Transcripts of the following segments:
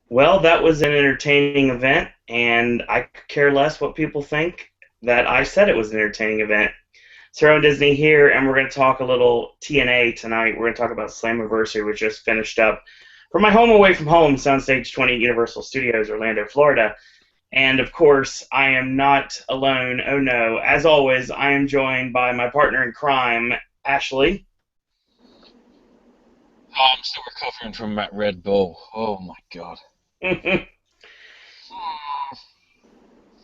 Well, that was an entertaining event, and I could care less what people think that I said it was an entertaining event. Sarah and Disney here, and we're going to talk a little TNA tonight. We're going to talk about Slammiversary, which just finished up from my home away from home, Soundstage 20 Universal Studios, Orlando, Florida. And of course, I am not alone. Oh no. As always, I am joined by my partner in crime, Ashley. Oh, I'm still recovering from that Red Bull. Oh my god.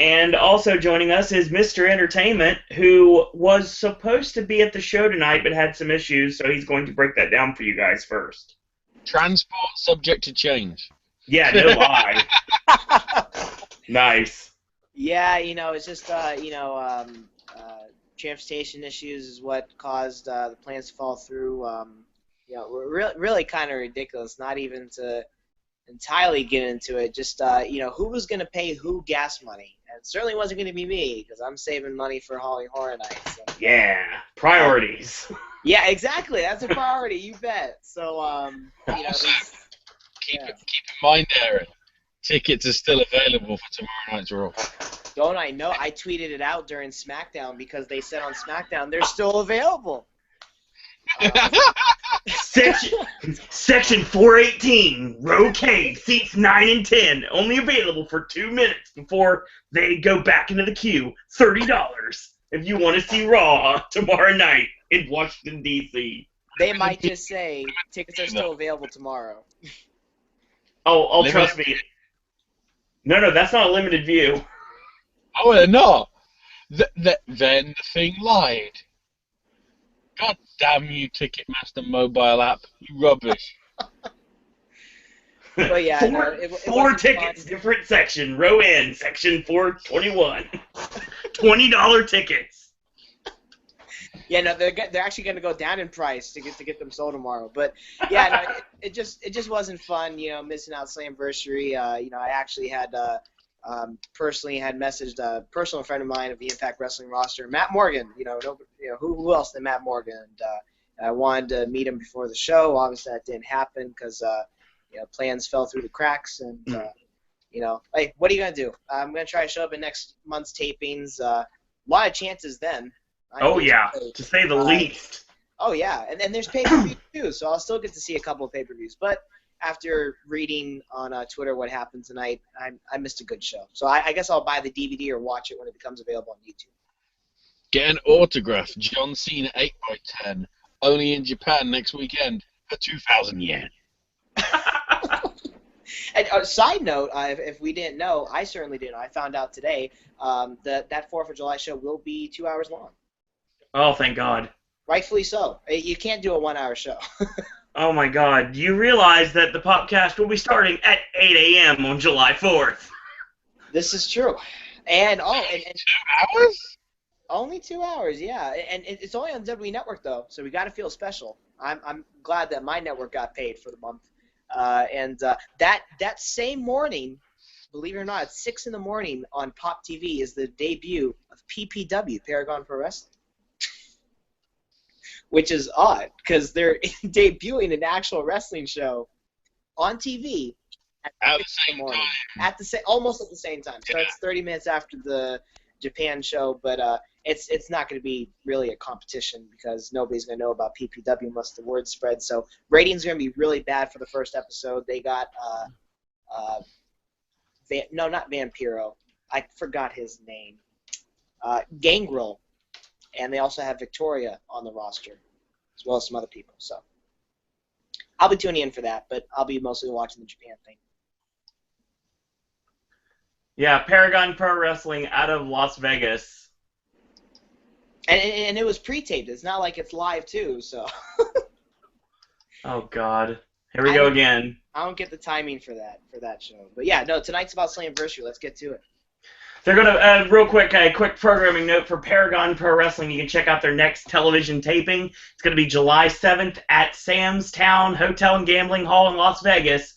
And also joining us is Mr. Entertainment, who was supposed to be at the show tonight but had some issues, so he's going to break that down for you guys first. Transport subject to change. Yeah, no lie. Nice. Yeah, it's just transportation issues is what caused the plans to fall through. Really kind of ridiculous. Not even to entirely get into it. Just who was going to pay who gas money, and it certainly wasn't going to be me because I'm saving money for Halloween Horror Nights. So. Yeah, priorities. Yeah, exactly. That's a priority. You bet. So Keep in mind, Aaron, tickets are still available for tomorrow night's Raw. Don't I know? I tweeted it out during SmackDown because they said on SmackDown they're still available. Section 418, row K, seats 9 and 10, only available for 2 minutes before they go back into the queue. $30 if you want to see Raw tomorrow night in Washington, D.C. They might just say tickets are still available tomorrow. Oh, trust me. No, that's not a limited view. Oh, they're not. Then the thing lied. God damn you, Ticketmaster mobile app. You rubbish. But yeah, four tickets, fun. Different section. Row N, section 421. $20 tickets. Yeah, no, they're actually going to go down in price to get them sold tomorrow. But yeah, no, it just wasn't fun. Missing out Slammiversary. I actually had personally had messaged a personal friend of mine of the Impact Wrestling roster, Matt Morgan. Who else than Matt Morgan? And I wanted to meet him before the show. Obviously, that didn't happen because plans fell through the cracks. And hey, what are you gonna do? I'm gonna try to show up at next month's tapings. A lot of chances then. Oh yeah, to say the least. Oh yeah, and there's pay-per-views too, so I'll still get to see a couple of pay-per-views. But after reading on Twitter what happened tonight, I missed a good show. So I guess I'll buy the DVD or watch it when it becomes available on YouTube. Get an autograph, John Cena 8x10, only in Japan next weekend for 2,000 yen. And side note, if we didn't know, I certainly didn't. I found out today that 4th of July show will be 2 hours long. Oh, thank God. Rightfully so. You can't do a 1 hour show. Oh my God. You realize that the podcast will be starting at 8 a.m. on July 4th. This is true. And 2 hours? Only 2 hours, yeah. And it's only on WWE Network, though, so we got to feel special. I'm glad that my network got paid for the month. That same morning, believe it or not, at 6 in the morning on Pop TV is the debut of PPW, Paragon Pro Wrestling. Which is odd, because they're debuting an actual wrestling show on TV at 6 in the morning. Almost at the same time. So it's 30 minutes after the Japan show, but it's not going to be really a competition because nobody's going to know about PPW unless the word spreads. So ratings are going to be really bad for the first episode. They got not Vampiro. I forgot his name. Gangrel. And they also have Victoria on the roster, as well as some other people. So I'll be tuning in for that, but I'll be mostly watching the Japan thing. Yeah, Paragon Pro Wrestling out of Las Vegas. And it was pre-taped. It's not like it's live, too, so. Oh, God. Here we go again. I don't get the timing for that show. But, yeah, no, tonight's about Slammiversary. Let's get to it. They're going to, real quick, a quick programming note for Paragon Pro Wrestling. You can check out their next television taping. It's going to be July 7th at Sam's Town Hotel and Gambling Hall in Las Vegas.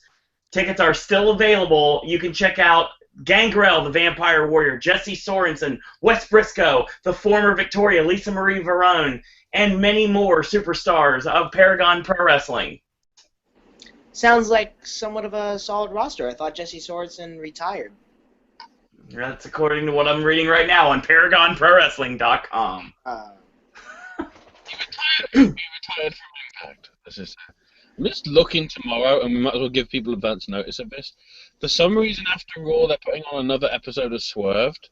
Tickets are still available. You can check out Gangrel, the Vampire Warrior, Jesse Sorensen, Wes Briscoe, the former Victoria, Lisa Marie Verone, and many more superstars of Paragon Pro Wrestling. Sounds like somewhat of a solid roster. I thought Jesse Sorensen retired. That's according to what I'm reading right now on ParagonProWrestling.com. He retired from Impact. I'm just looking tomorrow, and we might as well give people advance notice of this. For some reason, after Raw, they're putting on another episode of Swerved.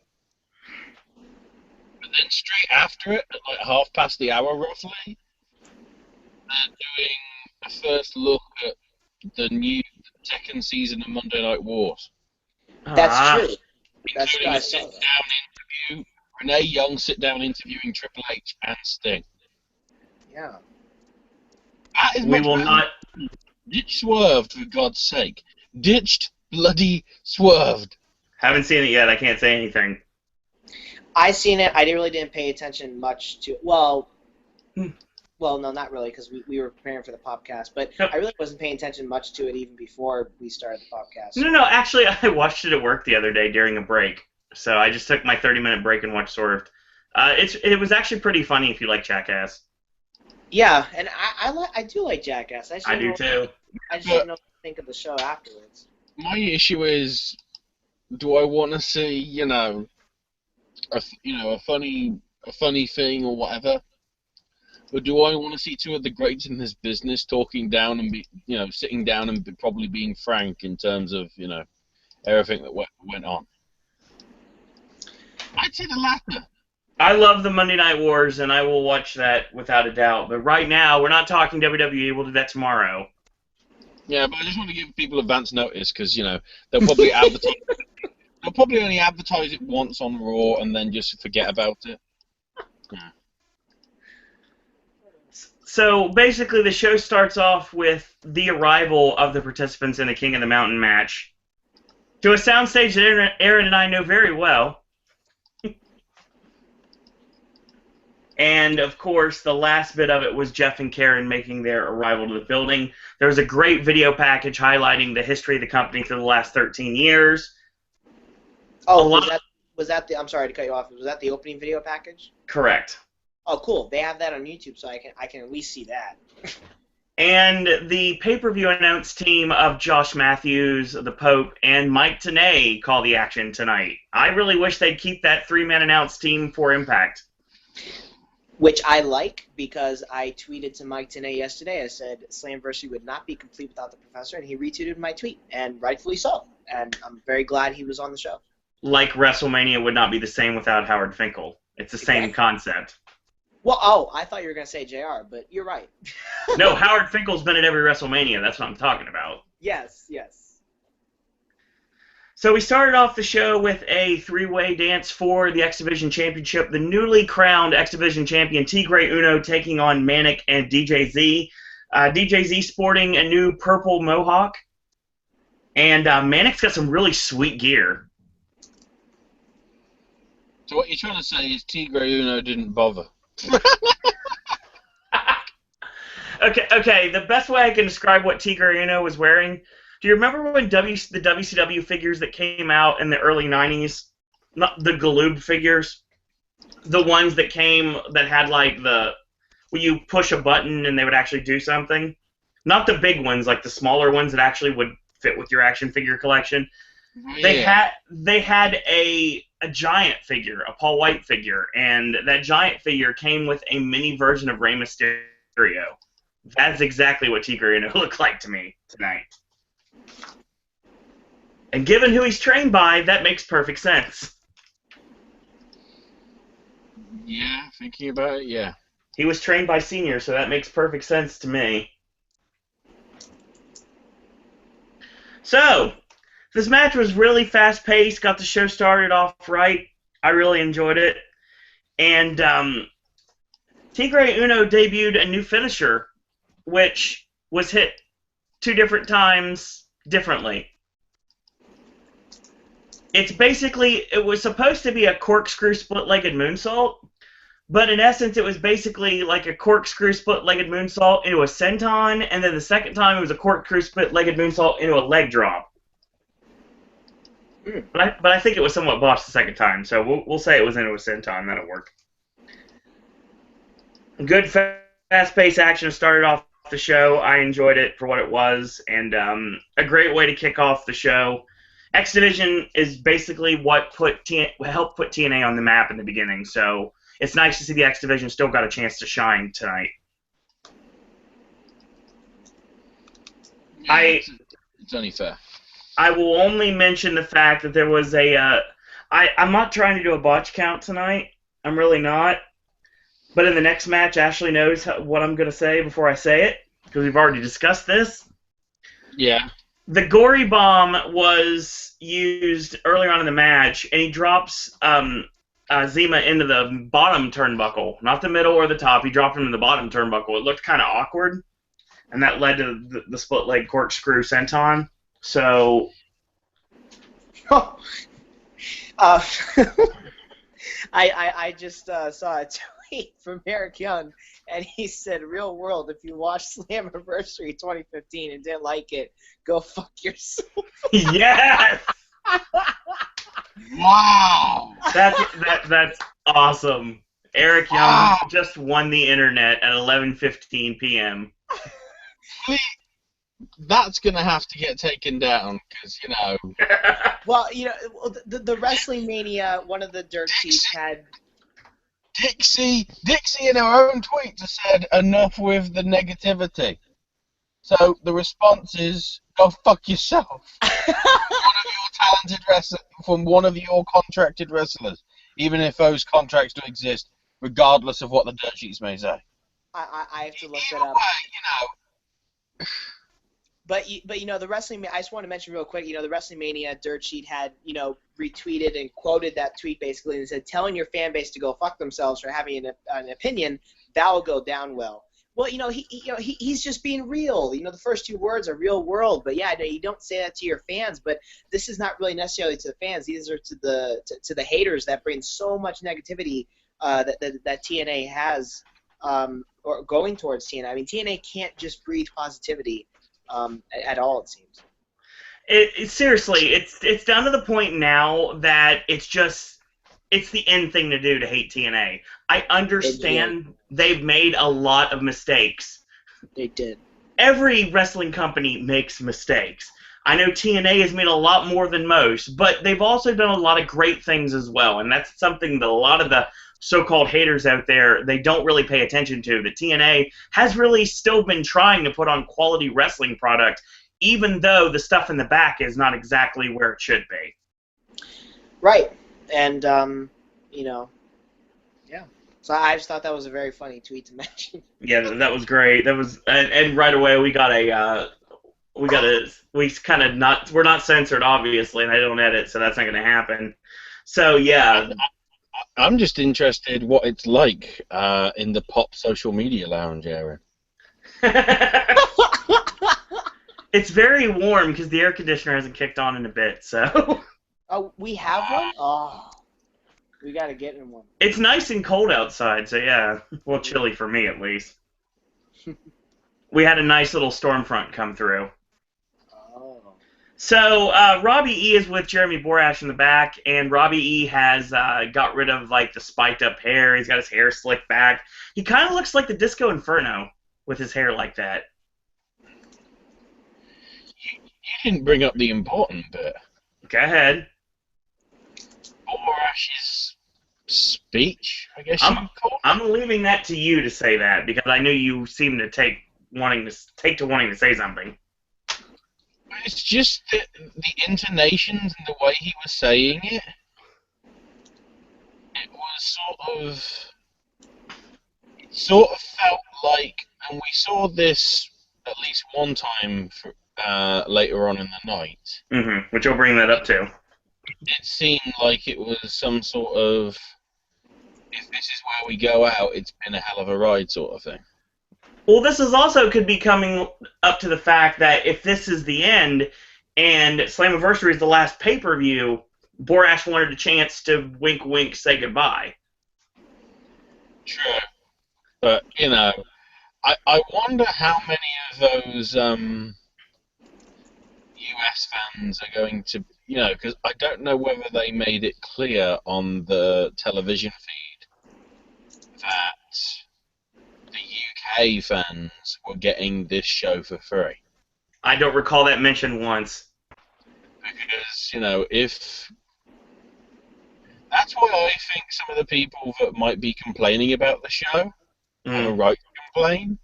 But then straight after it, at like 1/2 roughly, they're doing a first look at the new second season of Monday Night Wars. That's true. That's Including true. a sit-down interview, Renee Young sit-down interviewing Triple H and Sting. Yeah. That is We will not. Ditch Swerved, for God's sake. Ditched bloody Swerved. Haven't seen it yet. I can't say anything. I seen it. I really didn't pay attention much to. Well, no, not really, because we were preparing for the podcast. But Yep. I really wasn't paying attention much to it even before we started the podcast. No. Actually, I watched it at work the other day during a break. So I just took my 30-minute break and watched Swerved. It was actually pretty funny if you like Jackass. Yeah, and I do like Jackass. I do too. I just didn't know what to think of the show afterwards. My issue is, do I want to see, a funny thing or whatever, or do I want to see two of the greats in this business talking down and sitting down and probably being frank in terms of, everything that went on? I'd say the latter. I love the Monday Night Wars, and I will watch that without a doubt. But right now, we're not talking WWE. We'll do that tomorrow. Yeah, but I just want to give people advance notice because, they'll probably advertise. They'll probably only advertise it once on Raw and then just forget about it. Yeah. So basically, the show starts off with the arrival of the participants in the King of the Mountain match to a soundstage that Aaron and I know very well. And, of course, the last bit of it was Jeff and Karen making their arrival to the building. There was a great video package highlighting the history of the company for the last 13 years. Oh, was that the? I'm sorry to cut you off. Was that the opening video package? Correct. Oh, cool. They have that on YouTube, so I can at least see that. And the pay-per-view announce team of Josh Matthews, the Pope, and Mike Tenay call the action tonight. I really wish they'd keep that three-man announce team for Impact. Which I like, because I tweeted to Mike Tenay yesterday. I said Slammiversary would not be complete without the Professor, and he retweeted my tweet, and rightfully so. And I'm very glad he was on the show. Like WrestleMania would not be the same without Howard Finkel. It's the same concept. Well, I thought you were going to say JR, but you're right. No, Howard Finkel's been at every WrestleMania. That's what I'm talking about. Yes. So we started off the show with a three-way dance for the X Division Championship. The newly crowned X Division Champion Tigre Uno taking on Manic and DJZ. DJZ sporting a new purple mohawk. And Manic's got some really sweet gear. So what you're trying to say is Tigre Uno didn't bother. Okay. The best way I can describe what Tigre Uno was wearing. Do you remember when the WCW figures that came out in the early '90s, not the Galoob figures, the ones that had like where you push a button and they would actually do something? Not the big ones, like the smaller ones that actually would fit with your action figure collection. Yeah. They had a giant figure, a Paul White figure, and that giant figure came with a mini version of Rey Mysterio. That's exactly what Tigre Uno looked like to me tonight. And given who he's trained by, that makes perfect sense. Yeah, thinking about it, yeah. He was trained by Senior, so that makes perfect sense to me. So, this match was really fast-paced, got the show started off right. I really enjoyed it. And Tigre Uno debuted a new finisher, which was hit 2 different times differently. It was supposed to be a corkscrew split-legged moonsault, but in essence it was basically like a corkscrew split-legged moonsault into a senton, and then the second time it was a corkscrew split-legged moonsault into a leg drop. But I think it was somewhat botched the second time, so we'll say it was into a senton. That'll work. Good fast-paced action started off the show. I enjoyed it for what it was, and a great way to kick off the show. X Division is basically what helped put TNA on the map in the beginning, so it's nice to see the X Division still got a chance to shine tonight. It's only fair. I will only mention the fact that there was I'm not trying to do a botch count tonight. I'm really not. But in the next match, Ashley knows what I'm going to say before I say it, because we've already discussed this. Yeah. The Gory Bomb was used earlier on in the match, and he drops Zima into the bottom turnbuckle, not the middle or the top. He dropped him in the bottom turnbuckle. It looked kind of awkward, and that led to the split leg corkscrew senton. So, I just saw a tweet from Eric Young, and he said, "Real world, if you watched Slammiversary 2015 and didn't like it, go fuck yourself." Yes. Wow. That's awesome. Eric Young just won the internet at 11:15 p.m. That's going to have to get taken down, because, you know... Well, you know, the Wrestling Mania, one of the dirt sheets had... Dixie in her own tweet just said, enough with the negativity. So the response is, go fuck yourself. From one of your contracted wrestlers, even if those contracts do exist, regardless of what the dirt sheets may say. I have to look that Either up. way, you know... But you know, the Wrestling, I just want to mention real quick, you know, the Wrestling Mania dirt sheet had, you know, retweeted and quoted that tweet basically and said, telling your fan base to go fuck themselves for having an opinion, that will go down well. Well, you know, he's just being real. You know, the first two words are real world, but yeah, you don't say that to your fans, but this is not really necessarily to the fans. These are to the haters that bring so much negativity that TNA has or going towards TNA. I mean, TNA can't just breathe positivity. At all, it seems. Seriously, it's down to the point now that it's the end thing to do to hate TNA. I understand they've made a lot of mistakes. They did. Every wrestling company makes mistakes. I know TNA has made a lot more than most, but they've also done a lot of great things as well, and that's something that a lot of the so-called haters out there, they don't really pay attention to. That TNA has really still been trying to put on quality wrestling product, even though the stuff in the back is not exactly where it should be. Right. And, you know, yeah. So I just thought that was a very funny tweet to mention. Yeah, that was great. That was, and right away we're not censored, obviously, and I don't edit, so that's not going to happen. So, yeah. I'm just interested what it's like in the pop social media lounge area. It's very warm because the air conditioner hasn't kicked on in a bit, so... Oh, we have one? Oh, we got to get in one. It's nice and cold outside, so yeah. Well, chilly for me, at least. We had a nice little storm front come through. So, Robbie E is with Jeremy Borash in the back, and Robbie E has got rid of, like, the spiked-up hair. He's got his hair slicked back. He kind of looks like the Disco Inferno with his hair like that. You didn't bring up the important bit. Go ahead. Borash's speech, I guess you could call it. I'm leaving that to you to say that, because I know you seem to take to wanting to say something. It's just the intonations and the way he was saying it. It was sort of felt like, and we saw this at least one time later on in the night. Mm-hmm. Which will bring that up too. It seemed like it was some sort of, if this is where we go out, it's been a hell of a ride sort of thing. Well, this is also could be coming up to the fact that if this is the end and Slammiversary is the last pay-per-view, Borash wanted a chance to wink, say goodbye. True. But, you know, I wonder how many of those US fans are going to, you know, because I don't know whether they made it clear on the television feed that the UK UK fans were getting this show for free. I don't recall that mentioned once. Because, if... That's why I think some of the people that might be complaining about the show have a right to complain.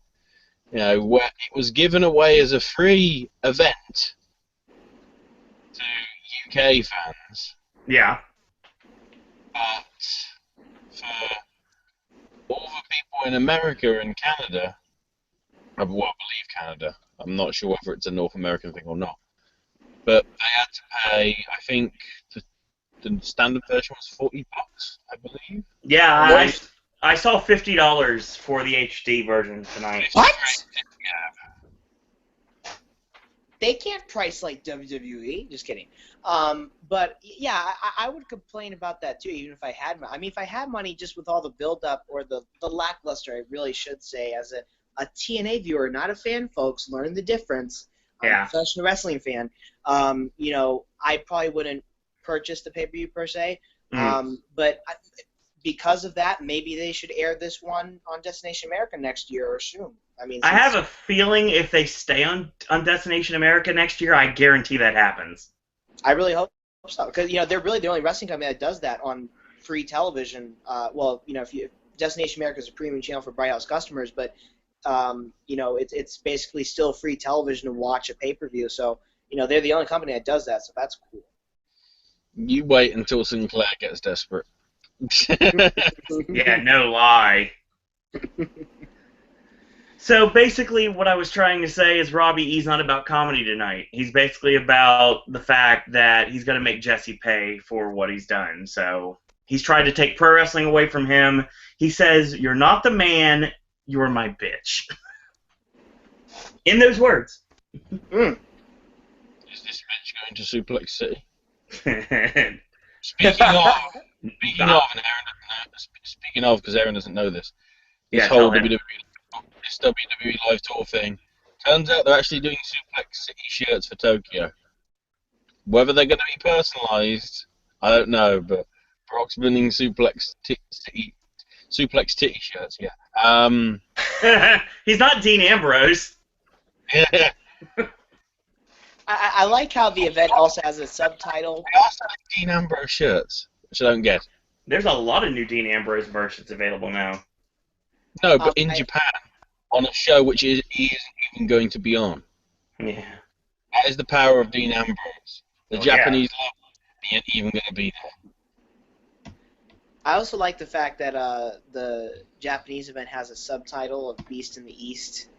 Where it was given away as a free event to UK fans. Yeah. But for all the people in America and Canada, I believe Canada, I'm not sure whether it's a North American thing or not, but they had to pay, I think, the standard version was $40, I believe. Yeah, I saw $50 for the HD version tonight. What? They can't price like WWE. Just kidding. But yeah, I would complain about that too, even if I had money. I mean, if I had money, just with all the build-up or the lackluster, I really should say, as a TNA viewer, not a fan, folks, learn the difference. I'm a professional wrestling fan. I probably wouldn't purchase the pay-per-view per se. But because of that, maybe they should air this one on Destination America next year or soon. I mean, I have a feeling if they stay on Destination America next year, I guarantee that happens. I really hope so, because they're really the only wrestling company that does that on free television. If Destination America is a premium channel for Bright House customers, but it's basically still free television to watch a pay-per-view. So they're the only company that does that. So that's cool. You wait until Sinclair gets desperate. Yeah, no lie. So basically what I was trying to say is Robbie E's not about comedy tonight. He's basically about the fact that he's going to make Jesse pay for what he's done. So he's tried to take pro wrestling away from him. He says, "You're not the man, you're my bitch." In those words. Is this bitch going to Suplex City? Speaking of, because Aaron doesn't know this, this whole WWE Live Tour thing, turns out they're actually doing Suplex City shirts for Tokyo. Whether they're going to be personalised, I don't know, but Brock's winning Suplex Titty shirts, yeah. He's not Dean Ambrose. Yeah. I like how the event also has a subtitle. They also have Dean Ambrose shirts, which I don't get. There's a lot of new Dean Ambrose merch that's available now. No, but in Japan, on a show which he isn't even going to be on. Yeah. That is the power of Dean Ambrose. The Japanese love he ain't even going to be there. I also like the fact that the Japanese event has a subtitle of Beast in the East.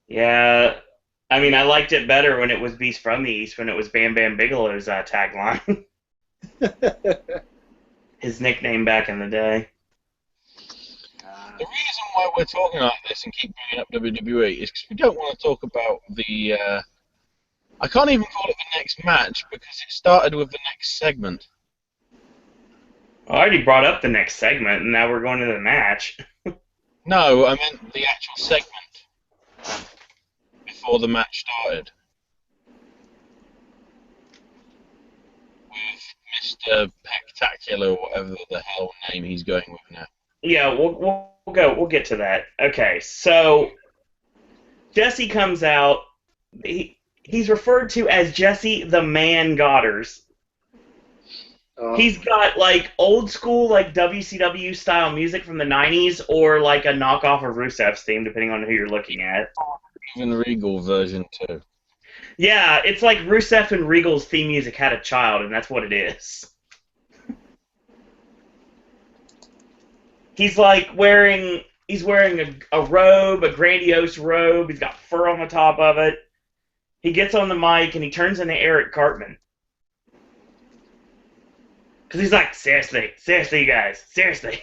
Yeah, I mean, I liked it better when it was Beast from the East, when it was Bam Bam Bigelow's tagline. His nickname back in the day. The reason why we're talking like this and keep bringing up WWE is because we don't want to talk about the... I can't even call it the next match because it started with the next segment. I already brought up the next segment, and now we're going to the match. No, I meant the actual segment before the match started. With Mr. Pectacular, or whatever the hell name he's going with now. Yeah, we'll get to that. Okay, so Jesse comes out. He's referred to as Jesse the Man Godders. He's got like old school like WCW style music from the 90s, or like a knockoff of Rusev's theme, depending on who you're looking at. Even Regal version too. Yeah, it's like Rusev and Regal's theme music had a child, and that's what it is. He's like wearing a robe, a grandiose robe. He's got fur on the top of it. He gets on the mic and he turns into Eric Cartman. Because he's like, seriously, you guys, seriously.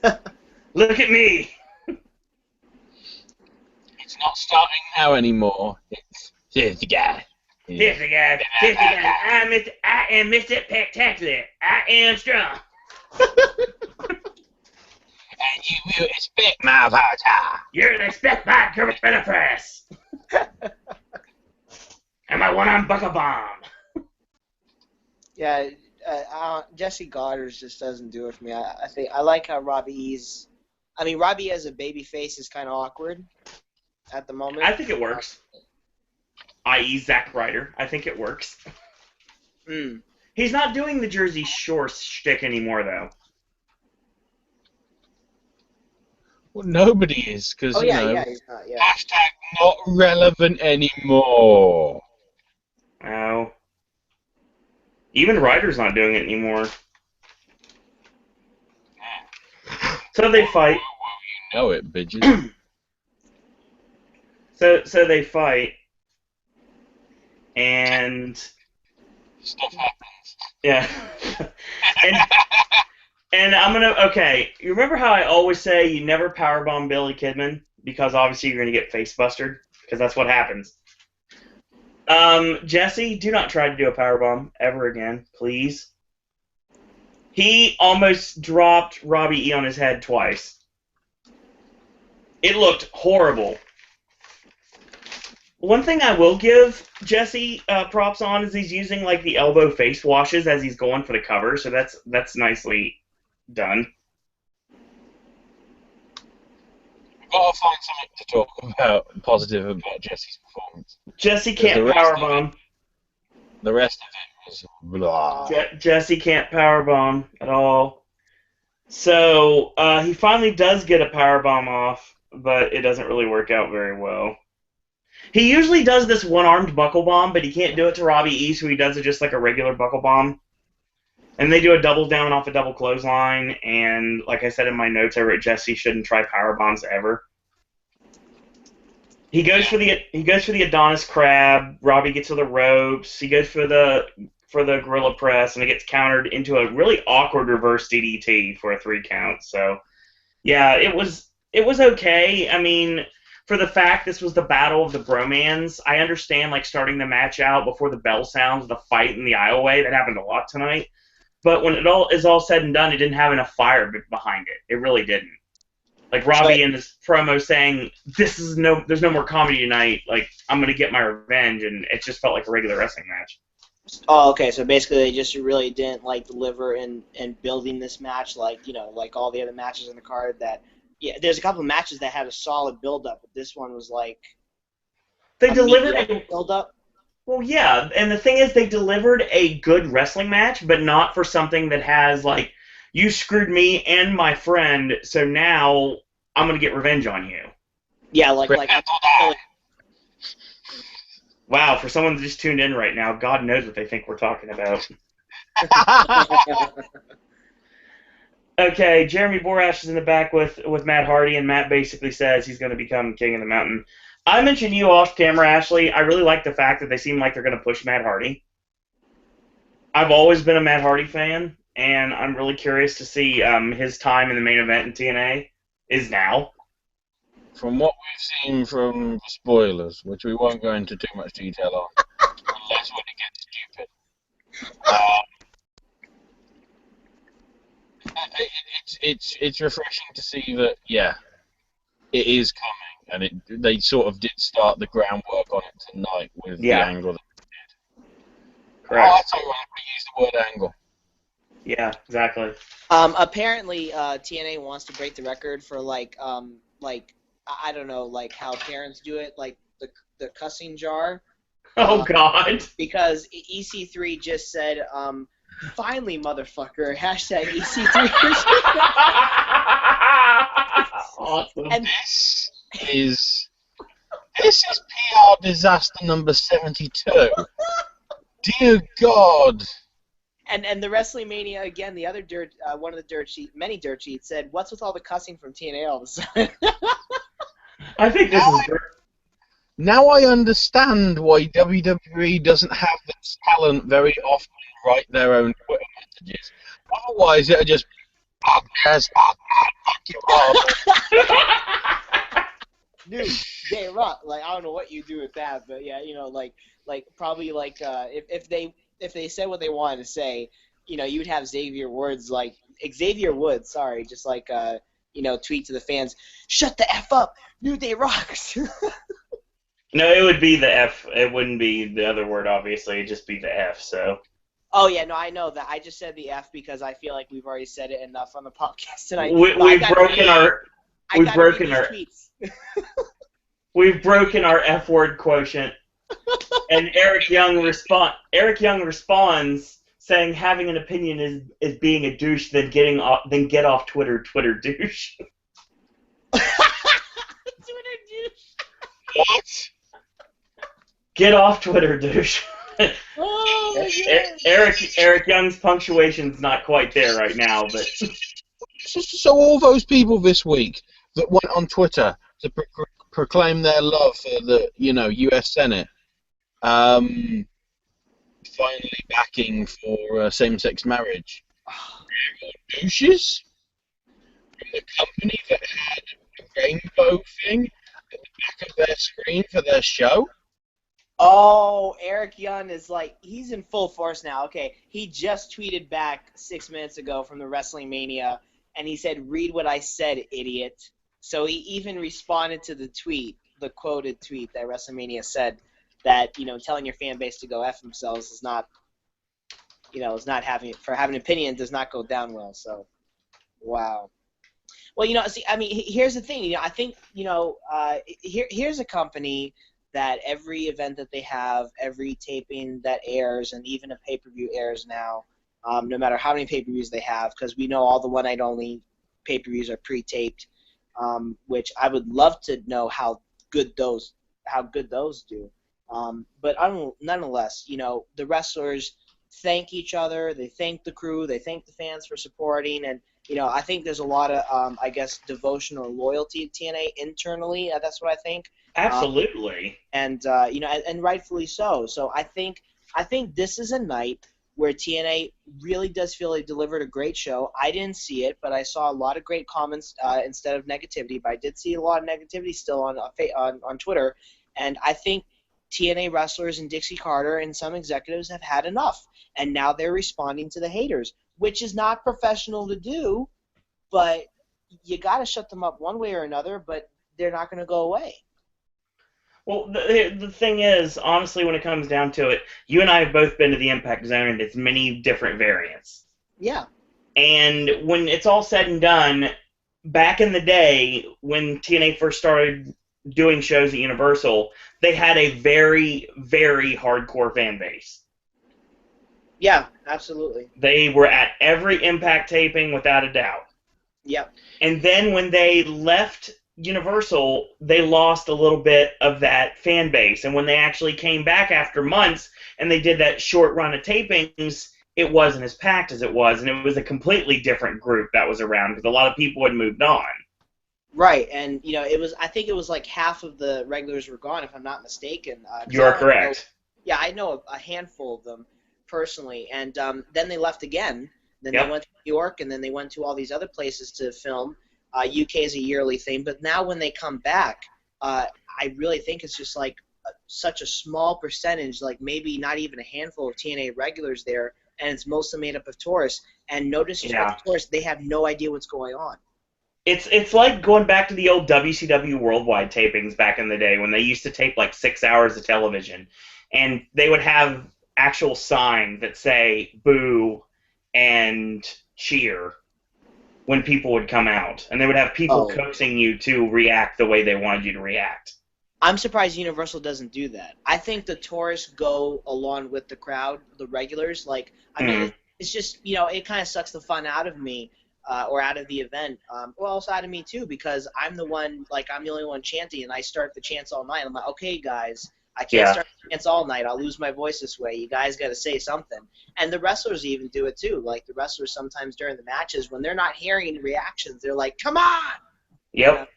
Look at me. It's not starting now anymore. It's seriously, guys. Seriously, guys. I am Mr. Spectacular. I am strong. And you will expect my avatar. You'll expect my gorilla press. And my one-arm buckle bomb. Yeah, Jesse Goddard just doesn't do it for me. I think I like how Robbie as a baby face is kind of awkward at the moment. I think it works. I.e. Zack Ryder. I think it works. He's not doing the Jersey Shore shtick anymore, though. Well, nobody is, because, he's not, yeah. hashtag not relevant anymore. Oh. Even Ryder's not doing it anymore. So they fight. You know it, bitches. So they fight. And Stuff happens. yeah. and I'm gonna you remember how I always say you never powerbomb Billy Kidman? Because obviously you're gonna get face bustered, because that's what happens. Jesse, do not try to do a powerbomb ever again, please. He almost dropped Robbie E on his head twice. It looked horrible. One thing I will give Jesse props on is he's using like the elbow face washes as he's going for the cover, so that's nicely done. I've got to find something to talk about positive about Jesse's performance. Jesse can't powerbomb. The rest of it was blah. Jesse can't powerbomb at all. So he finally does get a powerbomb off, but it doesn't really work out very well. He usually does this one-armed buckle bomb, but he can't do it to Robbie E, so he does it just like a regular buckle bomb. And they do a double down off a double clothesline, and like I said in my notes, I wrote Jesse shouldn't try power bombs ever. He goes for the Adonis crab. Robbie gets to the ropes. He goes for the gorilla press, and it gets countered into a really awkward reverse DDT for a 3 count. So, yeah, it was okay. I mean, for the fact this was the battle of the bromans, I understand like starting the match out before the bell sounds, the fight in the aisleway. That happened a lot tonight. But when it all is all said and done, it didn't have enough fire behind it. It really didn't. Like Robbie in this promo saying, there's no more comedy tonight. Like, I'm gonna get my revenge, and it just felt like a regular wrestling match. Oh, okay. So basically, they just really didn't like deliver in building this match, like like all the other matches in the card. That there's a couple of matches that had a solid build up, but this one was like they delivered a build up. Well, yeah, and the thing is, they delivered a good wrestling match, but not for something that has like, you screwed me and my friend, so now I'm gonna get revenge on you. Yeah, like. Wow, for someone that just tuned in right now, God knows what they think we're talking about. Okay, Jeremy Borash is in the back with Matt Hardy, and Matt basically says he's going to become King of the Mountain. I mentioned you off camera, Ashley. I really like the fact that they seem like they're going to push Matt Hardy. I've always been a Matt Hardy fan, and I'm really curious to see his time in the main event in TNA is now. From what we've seen from the spoilers, which we won't go into too much detail on, unless when it gets stupid. It's refreshing to see that, it is coming, and they sort of did start the groundwork on it tonight with the angle that they did. Correct. Oh, that's how we use the word angle. Yeah, exactly. Apparently, TNA wants to break the record for like I don't know, like how parents do it, like the cussing jar. Oh God! Because EC3 just said, "Finally, motherfucker!" Hashtag EC3. Awesome. And this is PR disaster number 72. Dear God. And the Wrestling Mania again. The other one of the many dirt sheets said, "What's with all the cussing from TNA all of a sudden?" I think this is great. Now I understand why WWE doesn't have the talent very often write their own Twitter messages. Otherwise, it'll just Dude, they rock. Like, I don't know what you do with that, but yeah, like probably like if they said what they wanted to say, you'd have Xavier Woods, just like tweet to the fans, "Shut the F up, New Day rocks." No, it would be the F. It wouldn't be the other word, obviously. It'd just be the F, so. Oh yeah, no, I know that. I just said the F because I feel like we've already said it enough on the podcast tonight. But We've broken our I we've gotta read broken these our tweets. we've broken our F word quotient. And Eric Young responds saying having an opinion is being a douche, then get off Twitter, Twitter douche. Twitter douche. What? Get off Twitter, douche. Oh my God. Eric Young's punctuation's not quite there right now, but So all those people this week that went on Twitter to proclaim their love for the U.S. Senate, finally backing for same-sex marriage, douches from the company that had a rainbow thing at the back of their screen for their show. Oh, Eric Young is like, he's in full force now. Okay, he just tweeted back 6 minutes ago from the Wrestling Mania, and he said, "Read what I said, idiot." So he even responded to the tweet, the quoted tweet that WrestleMania said that, telling your fan base to go F themselves is not, is not having an opinion does not go down well. So, wow. Well, see, I mean, here's the thing. I think, here's a company that every event that they have, every taping that airs, and even a pay-per-view airs now, no matter how many pay-per-views they have, because we know all the one-night-only pay-per-views are pre-taped, which I would love to know how good those do. But nonetheless, the wrestlers thank each other, they thank the crew, they thank the fans for supporting, and I think there's a lot of, devotion or loyalty to TNA internally. That's what I think. absolutely. And rightfully so. So I think this is a night where TNA really does feel they delivered a great show. I didn't see it, but I saw a lot of great comments instead of negativity. But I did see a lot of negativity still on Twitter, and I think TNA wrestlers and Dixie Carter and some executives have had enough, and now they're responding to the haters, which is not professional to do, but you got to shut them up one way or another. But they're not going to go away. Well, the thing is, honestly, when it comes down to it, you and I have both been to the Impact Zone, and it's many different variants. Yeah. And when it's all said and done, back in the day, when TNA first started doing shows at Universal, they had a very, very hardcore fan base. Yeah, absolutely. They were at every Impact taping, without a doubt. Yep. And then when they left Universal, they lost a little bit of that fan base. And when they actually came back after months and they did that short run of tapings, it wasn't as packed as it was, and it was a completely different group that was around because a lot of people had moved on. Right, and I think it was like half of the regulars were gone, if I'm not mistaken. You are correct. I know a handful of them personally, and then they left again. Then Yep. they went to New York, and then they went to all these other places to film. UK is a yearly thing, but now when they come back, I really think it's just like such a small percentage, like maybe not even a handful of TNA regulars there, and it's mostly made up of tourists. And no disrespect to tourists, they have no idea what's going on. It's like going back to the old WCW Worldwide tapings back in the day when they used to tape like 6 hours of television, and they would have actual signs that say boo and cheer when people would come out, and they would have people coaxing you to react the way they wanted you to react. I'm surprised Universal doesn't do that. I think the tourists go along with the crowd, the regulars. Like, I mean, it's just, it kind of sucks the fun out of me. Or out of the event, well, also out of me too, because I'm the only one chanting, and I start the chants all night. I'm like, okay, guys, I can't start the chants all night. I'll lose my voice this way. You guys got to say something. And the wrestlers even do it too. Like the wrestlers sometimes during the matches, when they're not hearing reactions, they're like, come on! Yep.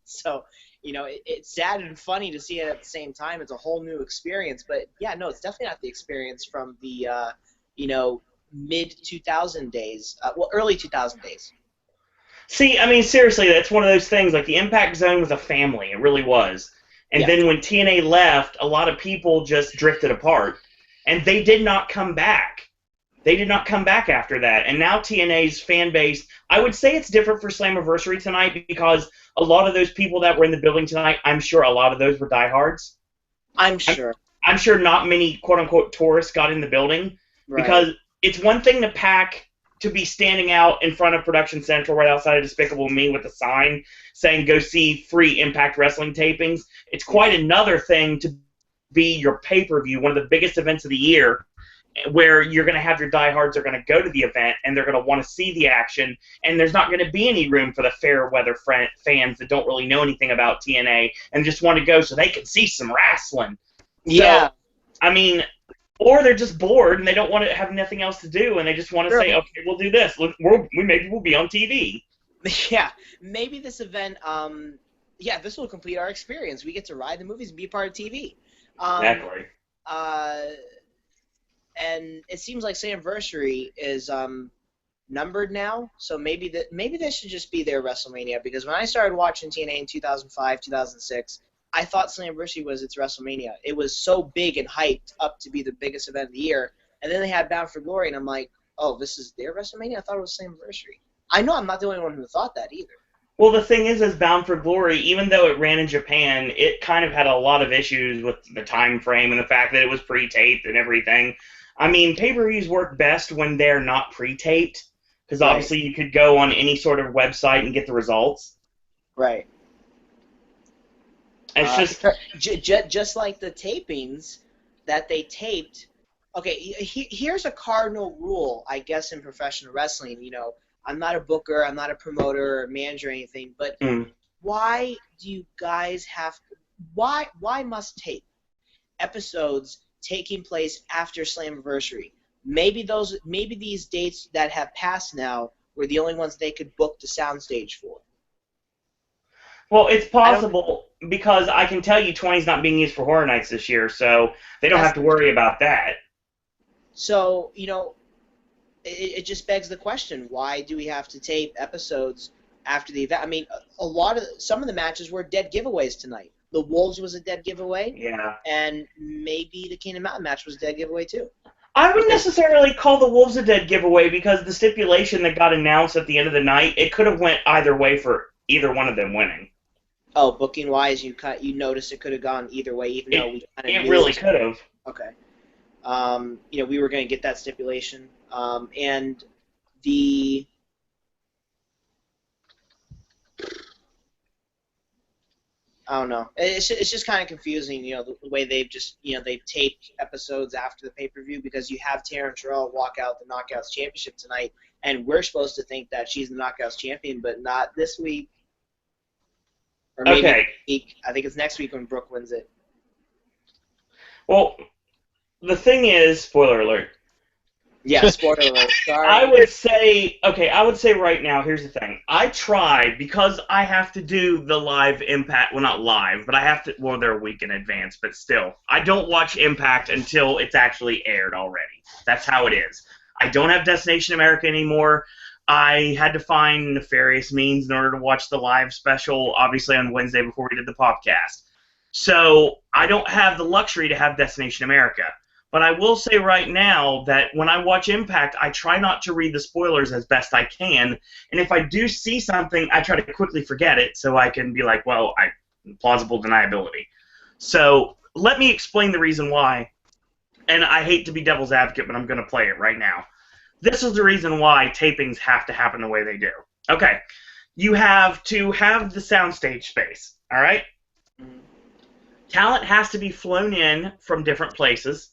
So, it's sad and funny to see it at the same time. It's a whole new experience. But, yeah, no, it's definitely not the experience from the, mid-2000 days, early 2000 days. See, I mean, seriously, that's one of those things. Like, the Impact Zone was a family. It really was. And then when TNA left, a lot of people just drifted apart. And they did not come back. They did not come back after that. And now TNA's fan base, I would say it's different for Slammiversary tonight because a lot of those people that were in the building tonight, I'm sure a lot of those were diehards. I'm sure. I'm sure not many quote-unquote tourists got in the building. Right. Because it's one thing to be standing out in front of Production Central right outside of Despicable Me with a sign saying go see free Impact Wrestling tapings. It's quite another thing to be your pay-per-view, one of the biggest events of the year, where you're going to have your diehards are going to go to the event and they're going to want to see the action, and there's not going to be any room for the fair weather fans that don't really know anything about TNA and just want to go so they can see some wrestling. Yeah. So, I mean, or they're just bored and they don't want to have nothing else to do and they just want to say, okay, we'll do this. Maybe we'll be on TV. Yeah, maybe this event, this will complete our experience. We get to ride the movies and be a part of TV. Exactly. And it seems like Slammiversary is numbered now, so maybe this should just be their WrestleMania, because when I started watching TNA in 2005, 2006, I thought Slammiversary was its WrestleMania. It was so big and hyped up to be the biggest event of the year, and then they had Bound for Glory, and I'm like, oh, this is their WrestleMania? I thought it was Slammiversary. I know I'm not the only one who thought that either. Well, the thing is Bound for Glory, even though it ran in Japan, it kind of had a lot of issues with the time frame and the fact that it was pre-taped and everything. I mean, pay-per-views work best when they're not pre-taped, because obviously you could go on any sort of website and get the results. Right. It's just like the tapings that they taped. Okay, here's a cardinal rule, I guess, in professional wrestling. You know, I'm not a booker, I'm not a promoter or manager or anything, but why do you guys why must tape episodes taking place after Slammiversary? Maybe these dates that have passed now were the only ones they could book the soundstage for. Well, it's possible, because I can tell you 20's not being used for Horror Nights this year, so they don't have to worry about that. So, you know, it just begs the question, why do we have to tape episodes after the event? I mean, some of the matches were dead giveaways tonight. The Wolves was a dead giveaway. Yeah. And maybe the Kingdom Mountain match was a dead giveaway too. I wouldn't necessarily call the Wolves a dead giveaway, because the stipulation that got announced at the end of the night, it could have went either way for either one of them winning. Oh, booking wise, you noticed it could have gone either way, even though we kind of knew it really could have. Okay. You know, we were going to get that stipulation, and the I don't know. It's just kind of confusing, you know, the way they've taped episodes after the pay-per-view, because you have Taryn Terrell walk out the Knockouts Championship tonight, and we're supposed to think that she's the Knockouts Champion, but not this week. Or maybe next week. I think it's next week when Brooke wins it. Well, the thing is, spoiler alert. Yeah, spoiler alert. Sorry. I would say right now, here's the thing. I tried, because I have to do the live Impact, well, not live, but I have to, well, they're a week in advance, but still. I don't watch Impact until it's actually aired already. That's how it is. I don't have Destination America anymore. I had to find nefarious means in order to watch the live special, obviously on Wednesday before we did the podcast. So I don't have the luxury to have Destination America. But I will say right now that when I watch Impact, I try not to read the spoilers as best I can. And if I do see something, I try to quickly forget it so I can be like, well, plausible deniability. So let me explain the reason why. And I hate to be devil's advocate, but I'm going to play it right now. This is the reason why tapings have to happen the way they do. Okay, you have to have the soundstage space, all right? Talent has to be flown in from different places,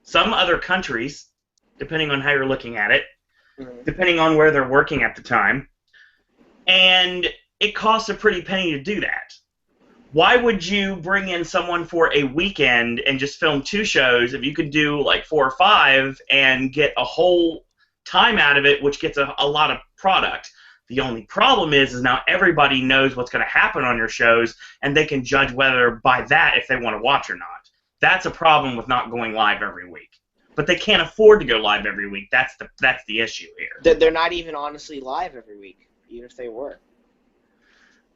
some other countries, depending on how you're looking at it, depending on where they're working at the time, and it costs a pretty penny to do that. Why would you bring in someone for a weekend and just film 2 shows if you could do like 4 or 5 and get a whole time out of it, which gets a lot of product? The only problem is now everybody knows what's going to happen on your shows, and they can judge whether by that if they want to watch or not. That's a problem with not going live every week. But they can't afford to go live every week. That's the issue here. They're not even honestly live every week, even if they were.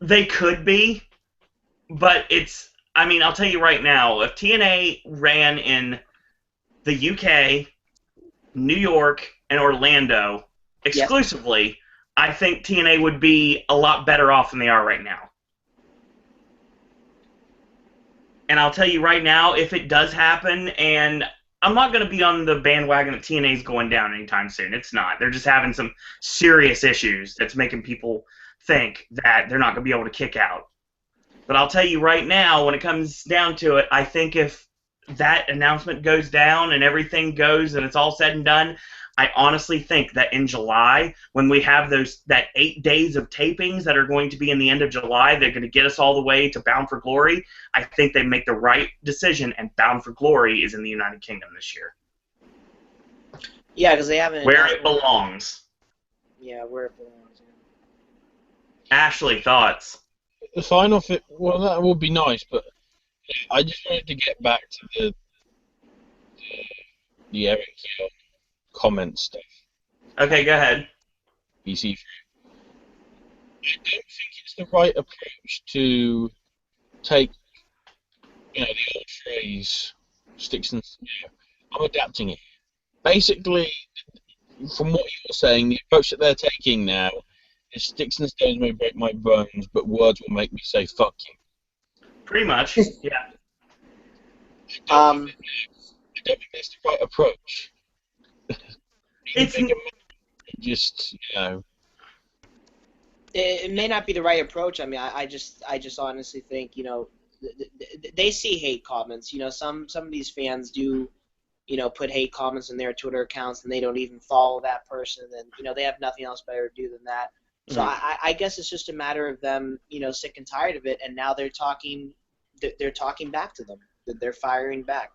They could be, but I mean, I'll tell you right now, if TNA ran in the UK, New York, and Orlando exclusively, yes, I think TNA would be a lot better off than they are right now. And I'll tell you right now, if it does happen, and I'm not going to be on the bandwagon that TNA is going down anytime soon. It's not. They're just having some serious issues that's making people think that they're not going to be able to kick out. But I'll tell you right now, when it comes down to it, I think if that announcement goes down and everything goes and it's all said and done, I honestly think that in July, when we have that 8 days of tapings that are going to be in the end of July, they're going to get us all the way to Bound for Glory. I think they make the right decision, and Bound for Glory is in the United Kingdom this year. Yeah, because they haven't. Where it belongs. Yeah, where it belongs. Yeah. Ashley, thoughts? The final fit. Well, that would be nice, but I just wanted to get back to the Eric Young comment stuff. Okay, go ahead. EC3. I don't think it's the right approach to take, the old phrase, sticks and stones. I'm adapting it. Basically, from what you're saying, the approach that they're taking now is sticks and stones may break my bones, but words will make me say fuck you. Pretty much, yeah. I don't think that's the right approach. It's just, It may not be the right approach. I mean, I just honestly think, they see hate comments. Some of these fans do, put hate comments in their Twitter accounts, and they don't even follow that person, and they have nothing else better to do than that. So I guess it's just a matter of them, sick and tired of it, and now they're talking back to them. They're firing back.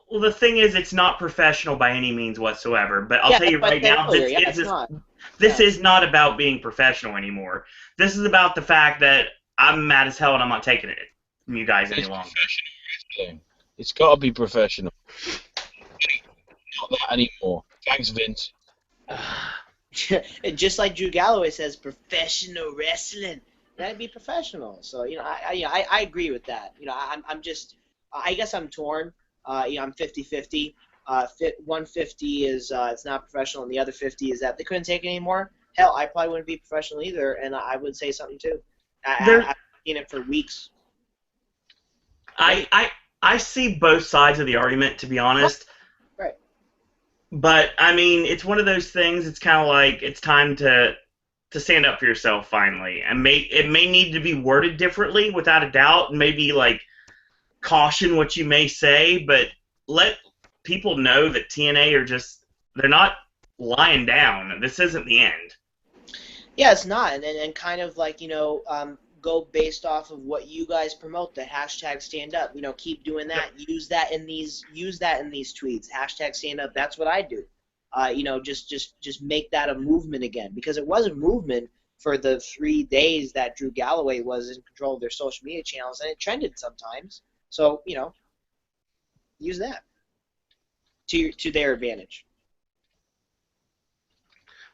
Well, the thing is, it's not professional by any means whatsoever. But I'll tell you right now, this is not about being professional anymore. This is about the fact that I'm mad as hell and I'm not taking it from you guys any longer. It's got to be professional. Not that anymore. Thanks, Vince. Just like Drew Galloway says, professional wrestling. That'd be professional. So I agree with that. I guess I'm torn. I'm 50-50. 150 is it's not professional, and the other 50 is that they couldn't take it anymore. Hell, I probably wouldn't be professional either, and I would say something too. I've seen it for weeks. I see both sides of the argument, to be honest. Right. But I mean, it's one of those things. It's kind of like it's time to stand up for yourself finally, and it may need to be worded differently, without a doubt. Maybe like caution what you may say, but let people know that TNA they're not lying down. This isn't the end. Yeah, it's not, and kind of like go based off of what you guys promote. The hashtag stand up. Keep doing that. Use that in these tweets. Hashtag stand up. That's what I do. Just make that a movement again, because it was a movement for the 3 days that Drew Galloway was in control of their social media channels, and it trended sometimes. So, use that to their advantage.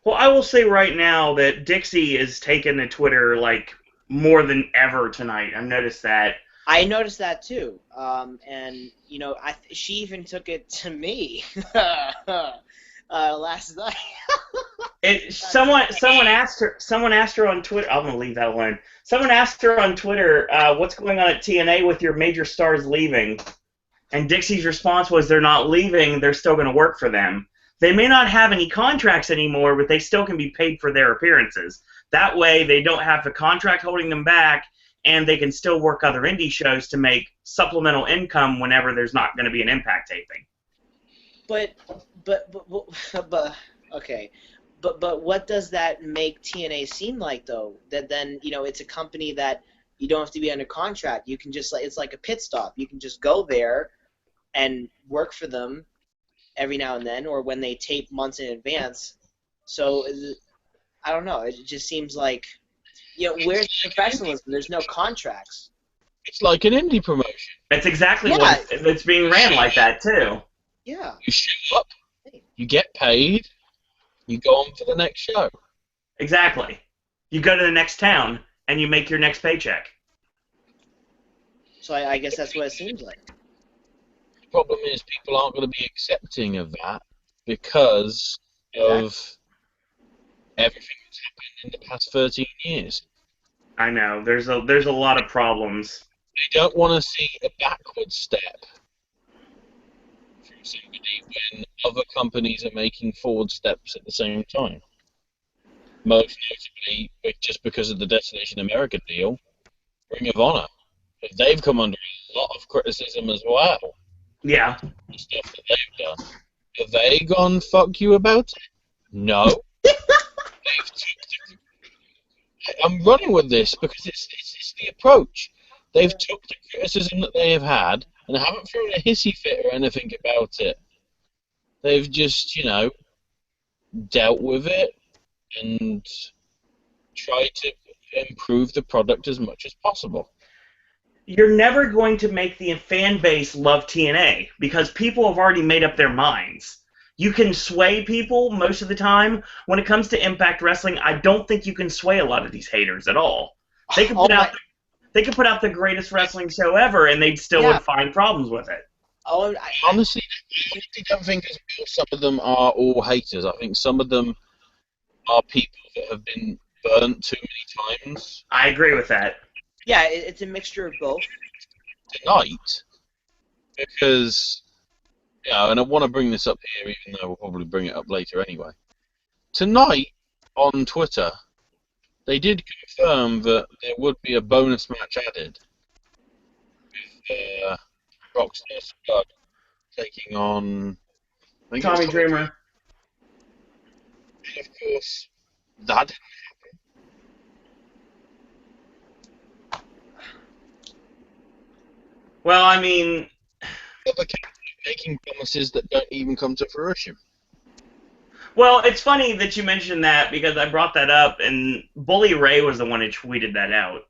Well, I will say right now that Dixie is taking to Twitter like more than ever tonight. I've noticed that. I noticed that too. And she even took it to me last night. Someone asked her on Twitter. I'm gonna leave that alone. Someone asked her on Twitter, "What's going on at TNA with your major stars leaving?" And Dixie's response was, "They're not leaving. They're still gonna work for them. They may not have any contracts anymore, but they still can be paid for their appearances. That way, they don't have the contract holding them back, and they can still work other indie shows to make supplemental income whenever there's not going to be an Impact taping." But okay. But what does that make TNA seem like, though? That then, it's a company that you don't have to be under contract. You can just, it's like a pit stop. You can just go there and work for them every now and then, or when they tape months in advance. So, I don't know. It just seems like, where's the professionalism? There's no contracts. It's like an indie promotion. That's exactly what it's being ran like that, too. Yeah. You show up, you get paid, you go on for the next show. Exactly. You go to the next town, and you make your next paycheck. So I guess that's what it seems like. The problem is people aren't going to be accepting of that because of everything that's happened in the past 13 years. I know. There's a lot of problems. They don't want to see a backward step from somebody when other companies are making forward steps at the same time. Most notably, just because of the Destination America deal, Ring of Honor. They've come under a lot of criticism as well. Yeah. The stuff that they've done. Have they gone fuck you about it? No. I'm running with this because it's the approach. They've took the criticism that they have had and haven't thrown a hissy fit or anything about it. They've just, dealt with it and tried to improve the product as much as possible. You're never going to make the fan base love TNA because people have already made up their minds. You can sway people most of the time. When it comes to Impact Wrestling, I don't think you can sway a lot of these haters at all. They could put out the greatest wrestling show ever, and they'd still would find problems with it. Honestly, I don't think some of them are all haters. I think some of them are people that have been burnt too many times. I agree with that. Yeah, it's a mixture of both. Tonight, because, and I want to bring this up here, even though we'll probably bring it up later anyway. Tonight, on Twitter, they did confirm that there would be a bonus match added with Rockstar Spud taking on Tommy Dreamer. And of course, that didn't happen. Well, I mean, making promises that don't even come to fruition. Well, it's funny that you mentioned that because I brought that up, and Bully Ray was the one who tweeted that out.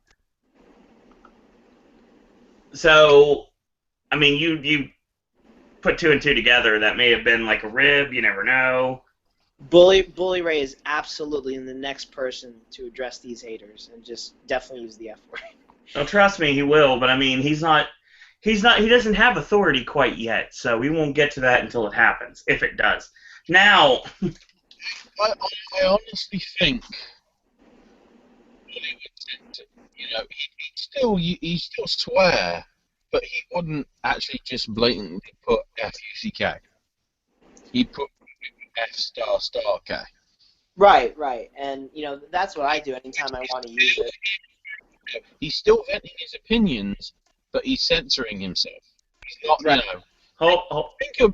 So, I mean, you put two and two together. That may have been like a rib. You never know. Bully Ray is absolutely the next person to address these haters and just definitely use the F word. Oh, trust me, he will. But I mean, he doesn't have authority quite yet, so we won't get to that until it happens, if it does. Now, I honestly think, he'd still swear, but he wouldn't actually just blatantly put F-U-C-K. He'd put F***K. Right, and that's what I do anytime I want to use it. He's still venting his opinions, but he's censoring himself. He's not, think of,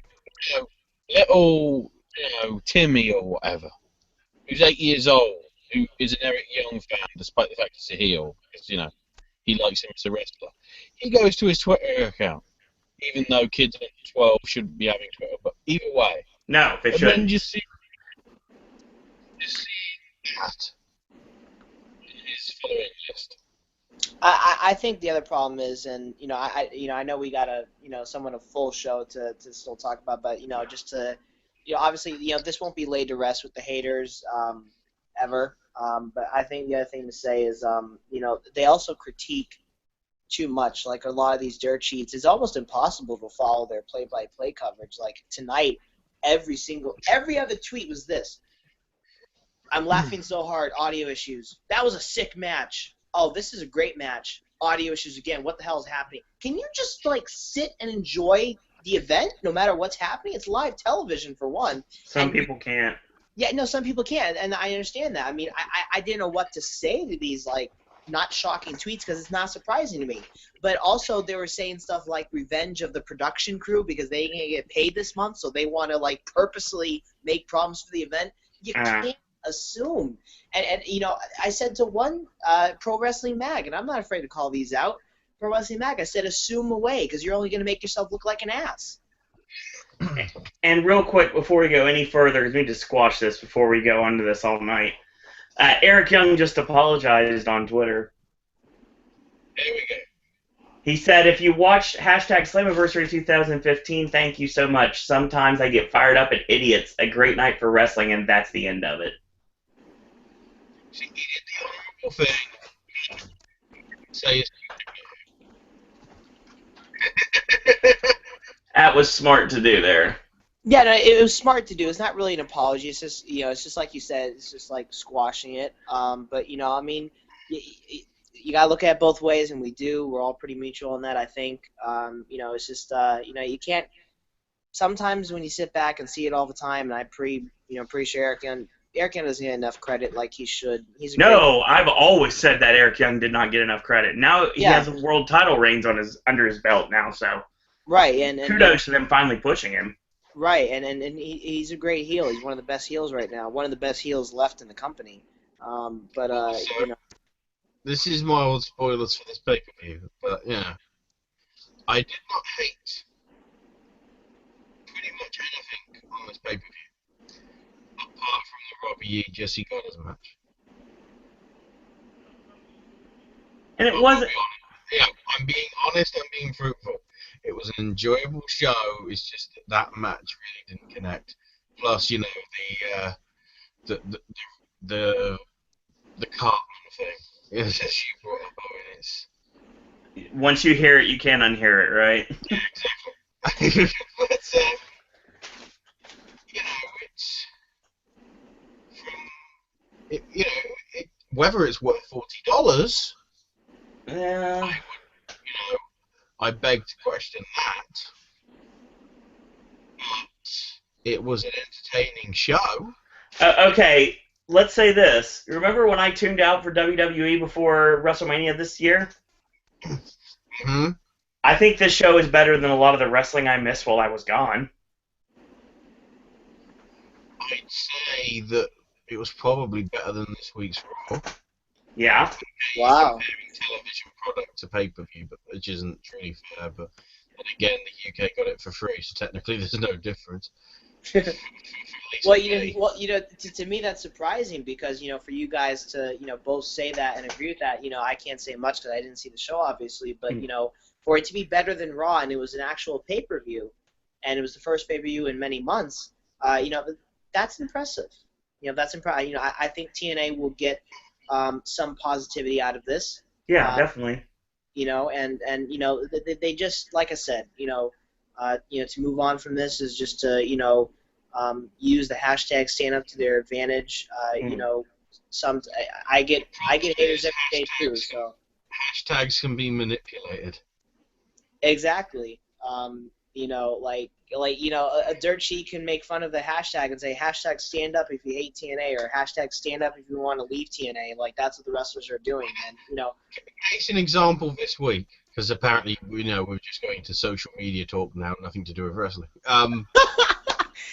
little, Timmy or whatever, who's 8 years old, who is an Eric Young fan, despite the fact he's a heel, because, he likes him as a wrestler. He goes to his Twitter account, even though kids under 12 shouldn't be having Twitter, but either way. No, they shouldn't. And then just see that in his following list. I think the other problem is, and I know we got somewhat a full show to still talk about, but just to obviously this won't be laid to rest with the haters ever. But I think the other thing to say is they also critique too much. Like a lot of these dirt sheets, it's almost impossible to follow their play-by-play coverage. Like tonight, every other tweet was this: I'm laughing so hard, audio issues. That was a sick match. Oh, this is a great match. Audio issues again. What the hell is happening? Can you just sit and enjoy the event no matter what's happening? It's live television for one. Some people can't. Yeah, no, some people can't, and I understand that. I mean, I didn't know what to say to these not shocking tweets because it's not surprising to me. But also they were saying stuff like revenge of the production crew because they didn't get paid this month, so they want to purposely make problems for the event. You can't assume. And I said to one Pro Wrestling Mag, and I'm not afraid to call these out, Pro Wrestling Mag, I said assume away because you're only going to make yourself look like an ass. And real quick, before we go any further, because we need to squash this before we go on to this all night, Eric Young just apologized on Twitter. There we go. He said, if you watched #Slammiversary 2015, thank you so much. Sometimes I get fired up at idiots. A great night for wrestling, and that's the end of it. See, he did the honorable thing. Say That was smart to do there. Yeah, no, it was smart to do. It's not really an apology. It's just, it's just like you said. It's just like squashing it. But I mean, you gotta look at it both ways, and we do. We're all pretty mutual on that, I think. It's just, you can't. sometimes when you sit back and see it all the time, and I'm pretty sure Eric Young doesn't get enough credit like he should. He's a great. No, I've always said that Eric Young did not get enough credit. Now he Yeah. has a world title reigns under his belt now, so Right, and kudos to them finally pushing him. Right, and he's a great heel. He's one of the best heels right now. One of the best heels left in the company. This is my old spoilers for this pay-per-view, but I did not hate pretty much anything on this pay-per-view, apart from the Robbie E. Jesse Goddard match. And it wasn't. I'm being honest. I'm being fruitful. It was an enjoyable show. It's just that match really didn't connect. Plus, the Cartman thing. It's just you brought up, Owen. Once you hear it, you can't unhear it, right? Yeah, exactly. But, it's whether it's worth $40. Yeah. I beg to question that. But it was an entertaining show. Okay, let's say this. Remember when I tuned out for WWE before WrestleMania this year? Hmm? I think this show is better than a lot of the wrestling I missed while I was gone. I'd say that it was probably better than this week's Raw. Yeah. Wow. Comparing television product to pay-per-view, but which isn't truly fair. But then again, the UK got it for free, so technically there's no difference. Well, to me that's surprising because for you guys to both say that and agree with that, I can't say much because I didn't see the show obviously, but for it to be better than Raw and it was an actual pay-per-view, and it was the first pay-per-view in many months, that's impressive. That's impressive. I think TNA will get some positivity out of this. Yeah, definitely. They just, like I said, to move on from this is just to use the hashtag stand up to their advantage. I get haters every day too. So hashtags can be manipulated. Exactly. A dirt sheet can make fun of the hashtag and say hashtag stand up if you hate TNA or hashtag stand up if you want to leave TNA. Like that's what the wrestlers are doing. And Case an example this week, because apparently we're just going to social media talk now, nothing to do with wrestling.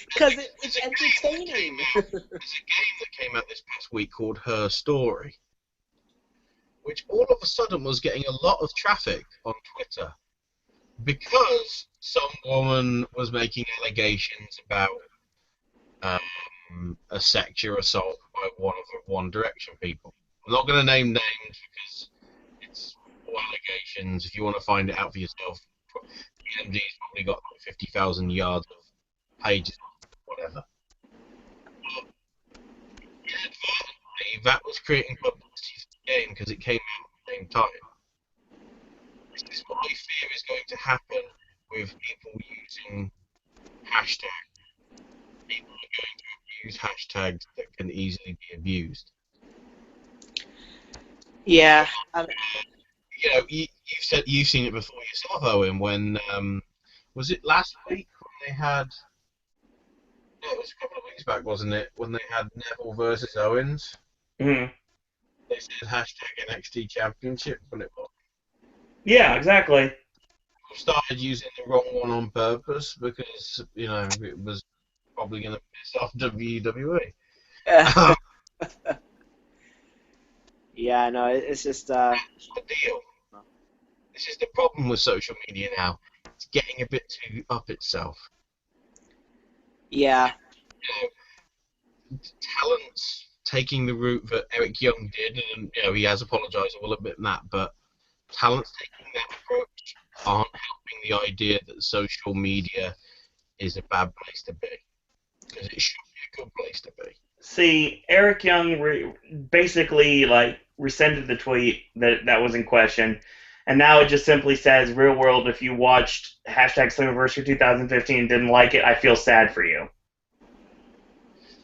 Because it's entertaining. There's a game that came out this past week called Her Story, which all of a sudden was getting a lot of traffic on Twitter because some woman was making allegations about a sexual assault by one of the One Direction people. I'm not going to name names because it's all allegations. If you want to find it out for yourself, PMD's probably got 50,000 yards of pages, whatever. Inadvertently, that was creating publicity for the game because it came out at the same time. This is what I fear is going to happen with people using hashtags. People are going to abuse hashtags that can easily be abused. Yeah. You've seen it before yourself, Owen. When was it last week when they had? Yeah, it was a couple of weeks back, wasn't it? When they had Neville versus Owens. Mm-hmm. They said hashtag NXT Championship when it was. Yeah, exactly. People started using the wrong one on purpose because it was probably going to piss off WWE. Yeah, no, it's just. That's the deal. This is the problem with social media now. It's getting a bit too up itself. Yeah. Talent's taking the route that Eric Young did, and he has apologised. I will admit that, but talent's taking that approach aren't helping the idea that social media is a bad place to be, because it should be a good place to be. See, Eric Young basically rescinded the tweet that was in question, and now it just simply says, "Real world, if you watched hashtag Slammiversary 2015 and didn't like it, I feel sad for you."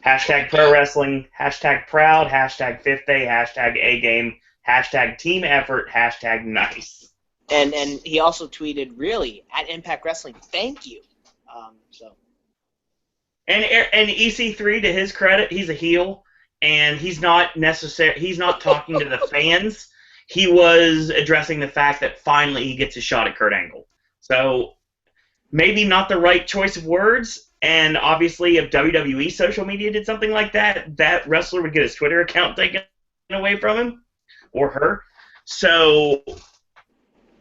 Hashtag pro wrestling, hashtag proud, hashtag fifth day, hashtag A game, hashtag team effort, hashtag nice. And he also tweeted, really, at Impact Wrestling, thank you. So. And EC3, to his credit, he's a heel, and he's not talking to the fans. He was addressing the fact that finally he gets a shot at Kurt Angle. So maybe not the right choice of words, and obviously if WWE social media did something like that, that wrestler would get his Twitter account taken away from him or her. So,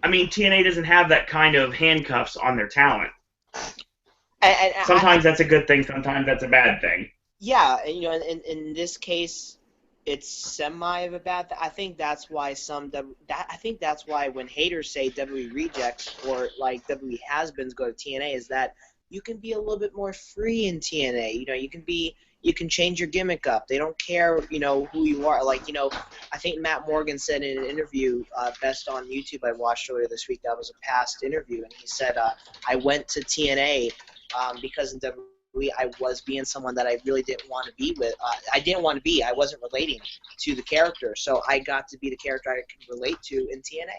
I mean, TNA doesn't have that kind of handcuffs on their talent. Sometimes that's a good thing, sometimes that's a bad thing. Yeah, and, you know, in this case, it's semi of a bad thing. I think that's why when haters say WWE rejects or like WWE has-beens go to TNA is that you can be a little bit more free in TNA. You know, you can change your gimmick up. They don't care, you know, who you are. Like, you know, I think Matt Morgan said in an interview, best on YouTube I watched earlier this week, that was a past interview, and he said, I went to TNA because in WWE I was being someone that I really didn't want to be with. I didn't want to be. I wasn't relating to the character, so I got to be the character I could relate to in TNA.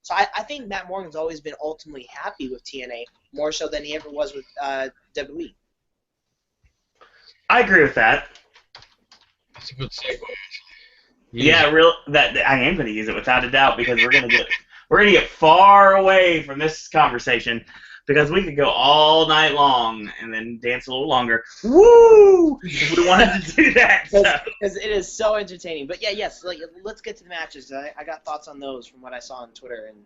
So I think Matt Morgan's always been ultimately happy with TNA, more so than he ever was with WWE. I agree with that. That's a good segue, actually. Yeah, I am going to use it without a doubt because we're going to get far away from this conversation because we could go all night long and then dance a little longer. Woo! If we wanted to do that. Because it is so entertaining. But yeah, yes, like let's get to the matches. I got thoughts on those from what I saw on Twitter, and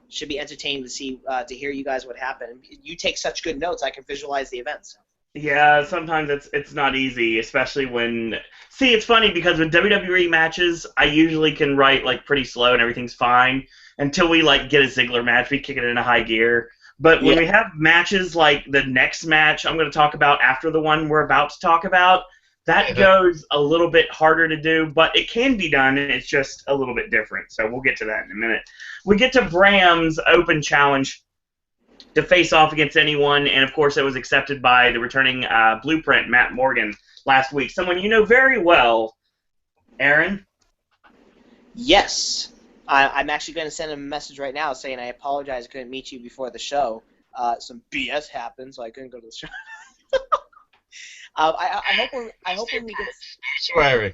should be entertaining to see to hear you guys what happened. You take such good notes, I can visualize the events. Yeah, sometimes it's not easy, especially when... See, it's funny because with WWE matches, I usually can write like pretty slow and everything's fine until we like get a Ziggler match, we kick it into high gear. But when we have matches like the next match I'm going to talk about after the one we're about to talk about, that goes a little bit harder to do, but it can be done, and it's just a little bit different. So we'll get to that in a minute. We get to Bram's open challenge to face off against anyone, and of course it was accepted by the returning Blueprint, Matt Morgan, last week. Someone you know very well, Aaron. Yes. I'm actually going to send him a message right now saying I apologize I couldn't meet you before the show. Some BS happened, so I couldn't go to the show. I hope when we get... Swearing.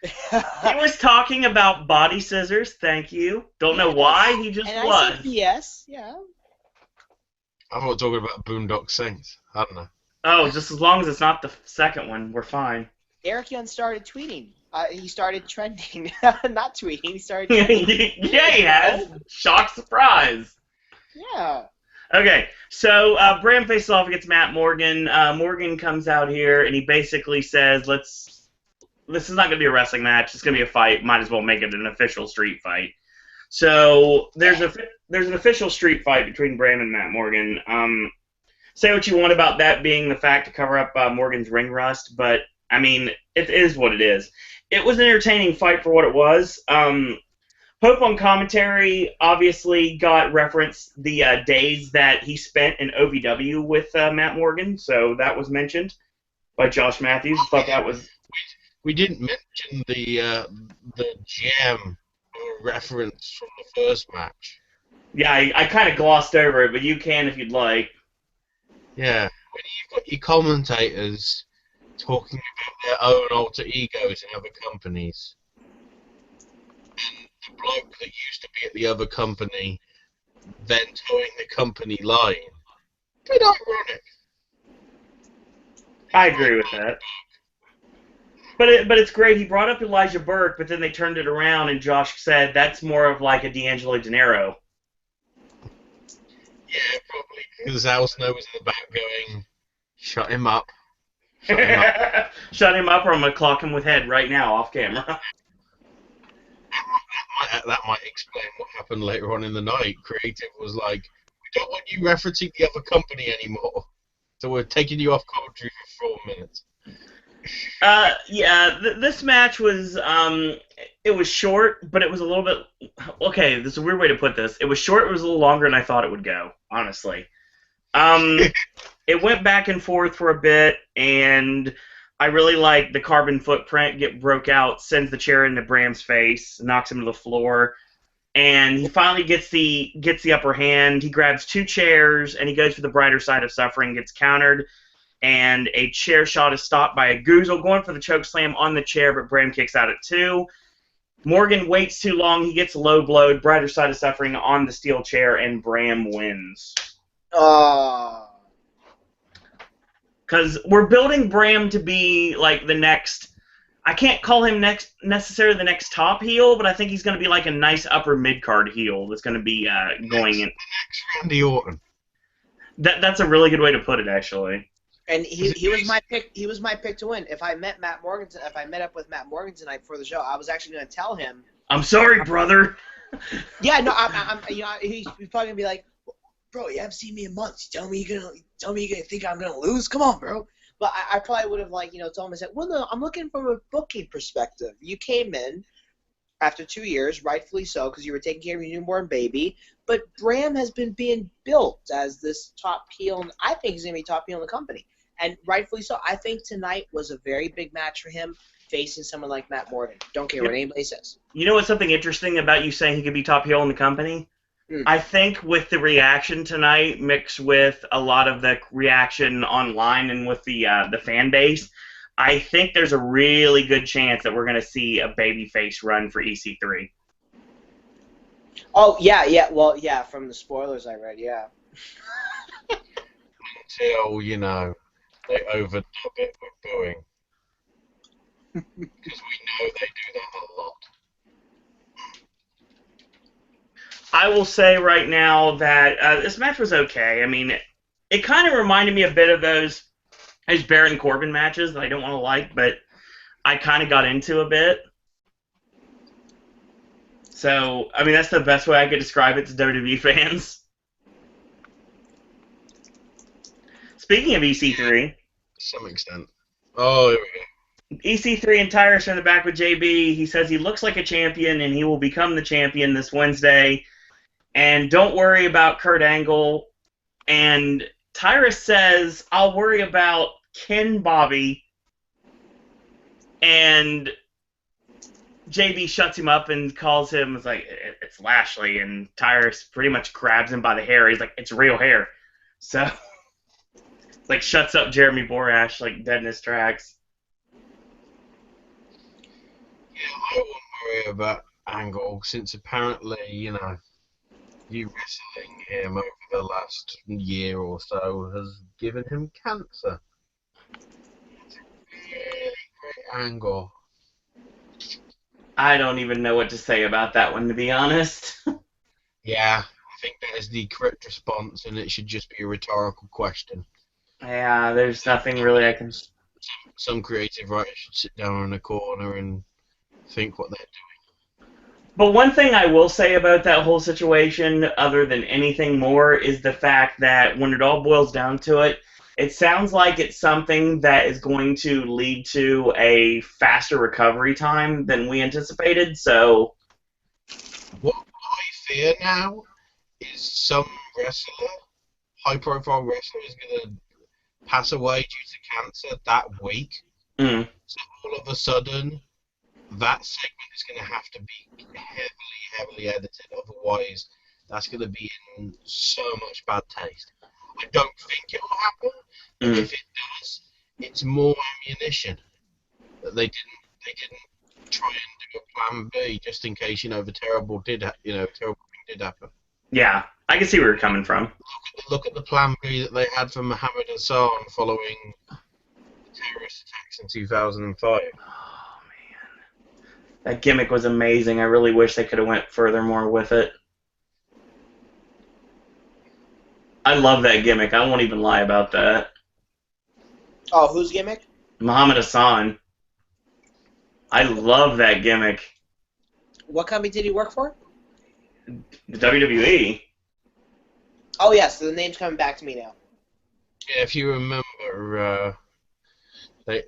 He was talking about body scissors, thank you. Don't know why, he just and was. I said BS, yeah. I thought talking about Boondock Saints, hadn't I? Oh, just as long as it's not the second one, we're fine. Eric Young started tweeting. He started trending. Not tweeting, he started trending. Yeah, he has. Shock surprise. Yeah. Okay, so Bram faces off against Matt Morgan. Morgan comes out here, and he basically says, this is not going to be a wrestling match. It's going to be a fight. Might as well make it an official street fight. So there's an official street fight between Bram and Matt Morgan. Say what you want about that being the fact to cover up Morgan's ring rust, but, I mean, it is what it is. It was an entertaining fight for what it was. Pope on commentary obviously got referenced the days that he spent in OVW with Matt Morgan, so that was mentioned by Josh Matthews. I thought that was... We didn't mention the gem reference from the first match. Yeah, I kind of glossed over it, but you can if you'd like. Yeah, when you've got your commentators talking about their own alter egos in other companies, and the bloke that used to be at the other company then towing the company line, bit ironic. I agree with that. But it's great. He brought up Elijah Burke, but then they turned it around, and Josh said that's more of like a D'Angelo De Niro. Yeah, probably because Al Snow was in the back going, shut him up. Shut him up. Shut him up, or I'm going to clock him with head right now off camera. That might explain what happened later on in the night. Creative was like, we don't want you referencing the other company anymore, so we're taking you off commentary for 4 minutes. This match was, it was short, but it was a little bit, okay, this is a weird way to put this. It was short, it was a little longer than I thought it would go, honestly. It went back and forth for a bit, and I really like the carbon footprint broke out, sends the chair into Bram's face, knocks him to the floor, and he finally gets the upper hand. He grabs 2 chairs, and he goes for the brighter side of suffering, gets countered, and a chair shot is stopped by a Goozle going for the choke slam on the chair, but Bram kicks out at 2. Morgan waits too long. He gets low blowed, brighter side of suffering on the steel chair, and Bram wins. Because we're building Bram to be like the next. I can't call him necessarily the next top heel, but I think he's going to be like a nice upper mid card heel that's going to be going in. Next Randy Orton. That's a really good way to put it, actually. And he was my pick. He was my pick to win. If I met up with Matt Morgan tonight for the show, I was actually going to tell him. I'm sorry, brother. Yeah, no, I'm he's probably gonna be like, bro, you haven't seen me in months. You tell me you're gonna think I'm gonna lose? Come on, bro. But I probably would have told him, I said, well, no, I'm looking from a booking perspective. You came in after 2 years, rightfully so, because you were taking care of your newborn baby. But Bram has been being built as this top heel, and I think he's gonna be top heel in the company. And rightfully so. I think tonight was a very big match for him, facing someone like Matt Morgan. Don't care what anybody says. You know what's something interesting about you saying he could be top heel in the company? I think with the reaction tonight, mixed with a lot of the reaction online and with the fan base, I think there's a really good chance that we're going to see a babyface run for EC3. Oh, yeah. Well, yeah, from the spoilers I read, yeah. Until, they overdub it with booing. Because we know they do that a lot. I will say right now that this match was okay. I mean, it kind of reminded me a bit of those Barrett and Corbin matches that I don't want to like, but I kind of got into a bit. So, I mean, that's the best way I could describe it to WWE fans. Speaking of EC3. To some extent. Oh, here we go. EC3 and Tyrus are in the back with JB. He says he looks like a champion, and he will become the champion this Wednesday. And don't worry about Kurt Angle. And Tyrus says, I'll worry about Ken Bobby. And JB shuts him up and calls him, it's Lashley. And Tyrus pretty much grabs him by the hair. He's like, it's real hair. So, shuts up Jeremy Borash, dead in his tracks. Yeah, I won't worry about Angle, since apparently, you wrestling him over the last year or so has given him cancer. It's a really great angle. I don't even know what to say about that one, to be honest. Yeah, I think that is the correct response, and it should just be a rhetorical question. Yeah, there's nothing really I can... Some creative writer should sit down in a corner and think what they're doing. But one thing I will say about that whole situation, other than anything more, is the fact that when it all boils down to it, it sounds like it's something that is going to lead to a faster recovery time than we anticipated, so... What I fear now is some wrestler, high-profile wrestler, is going to pass away due to cancer that week. Mm. So all of a sudden, that segment is going to have to be heavily edited. Otherwise, that's going to be in so much bad taste. I don't think it will happen, but if it does, it's more ammunition that they didn't try and do a plan B just in case the terrible thing did happen. Yeah, I can see where you're coming from. Look at the plan B that they had for Muhammad Hassan following the terrorist attacks in 2005. That gimmick was amazing. I really wish they could have went furthermore with it. I love that gimmick. I won't even lie about that. Oh, whose gimmick? Muhammad Hassan. I love that gimmick. What company did he work for? The WWE. Oh, yes, the name's coming back to me now. Yeah, if you remember, they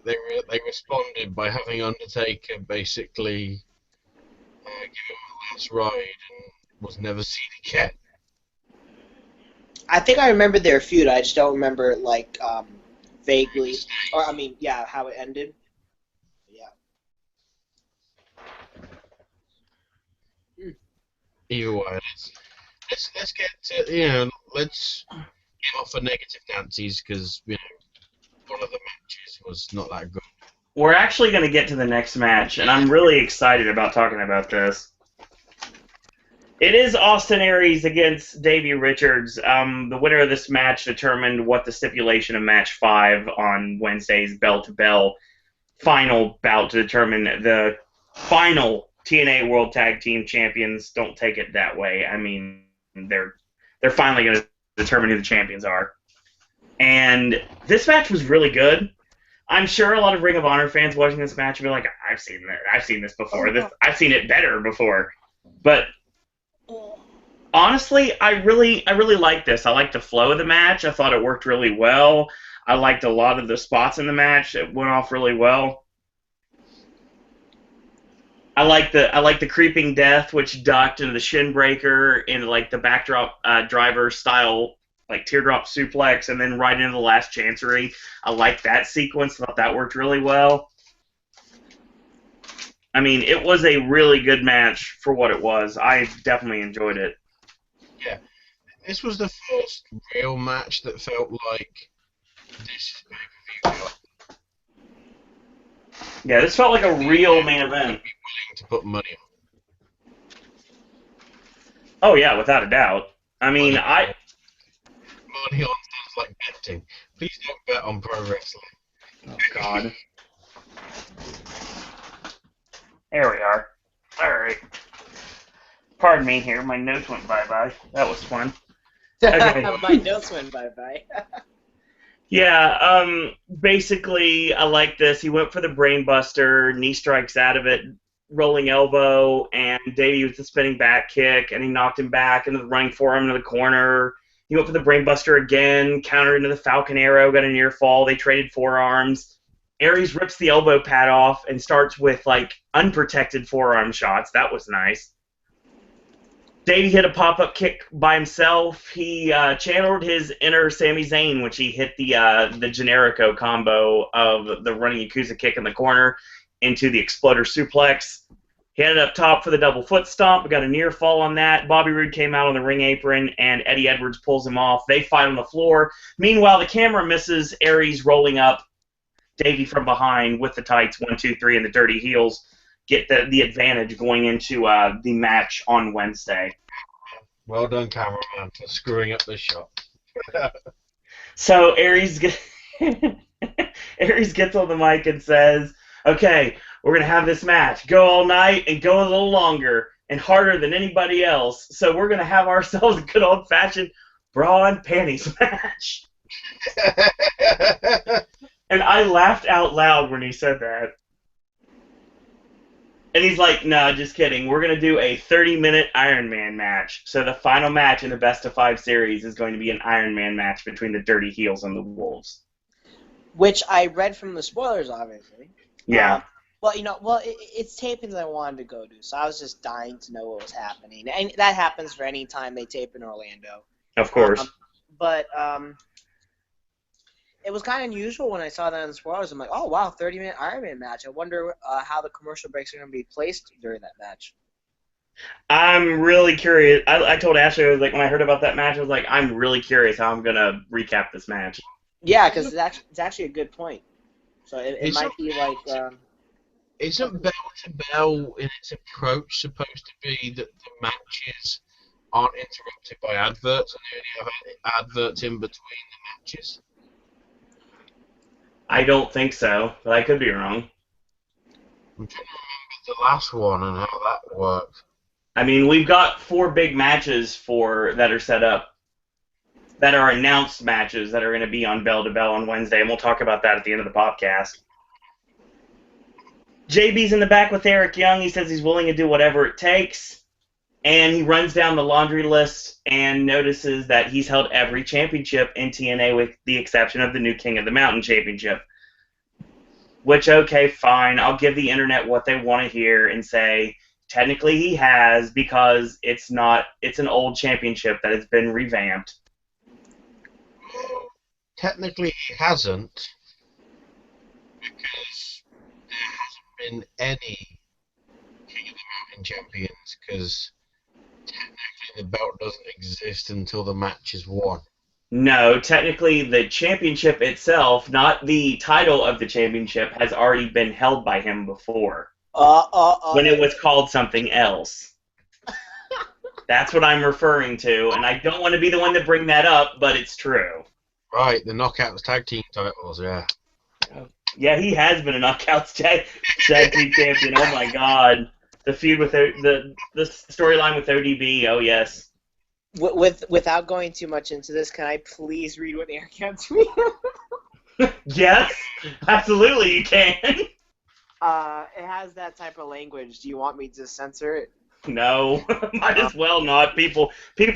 responded by having Undertaker basically give him a last ride and was never seen again. I think I remember their feud. I just don't remember vaguely, or how it ended. Yeah. Either way, let's get to let's get off the negative Nancy's because one of the matches was not that good. We're actually going to get to the next match, and I'm really excited about talking about this. It is Austin Aries against Davey Richards. The winner of this match determined what the stipulation of match 5 on Wednesday's bell-to-bell final bout to determine the final TNA World Tag Team Champions. Don't take it that way. I mean, they're finally going to determine who the champions are. And this match was really good. I'm sure a lot of Ring of Honor fans watching this match will be like, I've seen this before. I've seen it better before. But honestly, I really liked this. I liked the flow of the match. I thought it worked really well. I liked a lot of the spots in the match. It went off really well. I like the creeping death, which ducked into the shin breaker, into like the backdrop driver style, like teardrop suplex, and then right into the last chancery. I like that sequence. I thought that worked really well. I mean, it was a really good match for what it was. I definitely enjoyed it. Yeah, this was the first real match that felt like this pay-per-view. Yeah, this felt like a real main event. Be willing to put money on. Oh yeah, without a doubt. I mean, money on sounds like betting. Please don't bet on pro wrestling. Oh God. There we are. All right. Pardon me here. My notes went bye-bye. That was fun. Okay. My notes went bye-bye. Yeah, basically, I like this. He went for the brainbuster, knee strikes out of it, rolling elbow, and Davey with the spinning back kick, and he knocked him back into the running forearm into the corner. He went for the brainbuster again, countered into the Falcon Arrow, got a near fall. They traded forearms. Aries rips the elbow pad off and starts with, like, unprotected forearm shots. That was nice. Davey hit a pop-up kick by himself. He channeled his inner Sami Zayn, which he hit the Generico combo of the running Yakuza kick in the corner into the exploder suplex. He headed up top for the double foot stomp. We got a near fall on that. Bobby Roode came out on the ring apron, and Eddie Edwards pulls him off. They fight on the floor. Meanwhile, the camera misses Aries rolling up Davey from behind with the tights 1, 2, 3, and the dirty heels. Get the advantage going into the match on Wednesday. Well done, cameraman, for screwing up the shot. So Aries gets on the mic and says, okay, we're going to have this match. Go all night and go a little longer and harder than anybody else. So we're going to have ourselves a good old-fashioned bra and panties match. And I laughed out loud when he said that. And he's like, no, just kidding. We're going to do a 30-minute Iron Man match. So the final match in the best-of-5 series is going to be an Iron Man match between the Dirty Heels and the Wolves. Which I read from the spoilers, obviously. Yeah. It's tapings I wanted to go to, so I was just dying to know what was happening. And that happens for any time they tape in Orlando. Of course. But it was kind of unusual when I saw that in the spoilers. I'm like, oh, wow, 30-minute Iron Man match. I wonder how the commercial breaks are going to be placed during that match. I'm really curious. I told Ashley, I was like, when I heard about that match, I was like, I'm really curious how I'm going to recap this match. Yeah, because it's actually a good point. So it might be like... Isn't Bell to Bell in its approach supposed to be that the matches aren't interrupted by adverts and they only have adverts in between the matches? I don't think so, but I could be wrong. I'm trying to remember the last one and how that worked. I mean, we've got 4 big matches that are set up, that are announced matches that are going to be on Bell to Bell on Wednesday, and we'll talk about that at the end of the podcast. JB's in the back with Eric Young. He says he's willing to do whatever it takes, and he runs down the laundry list and notices that he's held every championship in TNA with the exception of the new King of the Mountain championship. Which, okay, fine. I'll give the internet what they want to hear and say, technically he has, because it's an old championship that has been revamped. Technically he hasn't, because there hasn't been any King of the Mountain champions, because The belt doesn't exist until the match is won. No, technically the championship itself, not the title of the championship, has already been held by him before. When it was called something else. That's what I'm referring to, and I don't want to be the one to bring that up, but it's true. Right, the Knockouts tag team titles, yeah. Yeah, he has been a Knockouts tag team champion. Oh my God, the feud with the storyline with ODB. Oh yes. Without going too much into this, can I please read what Eric tweeted? Yes, absolutely, you can. It has that type of language. Do you want me to censor it? No, might as well not. People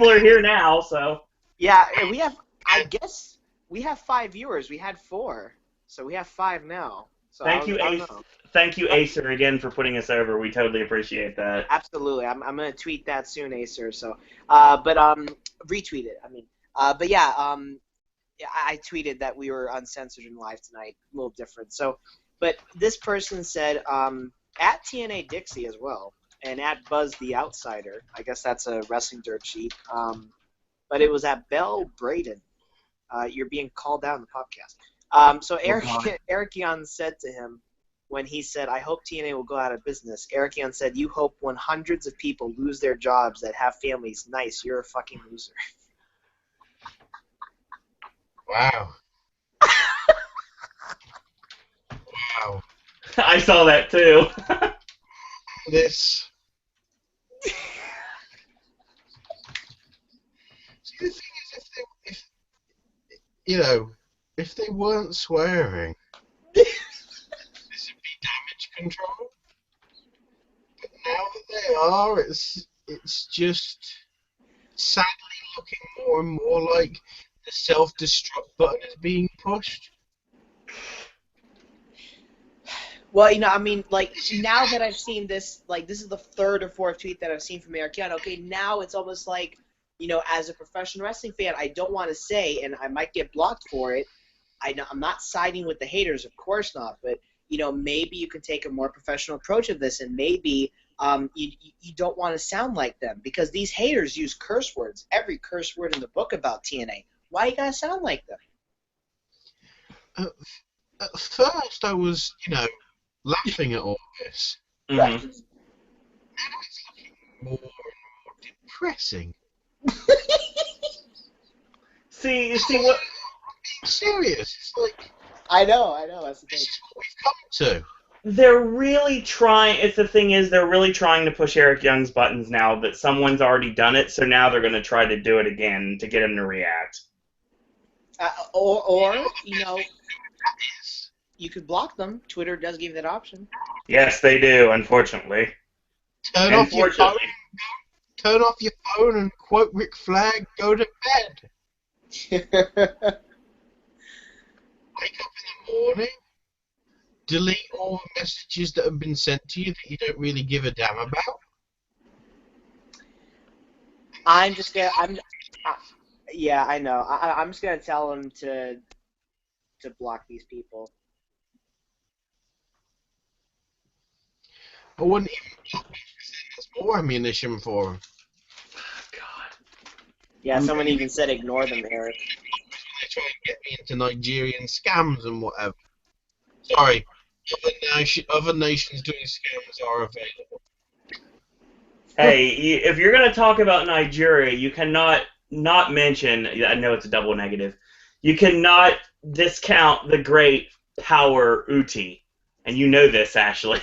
are here now, so. Yeah, we have. I guess we have 5 viewers. We had 4, so we have 5 now. So Thank you, Acer, again for putting us over. We totally appreciate that. Absolutely, I'm gonna tweet that soon, Acer. So, retweet it. I mean, but yeah, I tweeted that we were uncensored and live tonight. A little different. So, but this person said at TNA Dixie as well, and at Buzz the Outsider. I guess that's a wrestling dirt sheet. But it was at Bell Braden. You're being called out in the podcast. So Eric Young said to him when he said, "I hope TNA will go out of business." Eric Young said, "You hope when hundreds of people lose their jobs that have families. Nice, you're a fucking loser." Wow. Wow. I saw that too. This. See, the thing is, if they weren't swearing, this would be damage control. But now that they are, it's just sadly looking more and more like the self-destruct button is being pushed. Well, I mean, like, now that I've seen this, like, this is the 3rd or 4th tweet that I've seen from Eric Young. Okay, now it's almost like, as a professional wrestling fan, I don't want to say, and I might get blocked for it, I'm not siding with the haters, of course not, but, maybe you can take a more professional approach of this, and maybe you don't want to sound like them, because these haters use curse words, every curse word in the book about TNA. Why you gotta sound like them? At first, I was, laughing at all this. Mm-hmm. Now it's looking more and more depressing. See what? I'm serious. It's like I know. That's the thing. this is what we've come to. They're really trying. It's the thing is, they're really trying to push Eric Young's buttons now that someone's already done it. So now they're going to try to do it again to get him to react. Or you could block them. Twitter does give you that option. Yes, they do. Unfortunately. Turn off your phone and quote Ric Flair, go to bed. Wake up in the morning, delete all the messages that have been sent to you that you don't really give a damn about. Yeah, I know. I'm just gonna tell them to block these people. I wouldn't even block me for saying there's more ammunition for them. God. Yeah, someone even said ignore them, Eric. They try and get me into Nigerian scams and whatever. Sorry, other nations doing scams are available. Hey, if you're going to talk about Nigeria, you cannot not mention, I know it's a double negative, you cannot discount the great Power Uti. And you know this, Ashley.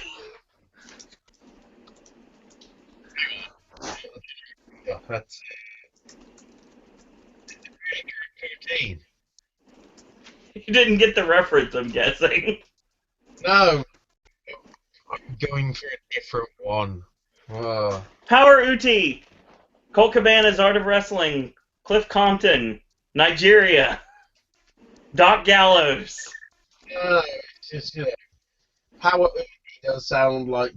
Yeah, that's routine. You didn't get the reference, I'm guessing. No, I'm going for a different one. Power Uti, Colt Cabana's Art of Wrestling, Cliff Compton, Nigeria, Doc Gallows. No, it's just, Power Uti does sound like,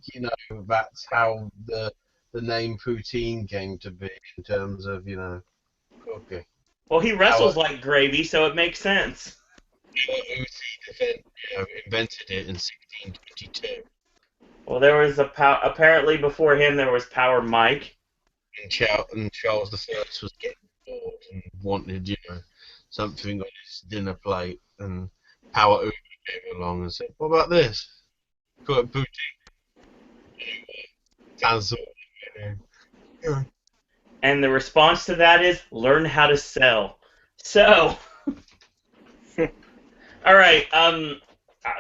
that's how the name poutine came to be in terms of, cooking. Well, he wrestles like gravy, so it makes sense. Uti invented it in 1622. Well, there was apparently before him there was Power Mike, and Charles the First was getting bored and wanted, something on his dinner plate, and Power Uber came along and said, "What about this? Call it boutique." Cancel. Yeah. And the response to that is learn how to sell. So, all right.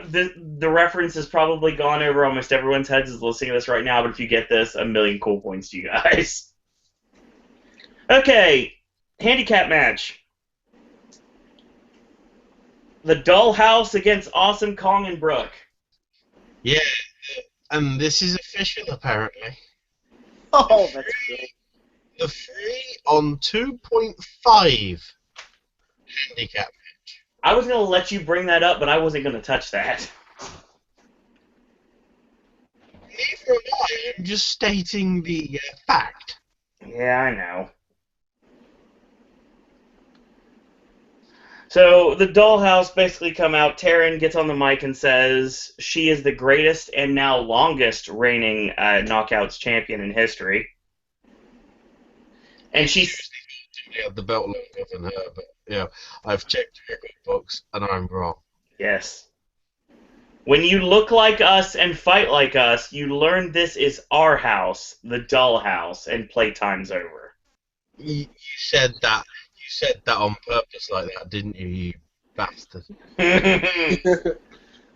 The reference has probably gone over almost everyone's heads is listening to this right now. But if you get this, a million cool points to you guys. Okay, handicap match. The Dollhouse against Awesome Kong and Brooke. Yeah, and this is official apparently. Oh, that's great. The 3 on 2.5 handicap. I was going to let you bring that up, but I wasn't going to touch that. Neither am I. I'm just stating the fact. Yeah, I know. So the Dollhouse basically come out. Taryn gets on the mic and says she is the greatest and now longest reigning Knockouts champion in history. And she's the belt longer than her, but I've checked record books and I'm wrong. Yes. When you look like us and fight like us, you learn this is our house, the Dollhouse, and playtime's over. You said that. You said that on purpose like that, didn't you, you bastard?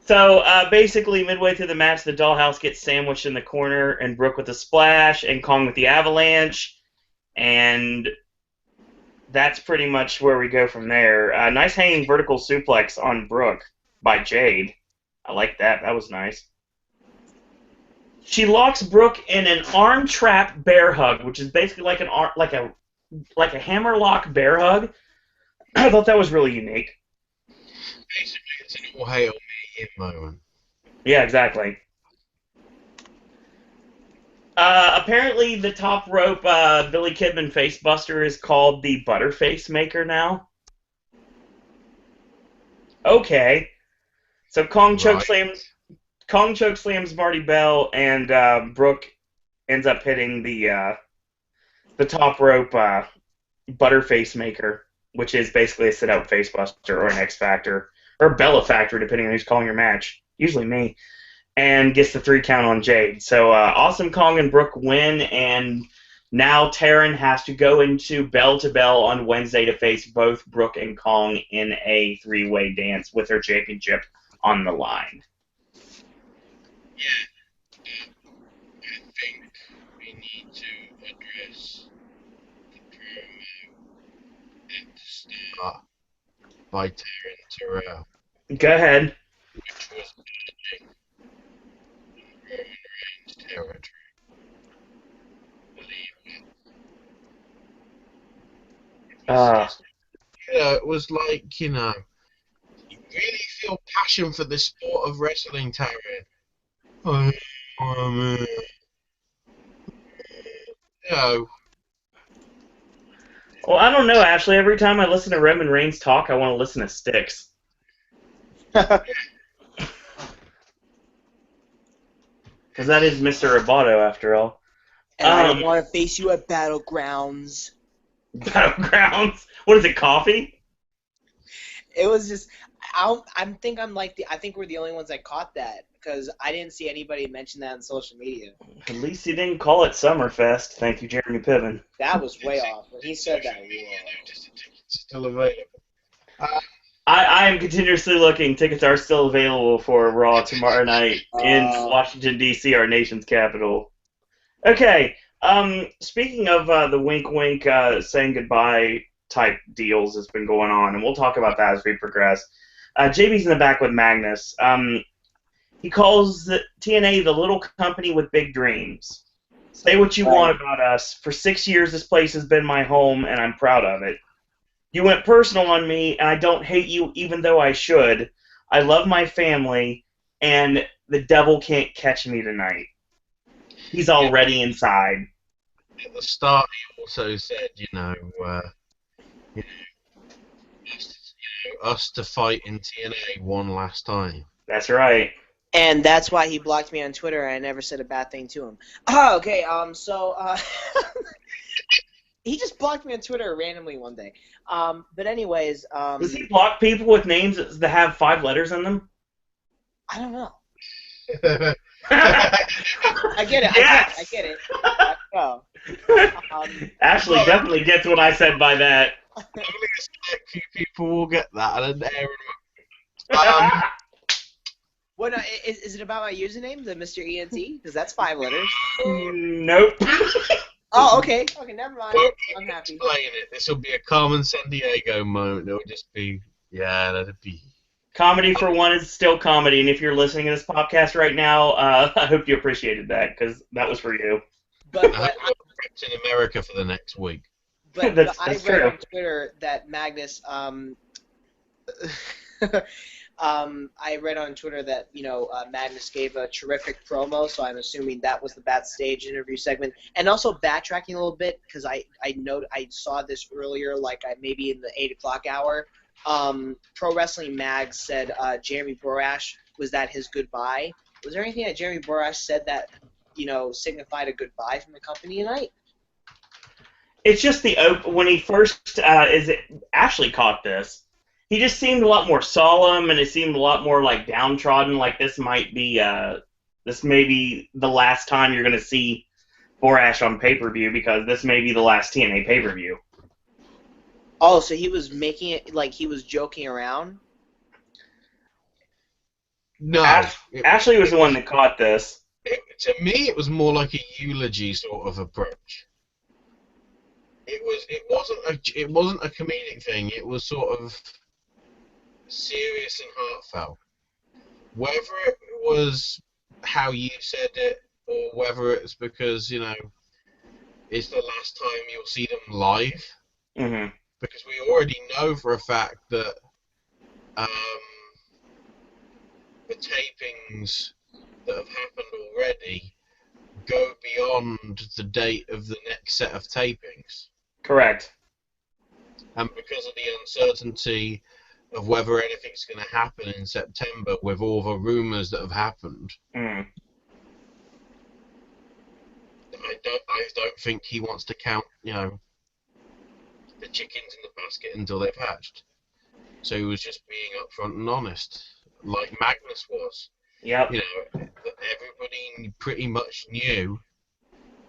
So, basically, midway through the match, the Dollhouse gets sandwiched in the corner, and Brooke with the splash, and Kong with the avalanche, and that's pretty much where we go from there. Nice hanging vertical suplex on Brooke by Jade. I like that. That was nice. She locks Brooke in an arm trap bear hug, which is basically like a hammerlock bear hug. I thought that was really unique. Basically, it's an all hail me in moment. Yeah, exactly. Apparently, the top rope Billy Kidman facebuster is called the Butterface Maker now. Okay. So Kong chokeslams Marty Bell, and Brooke ends up hitting the top rope Butterface Maker, which is basically a sit-out facebuster or an X Factor or Bella Factor, depending on who's calling your match. Usually me. And gets the 3 count on Jade. So Awesome Kong and Brooke win, and now Taryn has to go into bell to bell on Wednesday to face both Brooke and Kong in a 3-way dance with her championship on the line. Yeah, I think we need to address the promo at the start by Taryn Terrell. Go ahead. Which was urging Roman Reigns territory. It was like, you really feel passion for the sport of wrestling, Taryn. Well, I don't know, Ashley. Every time I listen to Roman Reigns talk, I want to listen to Styx. Because that is Mr. Roboto, after all. And I don't want to face you at Battlegrounds. Battlegrounds? What is it, coffee? It was just, I think we're the only ones that caught that, because I didn't see anybody mention that on social media. At least he didn't call it Summerfest. Thank you, Jeremy Piven. That was way off. When he said that, whoa. Still available. I am continuously looking. Tickets are still available for Raw tomorrow night in Washington, D.C., our nation's capital. Okay, speaking of the wink-wink, saying goodbye type deals that's been going on, and we'll talk about that as we progress. JB's in the back with Magnus. He calls the TNA the little company with big dreams. Say what you want about us. For 6 years, this place has been my home, and I'm proud of it. You went personal on me, and I don't hate you even though I should. I love my family, and the devil can't catch me tonight. He's already inside. At the start, he also said, us to fight in TNA one last time. That's right. And that's why he blocked me on Twitter, and I never said a bad thing to him. Oh, okay, he just blocked me on Twitter randomly one day. But anyways, Does he block people with names that have 5 letters in them? I don't know. I I get it. Yes! I get it. I know. Ashley definitely gets what I said by that. only a select few people will get that, and then What is it about my username, the Mr. ENT? Because that's 5 letters. Nope. Oh, okay. Okay, never mind. Well, I'm happy. explain it. This will be a Carmen Sandiego moment. It'll just be, yeah, that'd be. Comedy for one is still comedy, and if you're listening to this podcast right now, I hope you appreciated that, because that was for you. But I hope it's in America for the next week. but That's I read true. on Twitter that Magnus I read on Twitter that Magnus gave a terrific promo, so I'm assuming that was the backstage interview segment. And also backtracking a little bit, because I saw this earlier, like maybe in the 8 o'clock hour. Pro Wrestling Mag said Jeremy Borash, was that his goodbye? Was there anything that Jeremy Borash said that signified a goodbye from the company tonight? It's just when he first Ashley caught this. He just seemed a lot more solemn, and it seemed a lot more like downtrodden. Like this may be the last time you're going to see Borash on pay-per-view, because this may be the last TNA pay-per-view. Oh, so he was making it like he was joking around? No. Ashley was the one that caught this. To me, it was more like a eulogy sort of approach. It wasn't a comedic thing. It was sort of serious and heartfelt. Whether it was how you said it, or whether it's because it's the last time you'll see them live. Mm-hmm. Because we already know for a fact that the tapings that have happened already go beyond the date of the next set of tapings. Correct. And because of the uncertainty of whether anything's going to happen in September with all the rumours that have happened, I don't think he wants to count, the chickens in the basket until they've hatched. So he was just being upfront and honest, like Magnus was. Yep. Everybody pretty much knew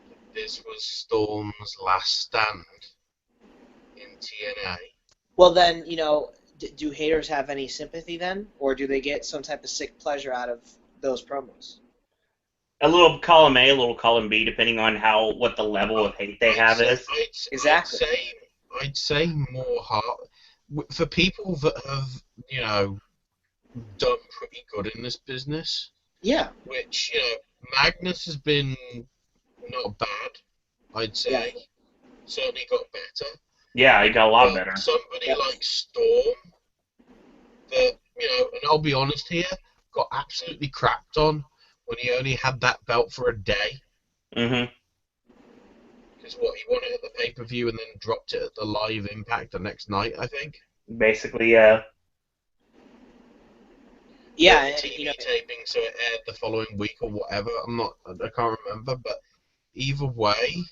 that this was Storm's last stand in TNA. Well, then, do haters have any sympathy then? Or do they get some type of sick pleasure out of those promos? A little column A, a little column B, depending on what the level of hate they have is. Exactly. I'd say more heart for people that have, done pretty good in this business. Yeah. Which, Magnus has been not bad, I'd say. Yeah. Certainly got better. Yeah, he got a lot better. Somebody like Storm, that, and I'll be honest here, got absolutely crapped on when he only had that belt for a day. Mm-hmm. Because he won it at the pay-per-view and then dropped it at the live Impact the next night, I think. Basically, yeah. Yeah, and, TV taping, so it aired the following week or whatever. I can't remember, but either way,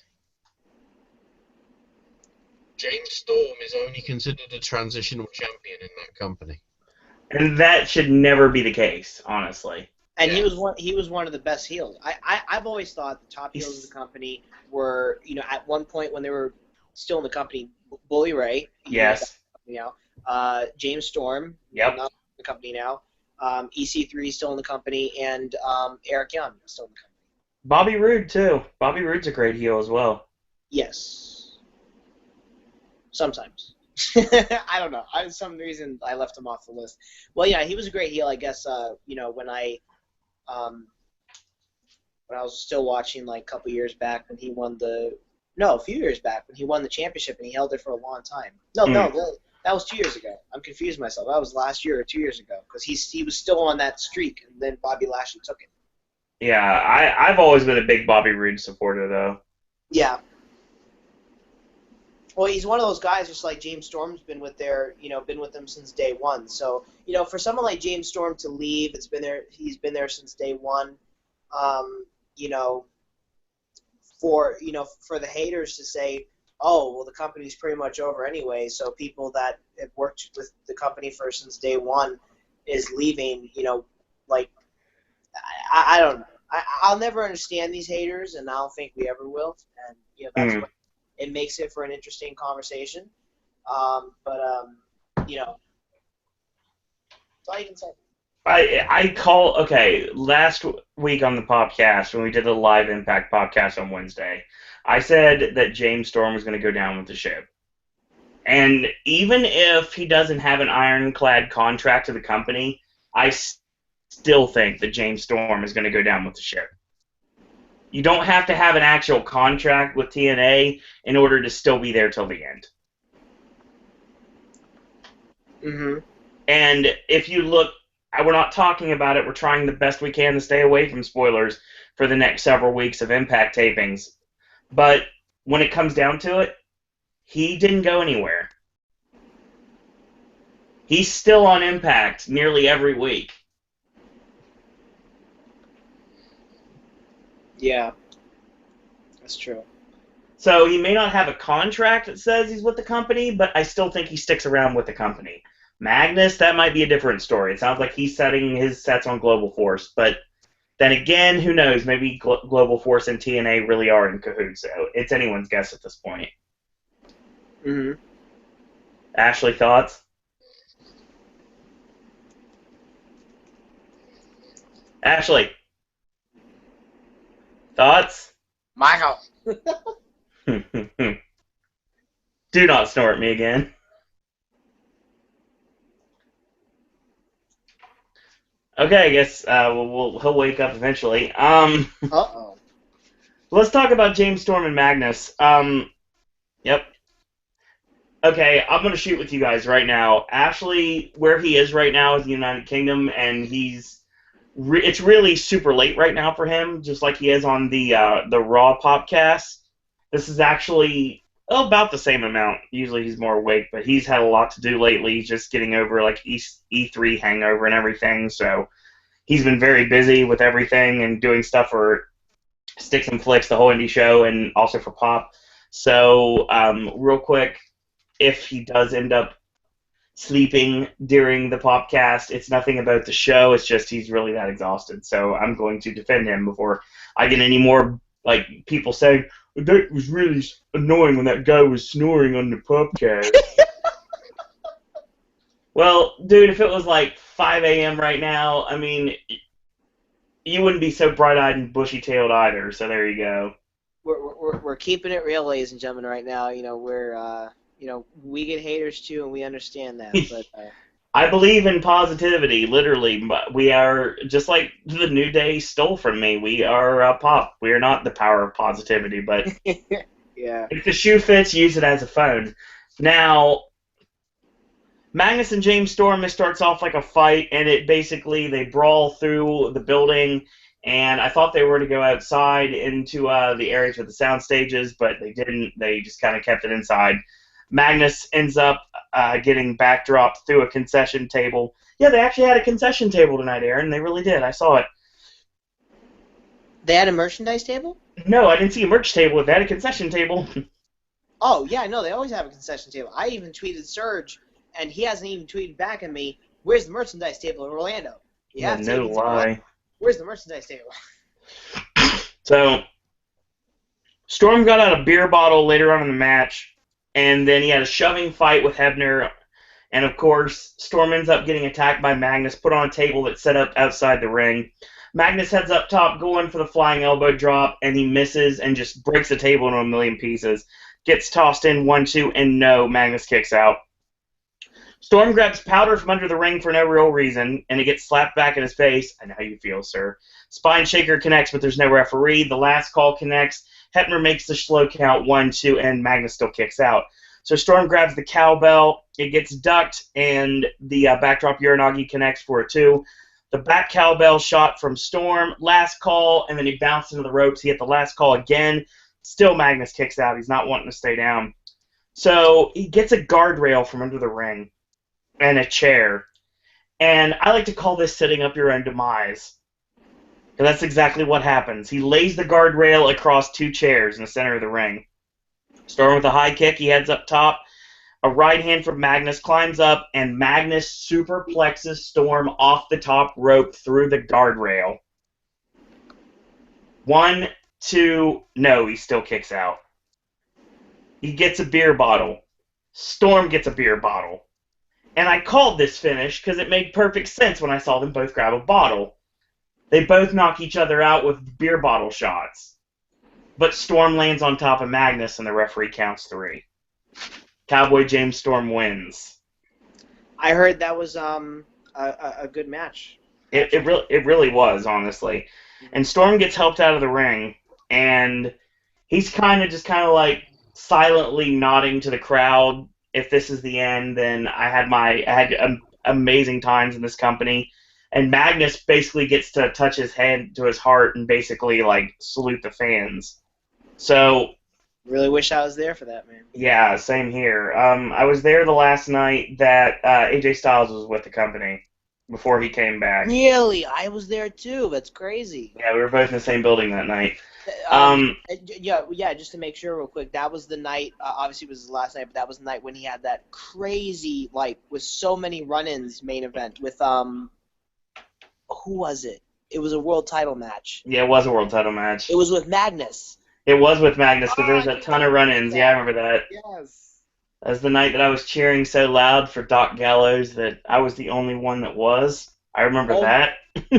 James Storm is only considered a transitional champion in that company. And that should never be the case, honestly. And he was one of the best heels. I've always thought the top heels of the company were, at one point when they were still in the company, Bully Ray. Yes. James Storm. Yep. Not in the company now. EC3 still in the company, and Eric Young still in the company. Bobby Roode too. Bobby Roode's a great heel as well. Yes. Sometimes. I don't know. Some reason I left him off the list. Well, yeah, he was a great heel. I guess when I was still watching like a couple years back when he won a few years back when he won the championship and he held it for a long time. No, that was 2 years ago. I'm confused myself. That was last year or 2 years ago because he was still on that streak and then Bobby Lashley took it. Yeah, I've always been a big Bobby Roode supporter though. Yeah. Well, he's one of those guys, just like James Storm's been with them since day one. So, for someone like James Storm to leave, he's been there since day one. You know, for the haters to say, oh, well, the company's pretty much over anyway. So people that have worked with the company since day one is leaving. Like I don't know. I'll never understand these haters, and I don't think we ever will. And that's what it makes it for an interesting conversation. That's all you can say. Last week on the podcast, when we did the live Impact podcast on Wednesday, I said that James Storm was going to go down with the ship. And even if he doesn't have an ironclad contract to the company, I still think that James Storm is going to go down with the ship. You don't have to have an actual contract with TNA in order to still be there till the end. Mm-hmm. And if you look, we're not talking about it. We're trying the best we can to stay away from spoilers for the next several weeks of Impact tapings. But when it comes down to it, he didn't go anywhere. He's still on Impact nearly every week. Yeah, that's true. So he may not have a contract that says he's with the company, but I still think he sticks around with the company. Magnus, that might be a different story. It sounds like he's setting his sets on Global Force, but then again, who knows? Maybe Global Force and TNA really are in cahoots, so it's anyone's guess at this point. Mm-hmm. Ashley, thoughts? Ashley? Thoughts? Michael. Do not snort at me again. Okay, I guess he'll wake up eventually. Uh-oh. Let's talk about James Storm and Magnus. Yep. Okay, I'm going to shoot with you guys right now. Ashley, where he is right now is the United Kingdom, and it's really super late right now for him, just like he is on the Raw Popcast. This is actually about the same amount. Usually he's more awake, but he's had a lot to do lately, just getting over like E3 hangover and everything. So he's been very busy with everything and doing stuff for Sticks and Flicks, the whole indie show, and also for Pop. So real quick, if he does end up sleeping during the Popcast, it's nothing about the show. It's just he's really that exhausted. So I'm going to defend him before I get any more like people saying, that was really annoying when that guy was snoring on the Popcast. Well, dude, if it was like 5 a.m. right now, I mean, you wouldn't be so bright-eyed and bushy-tailed either, so there you go. We're keeping it real, ladies and gentlemen, right now. We get haters too, and we understand that. But I believe in positivity, literally. But we are, just like the New Day stole from me, we are Pop. We are not the power of positivity, but yeah. If the shoe fits, use it as a phone. Now, Magnus and James Storm, it starts off like a fight, and they brawl through the building, and I thought they were to go outside into the areas with the sound stages, but they didn't. They just kind of kept it inside. Magnus ends up getting backdropped through a concession table. Yeah, they actually had a concession table tonight, Aaron. They really did. I saw it. They had a merchandise table? No, I didn't see a merch table. They had a concession table. Oh, yeah, no, they always have a concession table. I even tweeted Serge, and he hasn't even tweeted back at me, where's the merchandise table in Orlando? No lie. Where's the merchandise table? So, Storm got out a beer bottle later on in the match, and then he had a shoving fight with Hebner, and of course, Storm ends up getting attacked by Magnus, put on a table that's set up outside the ring. Magnus heads up top, going for the flying elbow drop, and he misses and just breaks the table into a million pieces. Gets tossed in 1-2, and no, Magnus kicks out. Storm grabs powder from under the ring for no real reason, and it gets slapped back in his face. I know how you feel, sir. Spine shaker connects, but there's no referee. The last call connects. Hebner makes the slow count 1-2, and Magnus still kicks out. So Storm grabs the cowbell. It gets ducked, and the backdrop Uranagi connects for a 2. The back cowbell shot from Storm. Last call, and then he bounced into the ropes. He hit the last call again. Still Magnus kicks out. He's not wanting to stay down. So he gets a guardrail from under the ring and a chair. And I like to call this setting up your own demise. Because that's exactly what happens. He lays the guardrail across 2 chairs in the center of the ring. Starting with a high kick, he heads up top. A right hand from Magnus climbs up, and Magnus superplexes Storm off the top rope through the guardrail. 1, 2, no, he still kicks out. He gets a beer bottle. Storm gets a beer bottle. And I called this finish because it made perfect sense when I saw them both grab a bottle. They both knock each other out with beer bottle shots. But Storm lands on top of Magnus, and the referee counts 3. Cowboy James Storm wins. I heard that was a good match. It really was, honestly. And Storm gets helped out of the ring, and he's kind of like silently nodding to the crowd. If this is the end, then I had amazing times in this company. And Magnus basically gets to touch his hand to his heart and basically like salute the fans. So really wish I was there for that, man. Yeah, same here. I was there the last night that AJ Styles was with the company before he came back. Really? I was there too. That's crazy. Yeah, we were both in the same building that night. Yeah. Just to make sure, real quick, that was the night. Obviously, it was his last night, but that was the night when he had that crazy, like, with so many run-ins main event with who was it? It was a world title match. Yeah, it was a world title match. It was with Magnus. It was with Magnus, because there was a ton of run-ins. Yeah, I remember that. Yes. That was the night that I was cheering so loud for Doc Gallows that I was the only one that was. I remember that.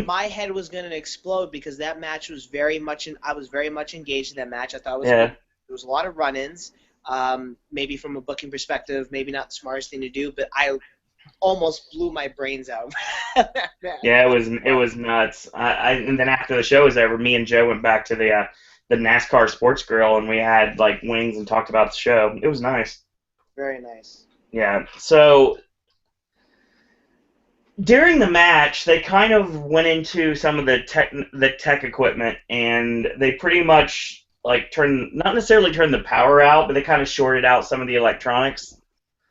My head was going to explode because that match was I was very much engaged in that match. I thought it was good. There was a lot of run-ins. Maybe from a booking perspective, maybe not the smartest thing to do, but I almost blew my brains out. Yeah, it was nuts. And then after the show was over, me and Joe went back to the NASCAR Sports Grill, and we had like wings and talked about the show. It was nice. Very nice. Yeah. So during the match, they kind of went into some of the tech equipment, and they pretty much like not necessarily turned the power out, but they kind of shorted out some of the electronics.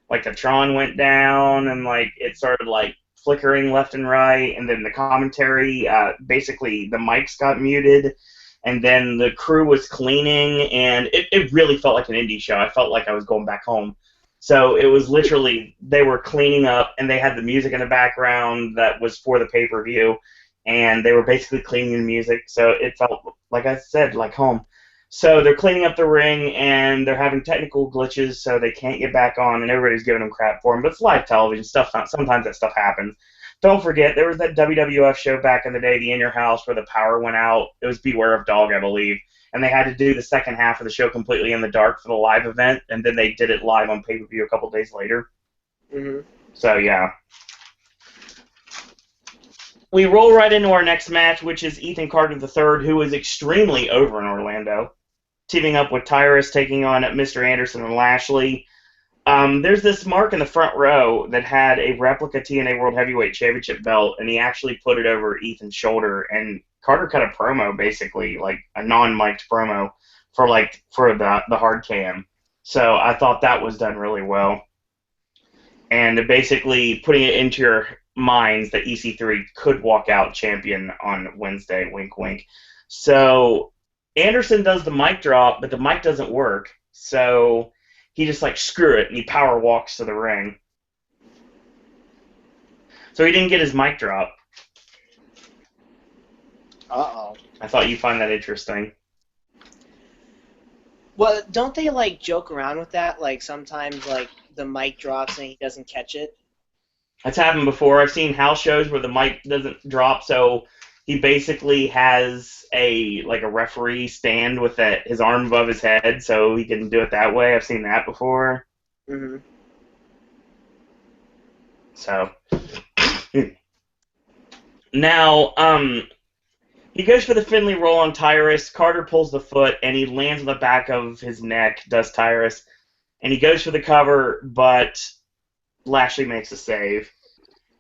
Like the Tron went down, and like it started like flickering left and right, and then the commentary, basically the mics got muted, and then the crew was cleaning, and it really felt like an indie show. I felt like I was going back home. So it was literally, they were cleaning up, and they had the music in the background that was for the pay-per-view, and they were basically cleaning the music, so it felt, like I said, like home. So they're cleaning up the ring, and they're having technical glitches, so they can't get back on, and everybody's giving them crap for them. But it's live television stuff. Sometimes that stuff happens. Don't forget, there was that WWF show back in the day, the In Your House, where the power went out. It was Beware of Dog, I believe. And they had to do the second half of the show completely in the dark for the live event, and then they did it live on pay-per-view a couple days later. Mm-hmm. So, yeah. We roll right into our next match, which is Ethan Carter III, who is extremely over in Orlando, teaming up with Tyrus, taking on Mr. Anderson and Lashley. There's this mark in the front row that had a replica TNA World Heavyweight Championship belt, and he actually put it over Ethan's shoulder, and Carter cut a promo, basically, like a non-mic'd promo, for the hard cam. So I thought that was done really well. And basically putting it into your minds that EC3 could walk out champion on Wednesday, wink, wink. So Anderson does the mic drop, but the mic doesn't work. So he just like, screw it, and he power walks to the ring. So he didn't get his mic drop. Uh-oh. I thought you'd find that interesting. Well, don't they, like, joke around with that? Like, sometimes, like, the mic drops and he doesn't catch it? That's happened before. I've seen house shows where the mic doesn't drop, so he basically has a referee stand with his arm above his head so he can do it that way. I've seen that before. Mm-hmm. So now, he goes for the Finley roll on Tyrus. Carter pulls the foot, and he lands on the back of his neck, does Tyrus. And he goes for the cover, but Lashley makes a save.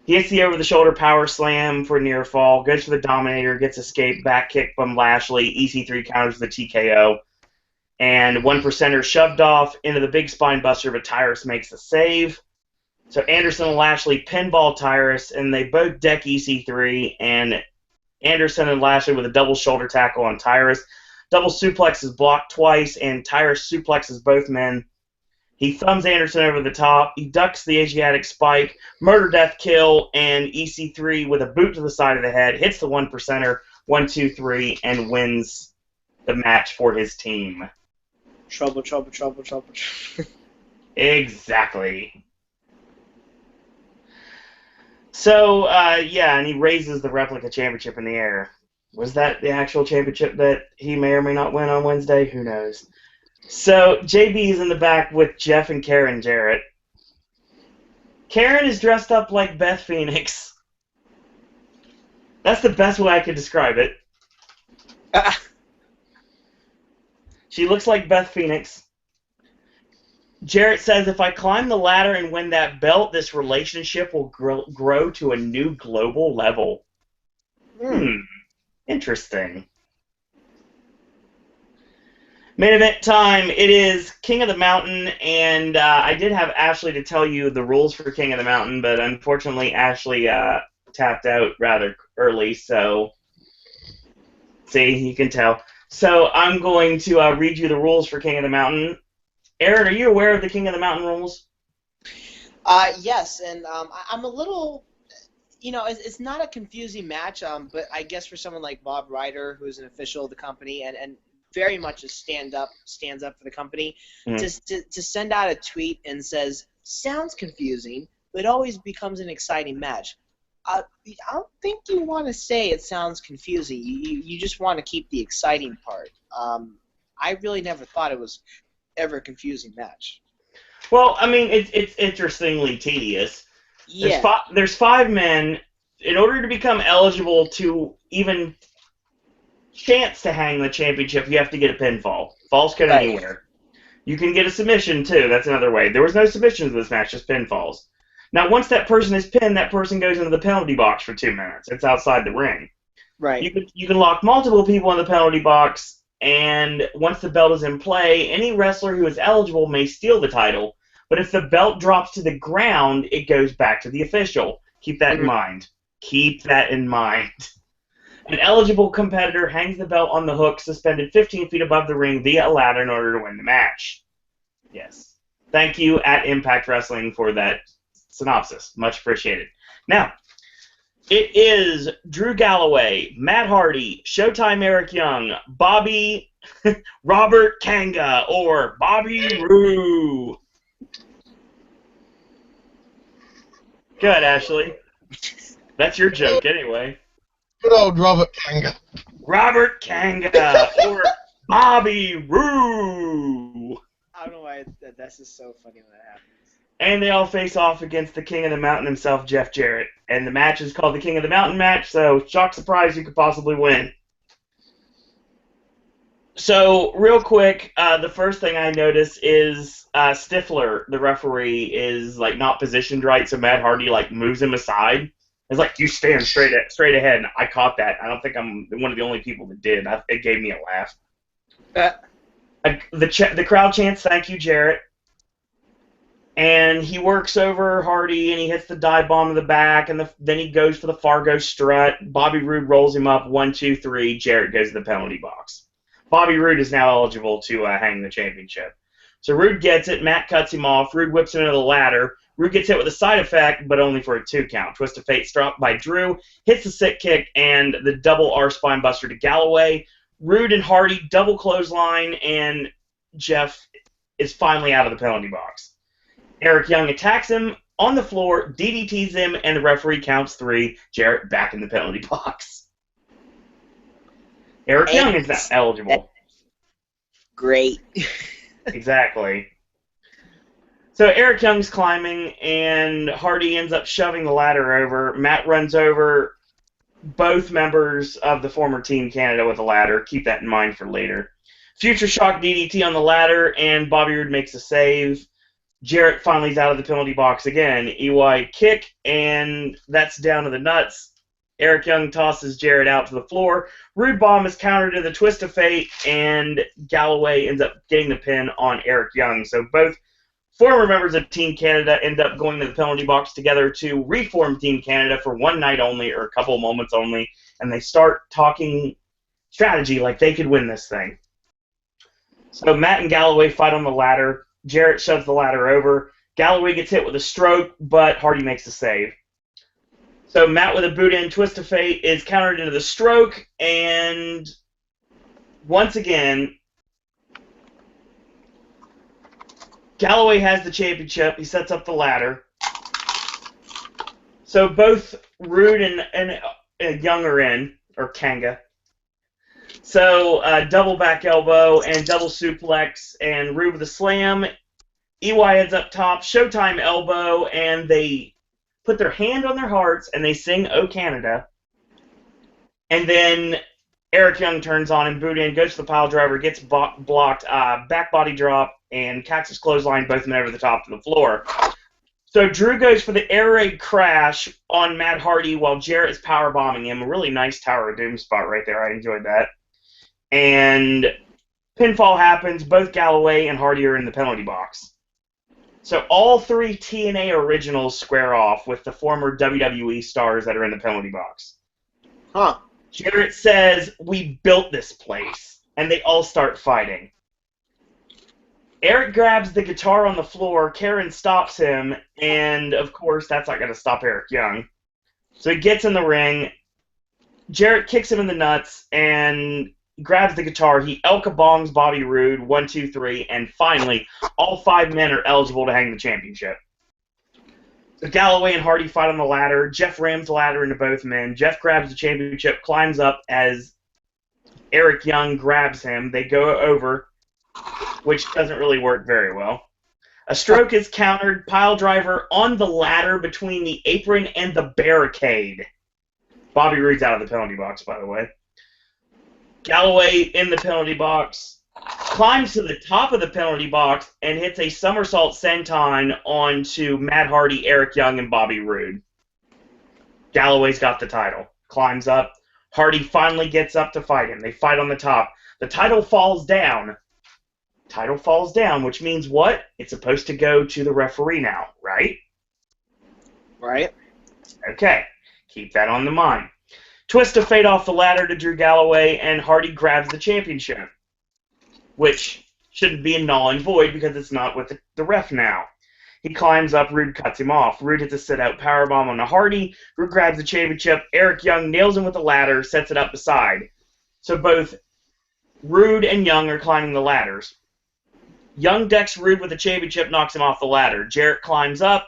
He hits the over-the-shoulder power slam for a near fall, goes for the Dominator, gets escape, back kick from Lashley. EC3 counters the TKO. And 1%er shoved off into the big spine buster, but Tyrus makes the save. So Anderson and Lashley pinball Tyrus, and they both deck EC3, and Anderson and Lashley with a double shoulder tackle on Tyrus. Double suplex is blocked twice, and Tyrus suplexes both men. He thumbs Anderson over the top. He ducks the Asiatic spike, murder, death, kill, and EC3 with a boot to the side of the head hits the 1%er, 1, 2, 3, and wins the match for his team. Trouble. Exactly. So, and he raises the replica championship in the air. Was that the actual championship that he may or may not win on Wednesday? Who knows? So, JB is in the back with Jeff and Karen Jarrett. Karen is dressed up like Beth Phoenix. That's the best way I could describe it. She looks like Beth Phoenix. Jarrett says, if I climb the ladder and win that belt, this relationship will grow to a new global level. Interesting. Main event time. It is King of the Mountain, and I did have Ashley to tell you the rules for King of the Mountain, but unfortunately Ashley tapped out rather early, so see, you can tell. So I'm going to read you the rules for King of the Mountain. Aaron, are you aware of the King of the Mountain rules? Yes, and I'm a little, it's not a confusing match, but I guess for someone like Bob Ryder, who's an official of the company and very much stands up for the company, to send out a tweet and says, sounds confusing, but always becomes an exciting match. I don't think you want to say it sounds confusing. You just want to keep the exciting part. I really never thought it was ever a confusing match. Well, I mean, it's interestingly tedious. Yeah. There's 5 men. In order to become eligible to even chance to hang the championship, you have to get a pinfall. Falls count anywhere. You can get a submission, too. That's another way. There was no submissions in this match, just pinfalls. Now, once that person is pinned, that person goes into the penalty box for 2 minutes. It's outside the ring. Right. You can lock multiple people in the penalty box, and once the belt is in play, any wrestler who is eligible may steal the title. But if the belt drops to the ground, it goes back to the official. Keep that in mind. Keep that in mind. An eligible competitor hangs the belt on the hook suspended 15 feet above the ring via a ladder in order to win the match. Yes. Thank you at Impact Wrestling for that synopsis. Much appreciated. Now, it is Drew Galloway, Matt Hardy, Showtime Eric Young, Bobby Robert Kanga, or Bobby Roode. Good, Ashley. That's your joke, anyway. Good old Robert Kanga. Robert Kanga, or Bobby Roode. I don't know why that's just so funny when that happens. And they all face off against the King of the Mountain himself, Jeff Jarrett. And the match is called the King of the Mountain match, so shock surprise, you could possibly win. So, real quick, the first thing I notice is Stifler, the referee, is not positioned right, so Matt Hardy moves him aside. It's like, you stand straight ahead, and I caught that. I don't think I'm one of the only people that did. It gave me a laugh. The crowd chants, "Thank you, Jarrett." And he works over Hardy, and he hits the dive bomb in the back, and then he goes for the Fargo strut. Bobby Roode rolls him up, 1, 2, 3. Jarrett goes to the penalty box. Bobby Roode is now eligible to hang the championship. So Roode gets it. Matt cuts him off. Roode whips him into the ladder. Roode gets hit with a side effect, but only for a 2 count. Twist of Fate dropped by Drew. Hits the sick kick and the double R spine buster to Galloway. Roode and Hardy double clothesline, and Jeff is finally out of the penalty box. Eric Young attacks him on the floor, DDTs him, and the referee counts 3. Jarrett back in the penalty box. Eric Young is now eligible. Great. Exactly. So Eric Young's climbing, and Hardy ends up shoving the ladder over. Matt runs over both members of the former Team Canada with a ladder. Keep that in mind for later. Future Shock DDT on the ladder, and Bobby Roode makes a save. Jarrett finally is out of the penalty box again. EY kick, and that's down to the nuts. Eric Young tosses Jarrett out to the floor. Rude Bomb is countered to the Twist of Fate, and Galloway ends up getting the pin on Eric Young. So both former members of Team Canada end up going to the penalty box together to reform Team Canada for one night only, or a couple of moments only, and they start talking strategy like they could win this thing. So Matt and Galloway fight on the ladder. Jarrett shoves the ladder over. Galloway gets hit with a stroke, but Hardy makes the save. So Matt with a boot in, Twist of Fate is countered into the stroke, and once again, Galloway has the championship. He sets up the ladder. So both Rude and Young are in, or Kanga. So double back elbow and double suplex, and Rude with a slam. EY heads up top, Showtime elbow, and they put their hand on their hearts, and they sing "Oh Canada." And then Eric Young turns on and boot in, goes to the pile driver, gets blocked, back body drop, and Cactus clothesline both men over the top of the floor. So Drew goes for the air raid crash on Matt Hardy while Jarrett is power bombing him. A really nice Tower of Doom spot right there. I enjoyed that. And pinfall happens. Both Galloway and Hardy are in the penalty box. So all three TNA originals square off with the former WWE stars that are in the penalty box. Huh. Jarrett says, "We built this place," and they all start fighting. Eric grabs the guitar on the floor, Karen stops him, and of course that's not going to stop Eric Young. So he gets in the ring, Jarrett kicks him in the nuts, and grabs the guitar. He El Kabongs Bobby Roode, 1, 2, 3, and finally, all 5 men are eligible to hang the championship. So Galloway and Hardy fight on the ladder. Jeff rams the ladder into both men. Jeff grabs the championship, climbs up as Eric Young grabs him. They go over, which doesn't really work very well. A stroke is countered. Pile driver on the ladder between the apron and the barricade. Bobby Roode's out of the penalty box, by the way. Galloway in the penalty box, climbs to the top of the penalty box, and hits a somersault senton onto Matt Hardy, Eric Young, and Bobby Roode. Galloway's got the title. Climbs up. Hardy finally gets up to fight him. They fight on the top. The title falls down. Title falls down, which means what? It's supposed to go to the referee now, right? Right. Okay. Keep that on the mind. Twist of Fate off the ladder to Drew Galloway, and Hardy grabs the championship, which shouldn't be a null and void because it's not with the ref now. He climbs up, Rude cuts him off. Rude hits a sit-out powerbomb on Hardy. Rude grabs the championship. Eric Young nails him with the ladder, sets it up beside. So both Rude and Young are climbing the ladders. Young decks Rude with the championship, knocks him off the ladder. Jarrett climbs up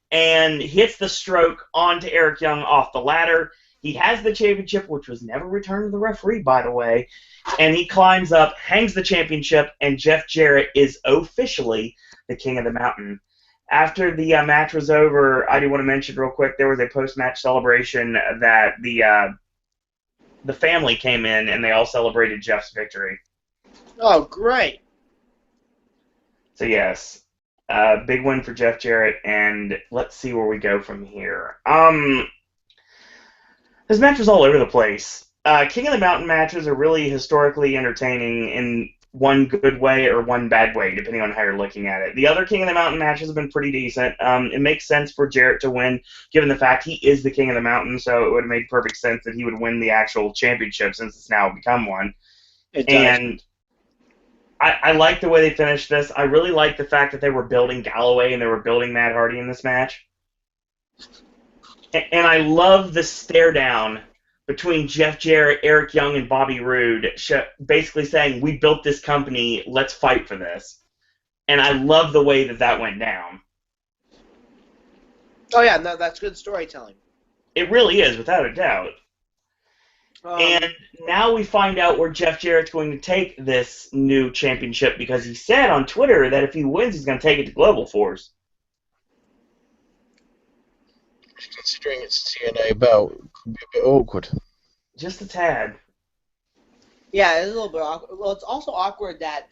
and hits the stroke onto Eric Young off the ladder. He has the championship, which was never returned to the referee, by the way, and he climbs up, hangs the championship, and Jeff Jarrett is officially the King of the Mountain. After the match was over, I do want to mention real quick, there was a post-match celebration that the family came in, and they all celebrated Jeff's victory. Oh, great. So, yes, big win for Jeff Jarrett, and let's see where we go from here. This match was all over the place. King of the Mountain matches are really historically entertaining in one good way or one bad way, depending on how you're looking at it. The other King of the Mountain matches have been pretty decent. It makes sense for Jarrett to win, given the fact he is the King of the Mountain, so it would have made perfect sense that he would win the actual championship since it's now become one. It does. And I like the way they finished this. I really like the fact that they were building Galloway and they were building Matt Hardy in this match. And I love the stare down between Jeff Jarrett, Eric Young, and Bobby Roode, basically saying, "We built this company, let's fight for this." And I love the way that went down. Oh, yeah, no, that's good storytelling. It really is, without a doubt. And now we find out where Jeff Jarrett's going to take this new championship, because he said on Twitter that if he wins, he's going to take it to Global Force. Considering it's TNA belt, it could be a bit awkward. Just a tad. Yeah, it's a little bit awkward. Well, it's also awkward that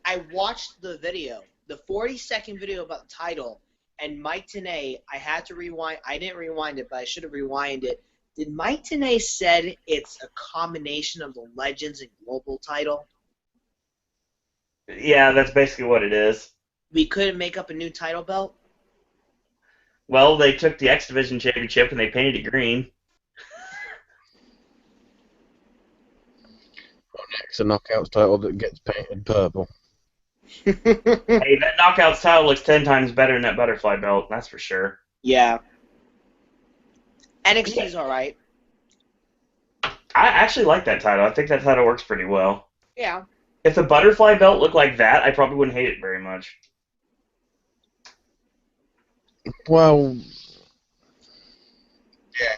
I watched the video, the 40-second video about the title, and Mike Tenay, I had to rewind. I didn't rewind it, but I should have rewinded it. Did Mike Tenay said it's a combination of the Legends and Global title? Yeah, that's basically what it is. We couldn't make up a new title belt? Well, they took the X Division Championship and they painted it green. Next, a Knockouts title that gets painted purple. Hey, that Knockouts title looks 10 times better than that Butterfly belt, that's for sure. Yeah. NXT's alright. I actually like that title. I think that title works pretty well. Yeah. If the Butterfly belt looked like that, I probably wouldn't hate it very much. Well, yeah.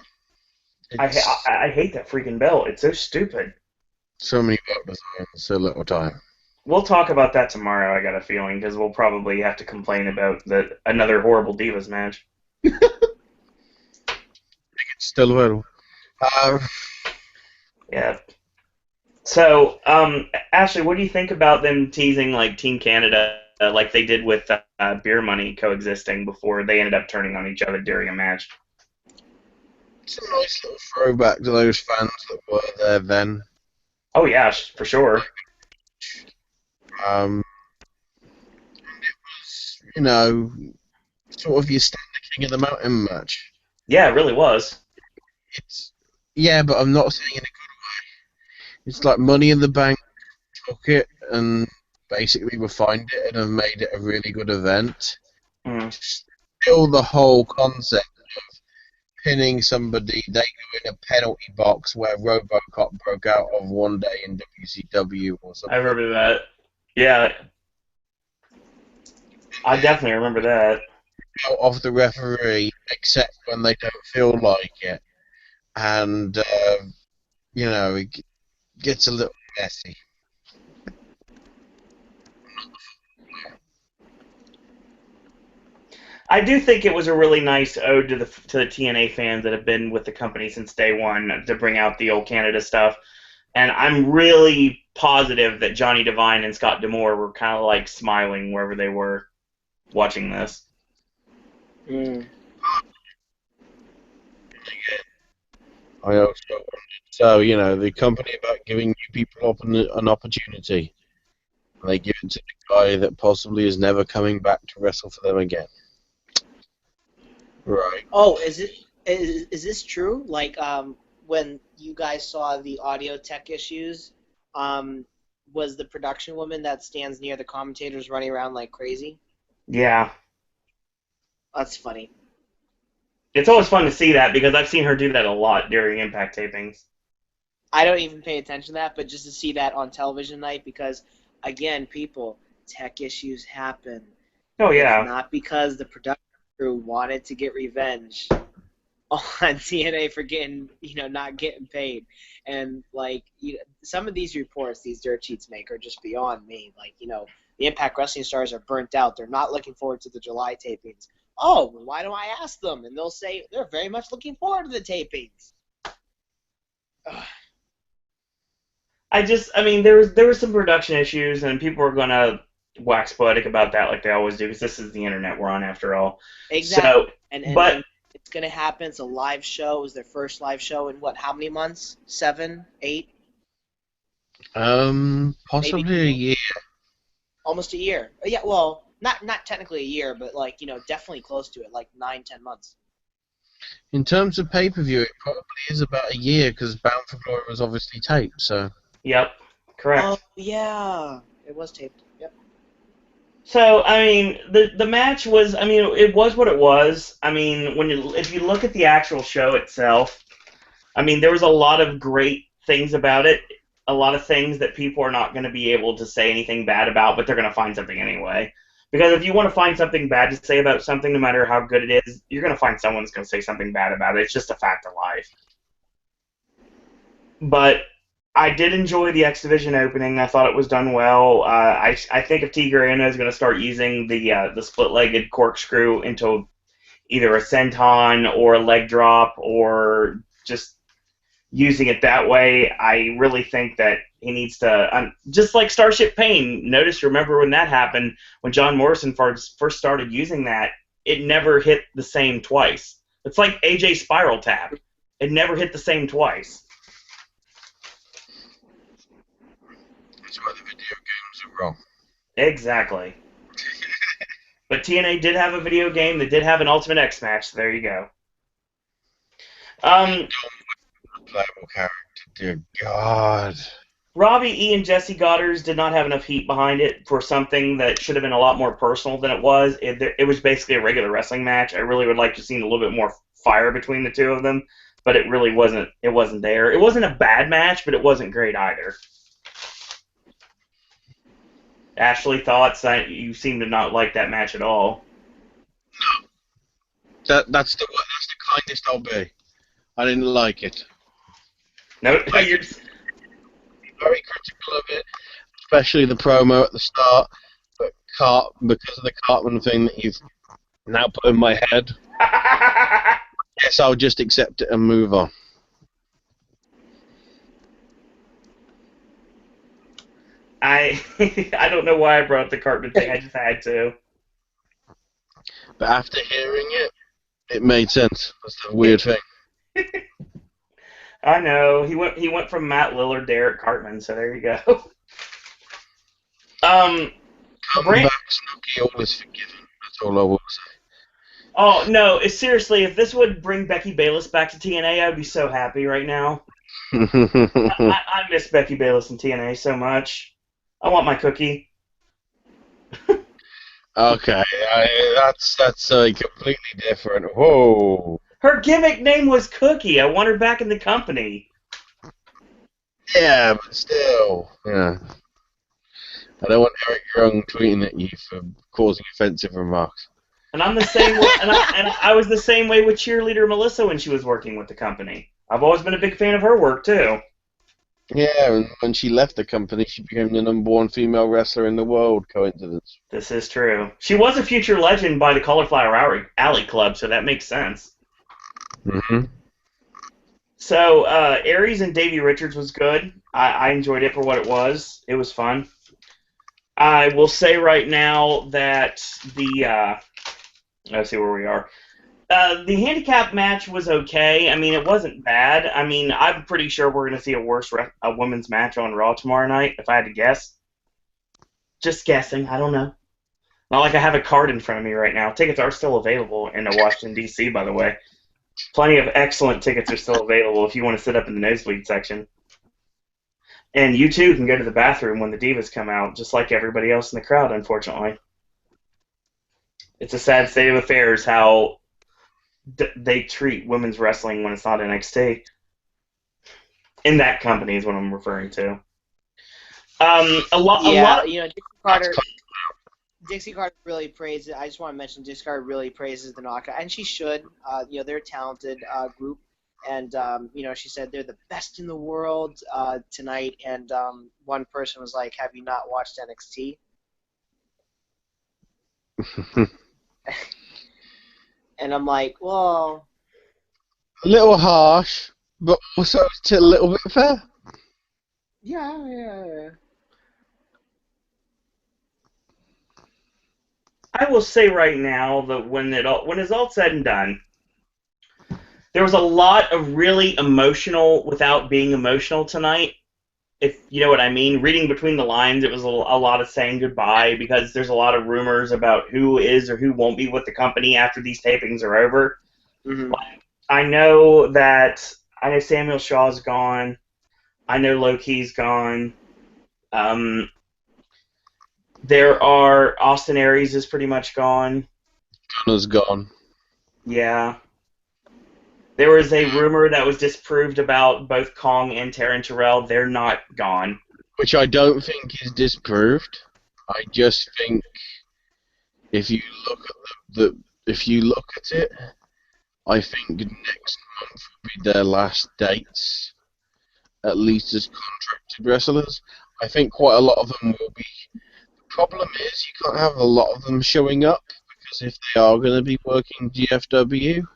I hate that freaking belt. It's so stupid. So many belt designs, so little time. We'll talk about that tomorrow, I got a feeling, because we'll probably have to complain about another horrible Divas match. It's still available. Yeah. So, Ashley, what do you think about them teasing like Team Canada, like they did with Beer Money coexisting before they ended up turning on each other during a match? It's a nice little throwback to those fans that were there then. Oh yeah, for sure. And it was, you know, sort of your standard King of the Mountain match. Yeah, it really was. Yeah, but I'm not saying in a good way. It's like Money in the Bank took it and basically refined it and have made it a really good event. Mm. Still the whole concept of pinning somebody, they go in a penalty box where RoboCop broke out of one day in WCW or something. I remember that. Yeah. I definitely remember that. Out of the referee, except when they don't feel like it. And, you know, it gets a little messy. I do think it was a really nice ode to the TNA fans that have been with the company since day one to bring out the old Canada stuff. And I'm really positive that Johnny Devine and Scott D'Amore were kind of like smiling wherever they were watching this. Mm. I also wondered. So, you know, the company about giving new people an opportunity. And they give it to the guy that possibly is never coming back to wrestle for them again. Right. Oh, is this true? Like, when you guys saw the audio tech issues, was the production woman that stands near the commentators running around like crazy? Yeah. That's funny. It's always fun to see that because I've seen her do that a lot during Impact tapings. I don't even pay attention to that, but just to see that on television night because, again, people, tech issues happen. Oh, yeah. It's not because the production crew wanted to get revenge on TNA for getting, not getting paid. And, like, some of these reports these dirt sheets make are just beyond me. Like, the Impact Wrestling stars are burnt out. They're not looking forward to the July tapings. Oh, well, why don't I ask them? And they'll say they're very much looking forward to the tapings. Ugh. There were some production issues, and people were going to wax poetic about that like they always do, because this is the internet we're on after all. Exactly. So, and but it's going to happen. It's a live show. It was their first live show in how many months? 7, 8? Possibly Maybe. a year. Almost a year. Yeah, well, not technically a year, but definitely close to it, like 9, 10 months. In terms of pay-per-view, it probably is about a year because Bound for Glory was obviously taped. So. Yep, correct. Oh yeah, it was taped. Yep. So the match was, it was what it was. If you look at the actual show itself, there was a lot of great things about it. A lot of things that people are not going to be able to say anything bad about, but they're going to find something anyway. Because if you want to find something bad to say about something, no matter how good it is, you're going to find someone's going to say something bad about it. It's just a fact of life. But I did enjoy the X Division opening. I thought it was done well. I think if T. Guerrero is going to start using the split-legged corkscrew into either a senton or a leg drop or just using it that way, I really think that he needs to, just like Starship Pain. Remember when that happened, when John Morrison first started using that, it never hit the same twice. It's like AJ Spiral Tap. It never hit the same twice. That's why the video games are wrong. Exactly. But TNA did have a video game. They did have an Ultimate X match. So there you go. Playable character, dear God. Robbie E. and Jesse Goddard's did not have enough heat behind it for something that should have been a lot more personal than it was. It was basically a regular wrestling match. I really would like to see a little bit more fire between the two of them, but it really wasn't. It wasn't there. It wasn't a bad match, but it wasn't great either. Ashley, thoughts? You seem to not like that match at all. That's the kindest I'll be. I didn't like it. No, you're. Very critical of it, especially the promo at the start. But because of the Cartman thing that you've now put in my head, yes, I'll just accept it and move on. I don't know why I brought up the Cartman thing. I just had to. But after hearing it, it made sense. That's the weird thing. I know. He went from Matt Lillard to Eric Cartman, so there you go. Come back, Snooki, all is forgiven. That's all I will say. Oh, no, seriously, if this would bring Becky Bayless back to TNA, I'd be so happy right now. I miss Becky Bayless in TNA so much. I want my cookie. Okay, that's completely different. Whoa. Her gimmick name was Cookie. I want her back in the company. Yeah, but still. Yeah. I don't want Eric Young tweeting at you for causing offensive remarks. And I'm the same way, and I was the same way with cheerleader Melissa when she was working with the company. I've always been a big fan of her work too. Yeah, and when she left the company, she became the #1 female wrestler in the world. Coincidence? This is true. She was a future legend by the Cauliflower Alley Club, so that makes sense. Mm-hmm. So, Aries and Davey Richards was good. I enjoyed it for what it was. It was fun. I will say right now that let's see where we are. The handicap match was okay. I mean, it wasn't bad. I mean, I'm pretty sure we're going to see a women's match on Raw tomorrow night, if I had to guess. Just guessing. I don't know. Not like I have a card in front of me right now. Tickets are still available in Washington, D.C., by the way. Plenty of excellent tickets are still available if you want to sit up in the nosebleed section. And you, too, can go to the bathroom when the Divas come out, just like everybody else in the crowd, unfortunately. It's a sad state of affairs how they treat women's wrestling when it's not NXT. In that company is what I'm referring to. A lot. You know, Dixie Carter really praises. I just want to mention Dixie Carter really praises the Knockout, and she should. You know, they're a talented group, and you know, she said they're the best in the world tonight. And one person was like, "Have you not watched NXT?" And I'm like, well, a little harsh, but also it's a little bit fair. Yeah. I will say right now that when it's all said and done, there was a lot of really emotional without being emotional tonight. If you know what I mean, reading between the lines, it was a lot of saying goodbye because there's a lot of rumors about who is or who won't be with the company after these tapings are over. Mm-hmm. I know Samuel Shaw's gone. I know Low-Key's gone. Austin Aries is pretty much gone. Gunner's gone. Yeah. There was a rumor that was disproved about both Kong and Taryn Terrell. They're not gone. Which I don't think is disproved. I just think if you look at it, I think next month will be their last dates, at least as contracted wrestlers. I think quite a lot of them will be. The problem is you can't have a lot of them showing up because if they are going to be working GFW,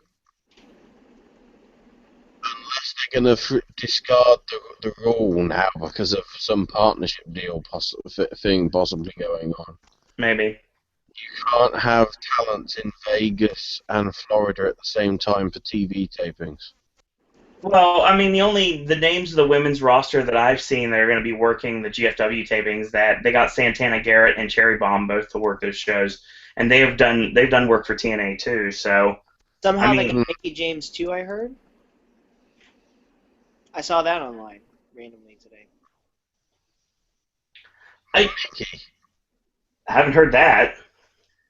unless they're going to discard the rule now because of some partnership deal possibly going on. Maybe. You can't have talent in Vegas and Florida at the same time for TV tapings. Well, I mean, the names of the women's roster that I've seen that are going to be working the GFW tapings, that they got Santana Garrett and Cherry Bomb both to work those shows, and they've done work for TNA too. So I Somehow they got mean, Mickey James too, I heard. I saw that online randomly today. I haven't heard that.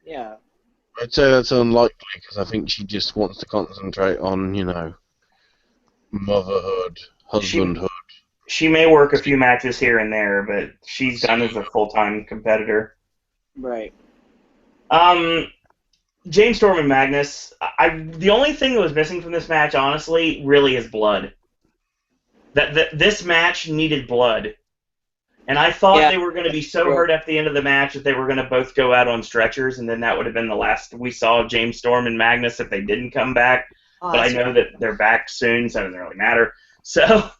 Yeah. I'd say that's unlikely because I think she just wants to concentrate on, motherhood, She husbandhood. she may work a few matches here and there, but she's done as a full-time competitor. Right. Um, James Storm and Magnus. The only thing that was missing from this match, honestly, really is blood. That this match needed blood. And I thought Yeah. they were going to be so hurt at the end of the match that they were going to both go out on stretchers, and then that would have been the last we saw of James Storm and Magnus if they didn't come back. Oh, But I that's know that they're back soon, so it doesn't really matter. So,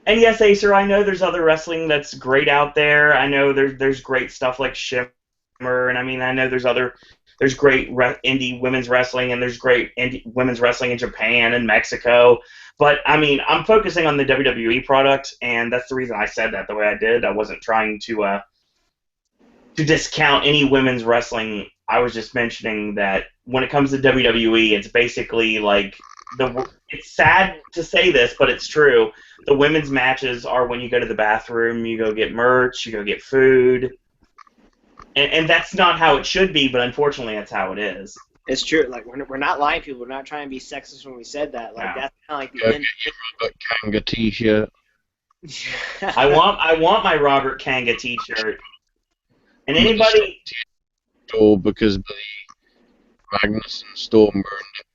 and yes, Acer, I know there's other wrestling that's great out there. I know there's great stuff like Shimmer, and I mean I know there's great indie women's wrestling, and there's great indie women's wrestling in Japan and Mexico. But I mean, I'm focusing on the WWE product, and that's the reason I said that the way I did. I wasn't trying to discount any women's wrestling. I was just mentioning that when it comes to WWE, it's basically like it's sad to say this, but it's true. The women's matches are when you go to the bathroom, you go get merch, you go get food, and that's not how it should be, but unfortunately, that's how it is. It's true. Like we're not lying, people. We're not trying to be sexist when we said that. Like No. that's kind of like Go the get your Robert Kanga t-shirt. I want my Robert Kanga T-shirt. And anybody, Or because the Magnus and Storm burned it.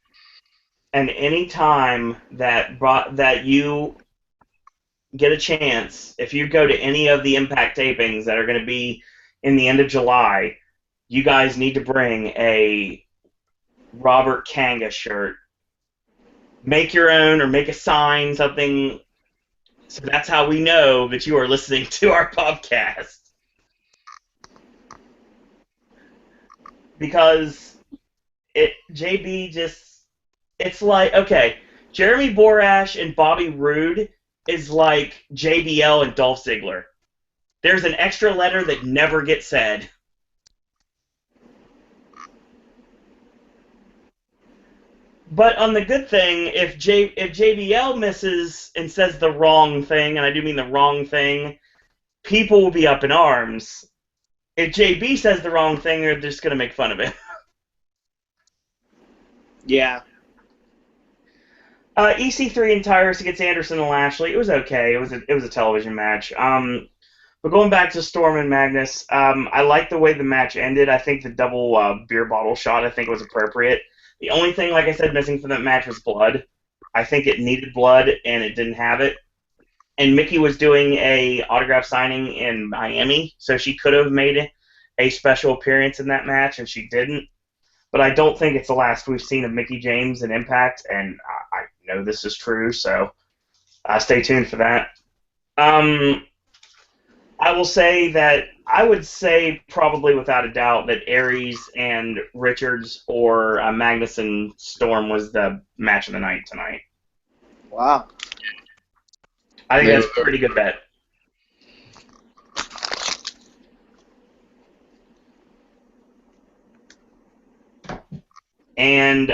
and any time that you get a chance, if you go to any of the Impact tapings that are going to be in the end of July, you guys need to bring a Robert Kanga shirt. Make your own or make a sign, something. So that's how we know that you are listening to our podcast. Because JB just, it's like, okay, Jeremy Borash and Bobby Roode is like JBL and Dolph Ziggler. There's an extra letter that never gets said. But on the good thing, if JBL misses and says the wrong thing, and I do mean the wrong thing, people will be up in arms. If JB says the wrong thing, they're just going to make fun of it. Yeah. EC3 and Tyrus against Anderson and Lashley. It was okay. It was a television match. But going back to Storm and Magnus, I like the way the match ended. I think the double beer bottle shot I think was appropriate. The only thing, like I said, missing from that match was blood. I think it needed blood, and it didn't have it. And Mickey was doing a autograph signing in Miami, so she could have made a special appearance in that match, and she didn't. But I don't think it's the last we've seen of Mickey James in Impact, and I know this is true, so stay tuned for that. I will say that I would say probably without a doubt that Aries and Richards or Magnus and Storm was the match of the night tonight. Wow. I think that's a pretty good bet. And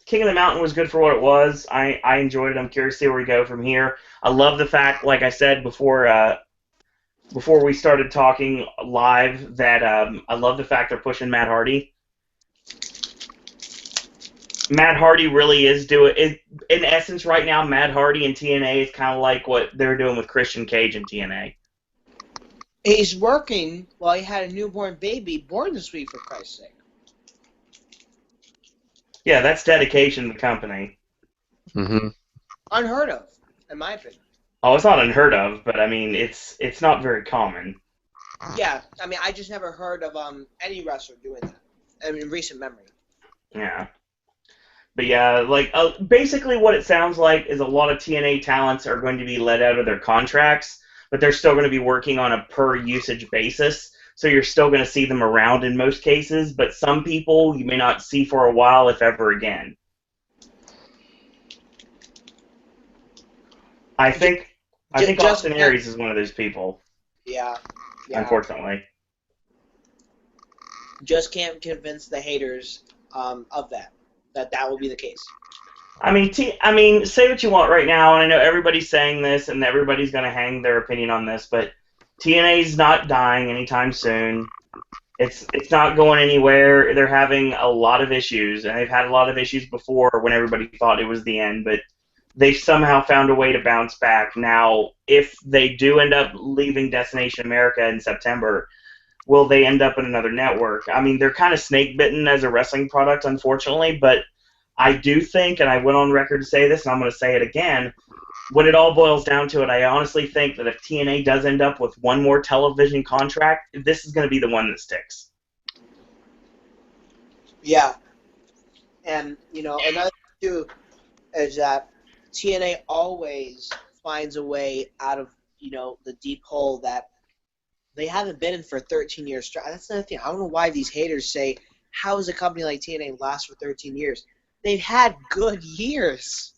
King of the Mountain was good for what it was. I enjoyed it. I'm curious to see where we go from here. I love the fact, like I said before we started talking live, that I love the fact they're pushing Matt Hardy. Matt Hardy really is doing it. In essence, right now, Matt Hardy and TNA is kind of like what they're doing with Christian Cage and TNA. He's working while he had a newborn baby born this week, for Christ's sake. Yeah, that's dedication to the company. Mm-hmm. Unheard of, in my opinion. Oh, it's not unheard of, but I mean, it's not very common. Yeah, I mean, I just never heard of any wrestler doing that in recent memory. Yeah. But yeah, like basically what it sounds like is a lot of TNA talents are going to be let out of their contracts, but they're still going to be working on a per usage basis. so you're still going to see them around in most cases, but some people you may not see for a while, if ever again. I think Austin Aries is one of those people. Yeah. Unfortunately. Just can't convince the haters of that will be the case. I mean, say what you want right now, and I know everybody's saying this, and everybody's going to hang their opinion on this, but TNA's not dying anytime soon. It's not going anywhere. They're having a lot of issues, and they've had a lot of issues before when everybody thought it was the end, but they've somehow found a way to bounce back. Now, if they do end up leaving Destination America in September, will they end up in another network? I mean, they're kind of snake-bitten as a wrestling product, unfortunately, but I do think, and I went on record to say this, and I'm going to say it again, when it all boils down to it, I honestly think that if TNA does end up with one more television contract, this is going to be the one that sticks. Yeah. And, another thing, too, is that TNA always finds a way out of, the deep hole that they haven't been in for 13 years. That's another thing. I don't know why these haters say, how does a company like TNA last for 13 years? They've had good years.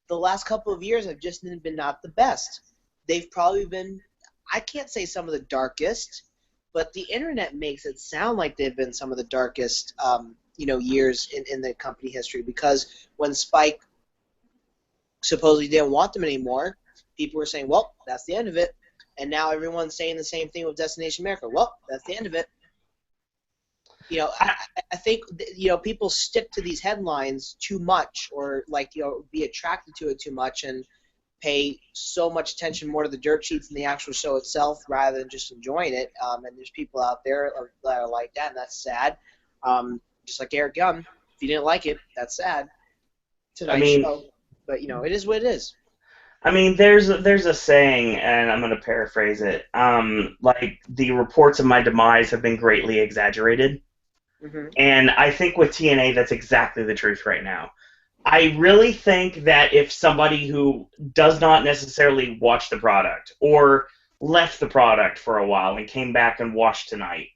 The last couple of years have just been not the best. They've probably been, I can't say some of the darkest, but the internet makes it sound like they've been some of the darkest, years in the company history, because when Spike supposedly didn't want them anymore, people were saying, well, that's the end of it. And now everyone's saying the same thing with Destination America. Well, that's the end of it. I think, people stick to these headlines too much, or be attracted to it too much and pay so much attention more to the dirt sheets than the actual show itself rather than just enjoying it. And there's people out there that are like that, and that's sad. Just like Eric Young, if you didn't like it, that's sad. Tonight's show. But, it is what it is. I mean, there's a saying, and I'm going to paraphrase it. Like, the reports of my demise have been greatly exaggerated. Mm-hmm. And I think with TNA, that's exactly the truth right now. I really think that if somebody who does not necessarily watch the product or left the product for a while and came back and watched tonight,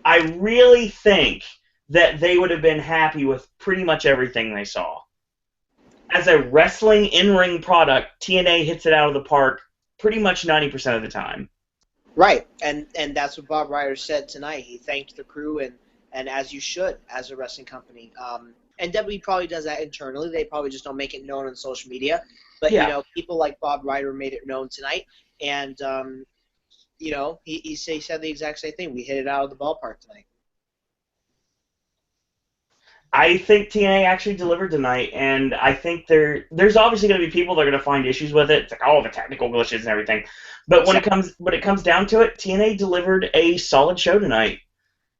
I really think that they would have been happy with pretty much everything they saw. As a wrestling in-ring product, TNA hits it out of the park pretty much 90% of the time. Right, and that's what Bob Ryder said tonight. He thanked the crew, and as you should, as a wrestling company. And WWE probably does that internally. They probably just don't make it known on social media. But, people like Bob Ryder made it known tonight. And, he said the exact same thing. We hit it out of the ballpark tonight. I think TNA actually delivered tonight, and I think there's obviously going to be people that are going to find issues with it. It's like, the technical glitches and everything. But when it comes down to it, TNA delivered a solid show tonight.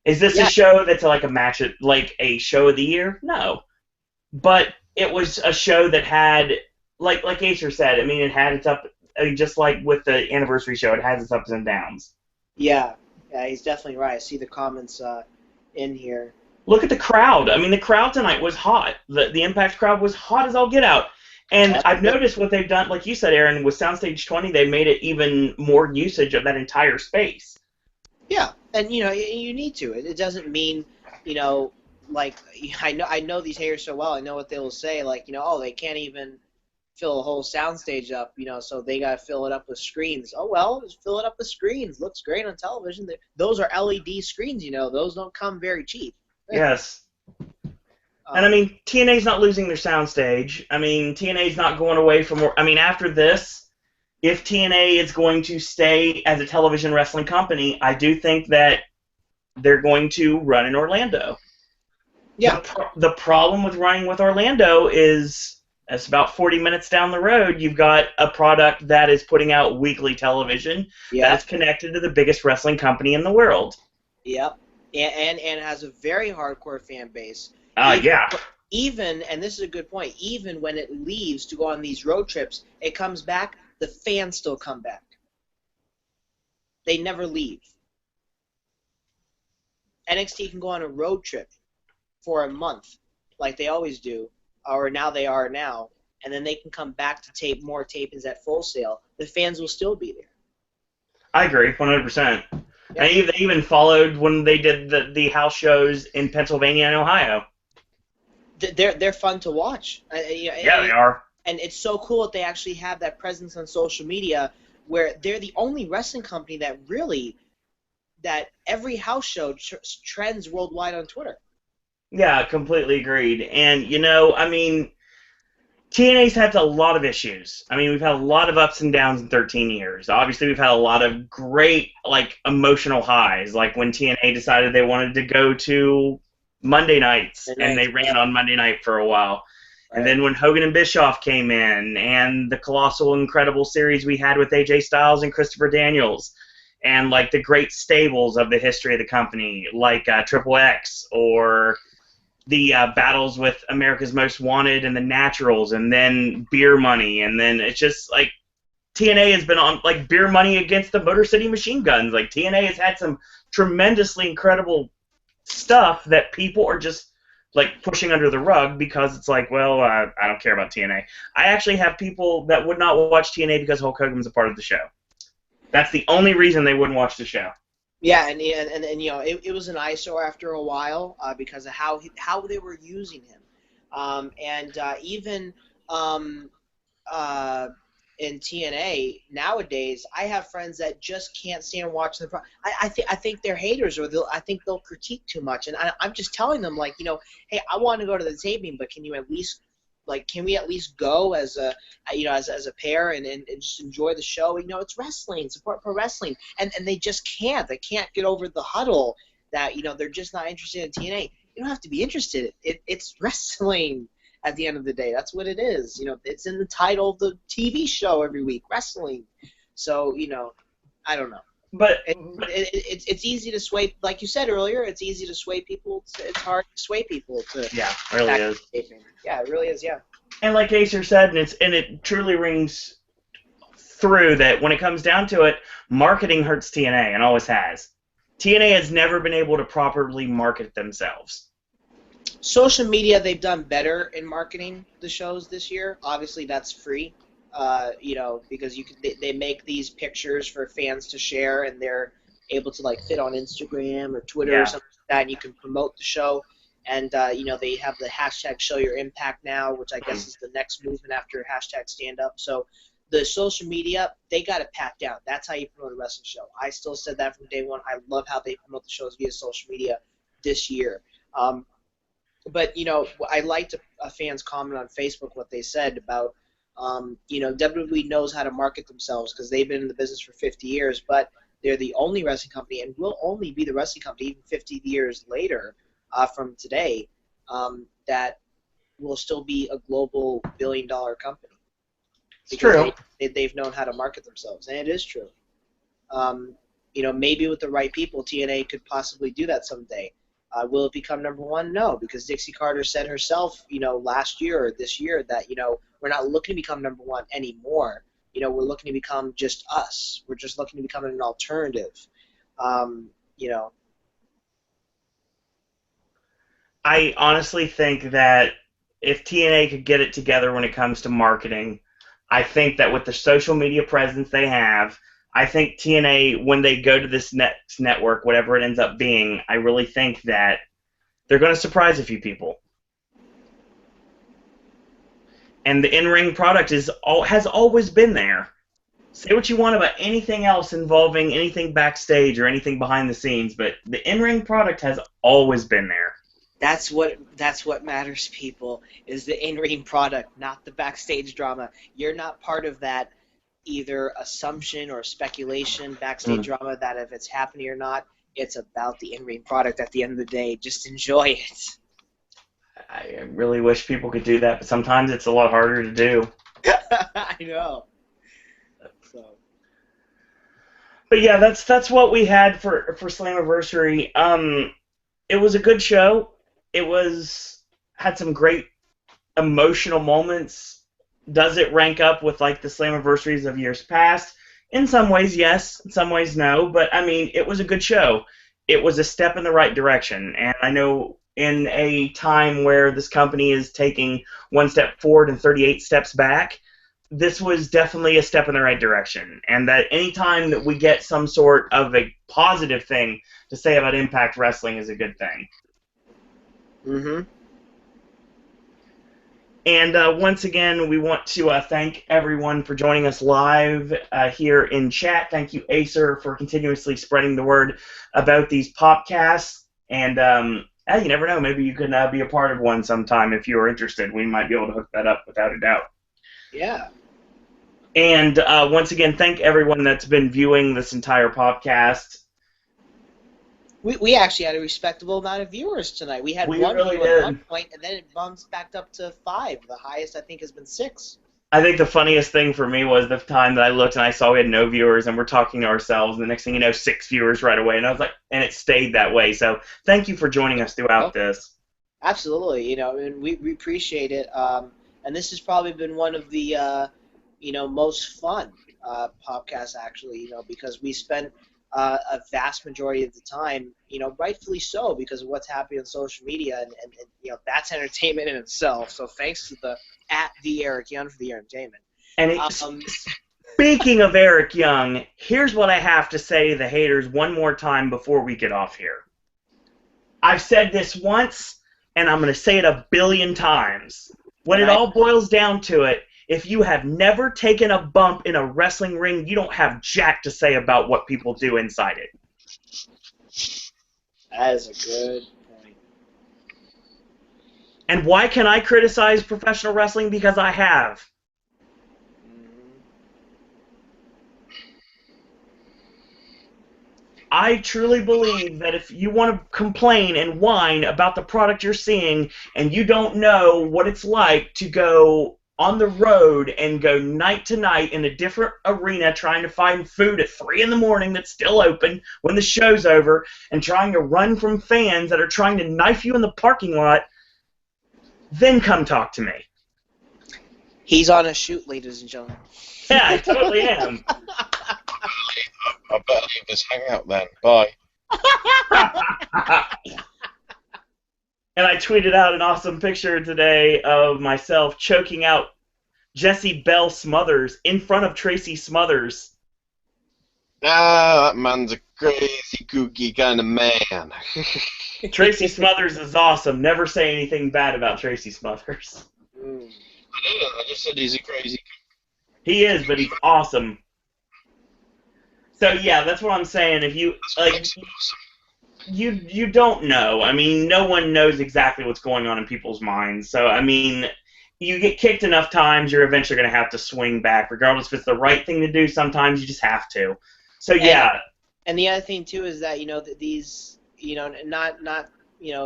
Is this a show that's like a match, like a show of the year? No. But it was a show that had, like Acer said, I mean, it had its up, just like with the anniversary show, it has its ups and downs. Yeah, he's definitely right. I see the comments in here. Look at the crowd. I mean, the crowd tonight was hot. The Impact crowd was hot as all get out. And I've noticed what they've done, like you said, Aaron, with Soundstage 20, they made it even more usage of that entire space. Yeah, and you need to. It doesn't mean, like I know these haters so well. I know what they will say, like they can't even fill a whole soundstage up, so they got to fill it up with screens. Oh well, just fill it up with screens. Looks great on television. Those are LED screens, those don't come very cheap. Yes. And I mean, TNA's not losing their soundstage. I mean, TNA's not going away from. I mean, after this, if TNA is going to stay as a television wrestling company, I do think that they're going to run in Orlando. Yeah. The problem with running with Orlando is it's about 40 minutes down the road. You've got a product that is putting out weekly television that's connected to the biggest wrestling company in the world. Yep. And has a very hardcore fan base. Even, and this is a good point, even when it leaves to go on these road trips, it comes back, the fans still come back. They never leave. NXT can go on a road trip for a month, like they always do, or now they are now, and then they can come back to tape more tapings at Full Sail. The fans will still be there. I agree, 100%. Yeah. And they even followed when they did the house shows in Pennsylvania and Ohio. They're fun to watch. Yeah, they are. And it's so cool that they actually have that presence on social media, where they're the only wrestling company that every house show trends worldwide on Twitter. Yeah, completely agreed. And, I mean, TNA's had a lot of issues. I mean, we've had a lot of ups and downs in 13 years. Obviously, we've had a lot of great, emotional highs, like when TNA decided they wanted to go to Monday nights, and they ran on Monday night for a while. Right. And then when Hogan and Bischoff came in, and the colossal, incredible series we had with AJ Styles and Christopher Daniels, and, the great stables of the history of the company, like Triple X, or the battles with America's Most Wanted and the Naturals, and then Beer Money, and then it's just TNA has been on Beer Money against the Motor City Machine Guns. TNA has had some tremendously incredible stuff that people are just pushing under the rug because it's I don't care about TNA. I actually have people that would not watch TNA because Hulk Hogan was a part of the show. That's the only reason they wouldn't watch the show. Yeah, and it was an eyesore after a while because of how they were using him, even in TNA nowadays, I have friends that just can't stand watching the. I think they're haters, or I think they'll critique too much, and I'm just telling them hey, I want to go to the taping, but can you at least can we at least go as a as a pair and just enjoy the show? It's wrestling, support pro wrestling, and they just can't. They can't get over the huddle that they're just not interested in TNA. You don't have to be interested. It's wrestling at the end of the day. That's what it is. It's in the title of the TV show every week, wrestling. So I don't know. But it's easy to sway, like you said earlier. It's easy to sway people. It's hard to sway people to. Yeah, it really is. Yeah, it really is. Yeah. And like Acer said, and it truly rings through that when it comes down to it, marketing hurts TNA and always has. TNA has never been able to properly market themselves. Social media, they've done better in marketing the shows this year. Obviously, that's free. Because they make these pictures for fans to share, and they're able to fit on Instagram or Twitter or something like that, and you can promote the show. And they have the hashtag Show Your Impact now, which I guess is the next movement after hashtag Stand Up. So the social media, they got it pat down. That's how you promote a wrestling show. I still said that from day one. I love how they promote the shows via social media this year. But I liked a fan's comment on Facebook what they said about. WWE knows how to market themselves because they've been in the business for 50 years, but they're the only wrestling company, and will only be the wrestling company even 50 years later from today, that will still be a global billion-dollar company. It's true. They've known how to market themselves, and it is true. Maybe with the right people, TNA could possibly do that someday. Will it become number one? No, because Dixie Carter said herself, last year or this year that, we're not looking to become number one anymore. We're looking to become just us. We're just looking to become an alternative. I honestly think that if TNA could get it together when it comes to marketing, I think that with the social media presence they have, I think TNA, when they go to this next network, whatever it ends up being, I really think that they're going to surprise a few people. And the in-ring product has always been there. Say what you want about anything else involving anything backstage or anything behind the scenes, but the in-ring product has always been there. That's what matters, people, is the in-ring product, not the backstage drama. You're not part of that either assumption or speculation backstage drama that if it's happening or not. It's about the in-ring product at the end of the day. Just enjoy it. I really wish people could do that, but sometimes it's a lot harder to do. I know. So. But yeah, that's what we had for Slammiversary. It was a good show. It had some great emotional moments. Does it rank up with the Slammiversaries of years past? In some ways, yes. In some ways, no. But I mean, it was a good show. It was a step in the right direction, and I know in a time where this company is taking one step forward and 38 steps back, this was definitely a step in the right direction, and that anytime that we get some sort of a positive thing to say about Impact Wrestling is a good thing. Mm-hmm. And once again, we want to thank everyone for joining us live here in chat. Thank you, Acer, for continuously spreading the word about these podcasts. And you never know, maybe you can be a part of one sometime if you're interested. We might be able to hook that up without a doubt. Yeah. And once again, thank everyone that's been viewing this entire podcast. We actually had a respectable amount of viewers tonight. We had one really view at did. one point, and then it bounced back up to 5. The highest, I think, has been 6. I think the funniest thing for me was the time that I looked and I saw we had no viewers and we're talking to ourselves, and the next thing you know, 6 viewers right away. And I was like, and it stayed that way. So thank you for joining us throughout this. Absolutely. And we appreciate it. And this has probably been one of the, most fun podcasts, actually, because we spent a vast majority of the time, rightfully so, because of what's happening on social media, and that's entertainment in itself. So thanks to the Eric Young for the entertainment. And speaking of Eric Young, here's what I have to say to the haters one more time before we get off here. I've said this once, and I'm going to say it a billion times. When it all boils down to it, if you have never taken a bump in a wrestling ring, you don't have jack to say about what people do inside it. That is a good point. And why can I criticize professional wrestling? Because I have. I truly believe that if you want to complain and whine about the product you're seeing and you don't know what it's like to go on the road and go night to night in a different arena trying to find food at 3 in the morning that's still open when the show's over and trying to run from fans that are trying to knife you in the parking lot, then come talk to me. He's on a shoot, ladies and gentlemen. Yeah, I totally am. I better leave this hangout then. Bye. And I tweeted out an awesome picture today of myself choking out Jessie Belle Smothers in front of Tracy Smothers. Ah, that man's a crazy, kooky kind of man. Tracy Smothers is awesome. Never say anything bad about Tracy Smothers. I just said he's a crazy. He is, but he's awesome. So yeah, that's what I'm saying. If you like, you don't know. I mean, no one knows exactly what's going on in people's minds. So I mean, you get kicked enough times, you're eventually going to have to swing back, regardless if it's the right thing to do. Sometimes you just have to. So yeah. And the other thing too is that these not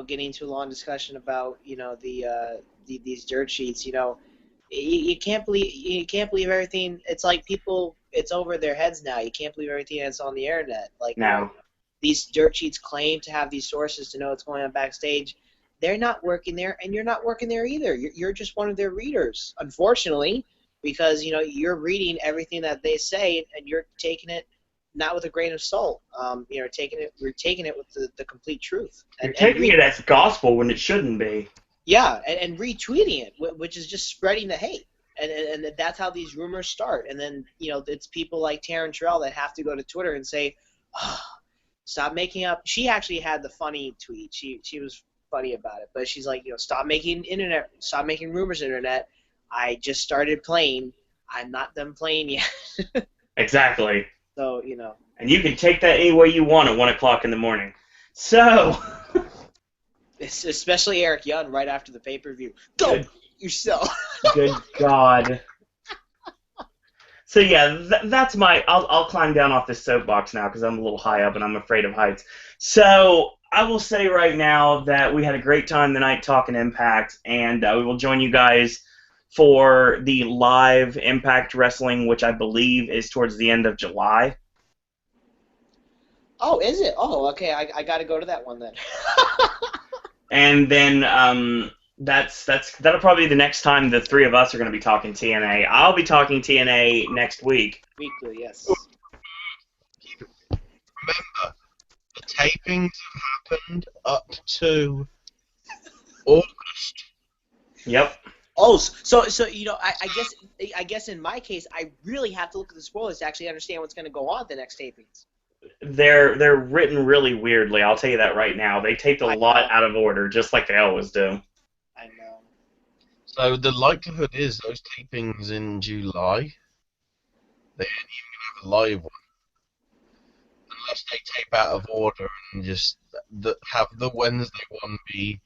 getting into a long discussion about these dirt sheets. You can't believe everything. It's like people. It's over their heads now. You can't believe everything that's on the internet. Like no. These dirt sheets claim to have these sources to know what's going on backstage. They're not working there, and you're not working there either. You're just one of their readers, unfortunately, because you're reading everything that they say, and you're taking it not with a grain of salt. We're taking it with the complete truth. You're taking it as gospel when it shouldn't be. Yeah, and retweeting it, which is just spreading the hate. And that's how these rumors start. And then, it's people like Taryn Terrell that have to go to Twitter and say, oh, stop making up. She actually had the funny tweet. She was funny about it. But she's like, stop making rumors internet. I just started playing. I'm not done playing yet. Exactly. So, And you can take that any way you want at 1 o'clock in the morning. So. It's especially Eric Young right after the pay-per-view. Go yourself. Good God. So yeah, that's my. I'll climb down off this soapbox now because I'm a little high up and I'm afraid of heights. So I will say right now that we had a great time tonight talking Impact, and we will join you guys for the live Impact Wrestling, which I believe is towards the end of July. Oh, is it? Oh, okay. I got to go to that one then. And then that'll probably be the next time the three of us are going to be talking TNA. I'll be talking TNA next week. Weekly, yes. Remember, the tapings have happened up to August. Yep. Oh, so I guess in my case, I really have to look at the spoilers to actually understand what's going to go on at the next tapings. They're written really weirdly. I'll tell you that right now. They taped a I lot know. out of order, just like they always do. I know. So the likelihood is those tapings in July, they ain't even gonna have a live one unless they tape out of order and just have the Wednesday one be.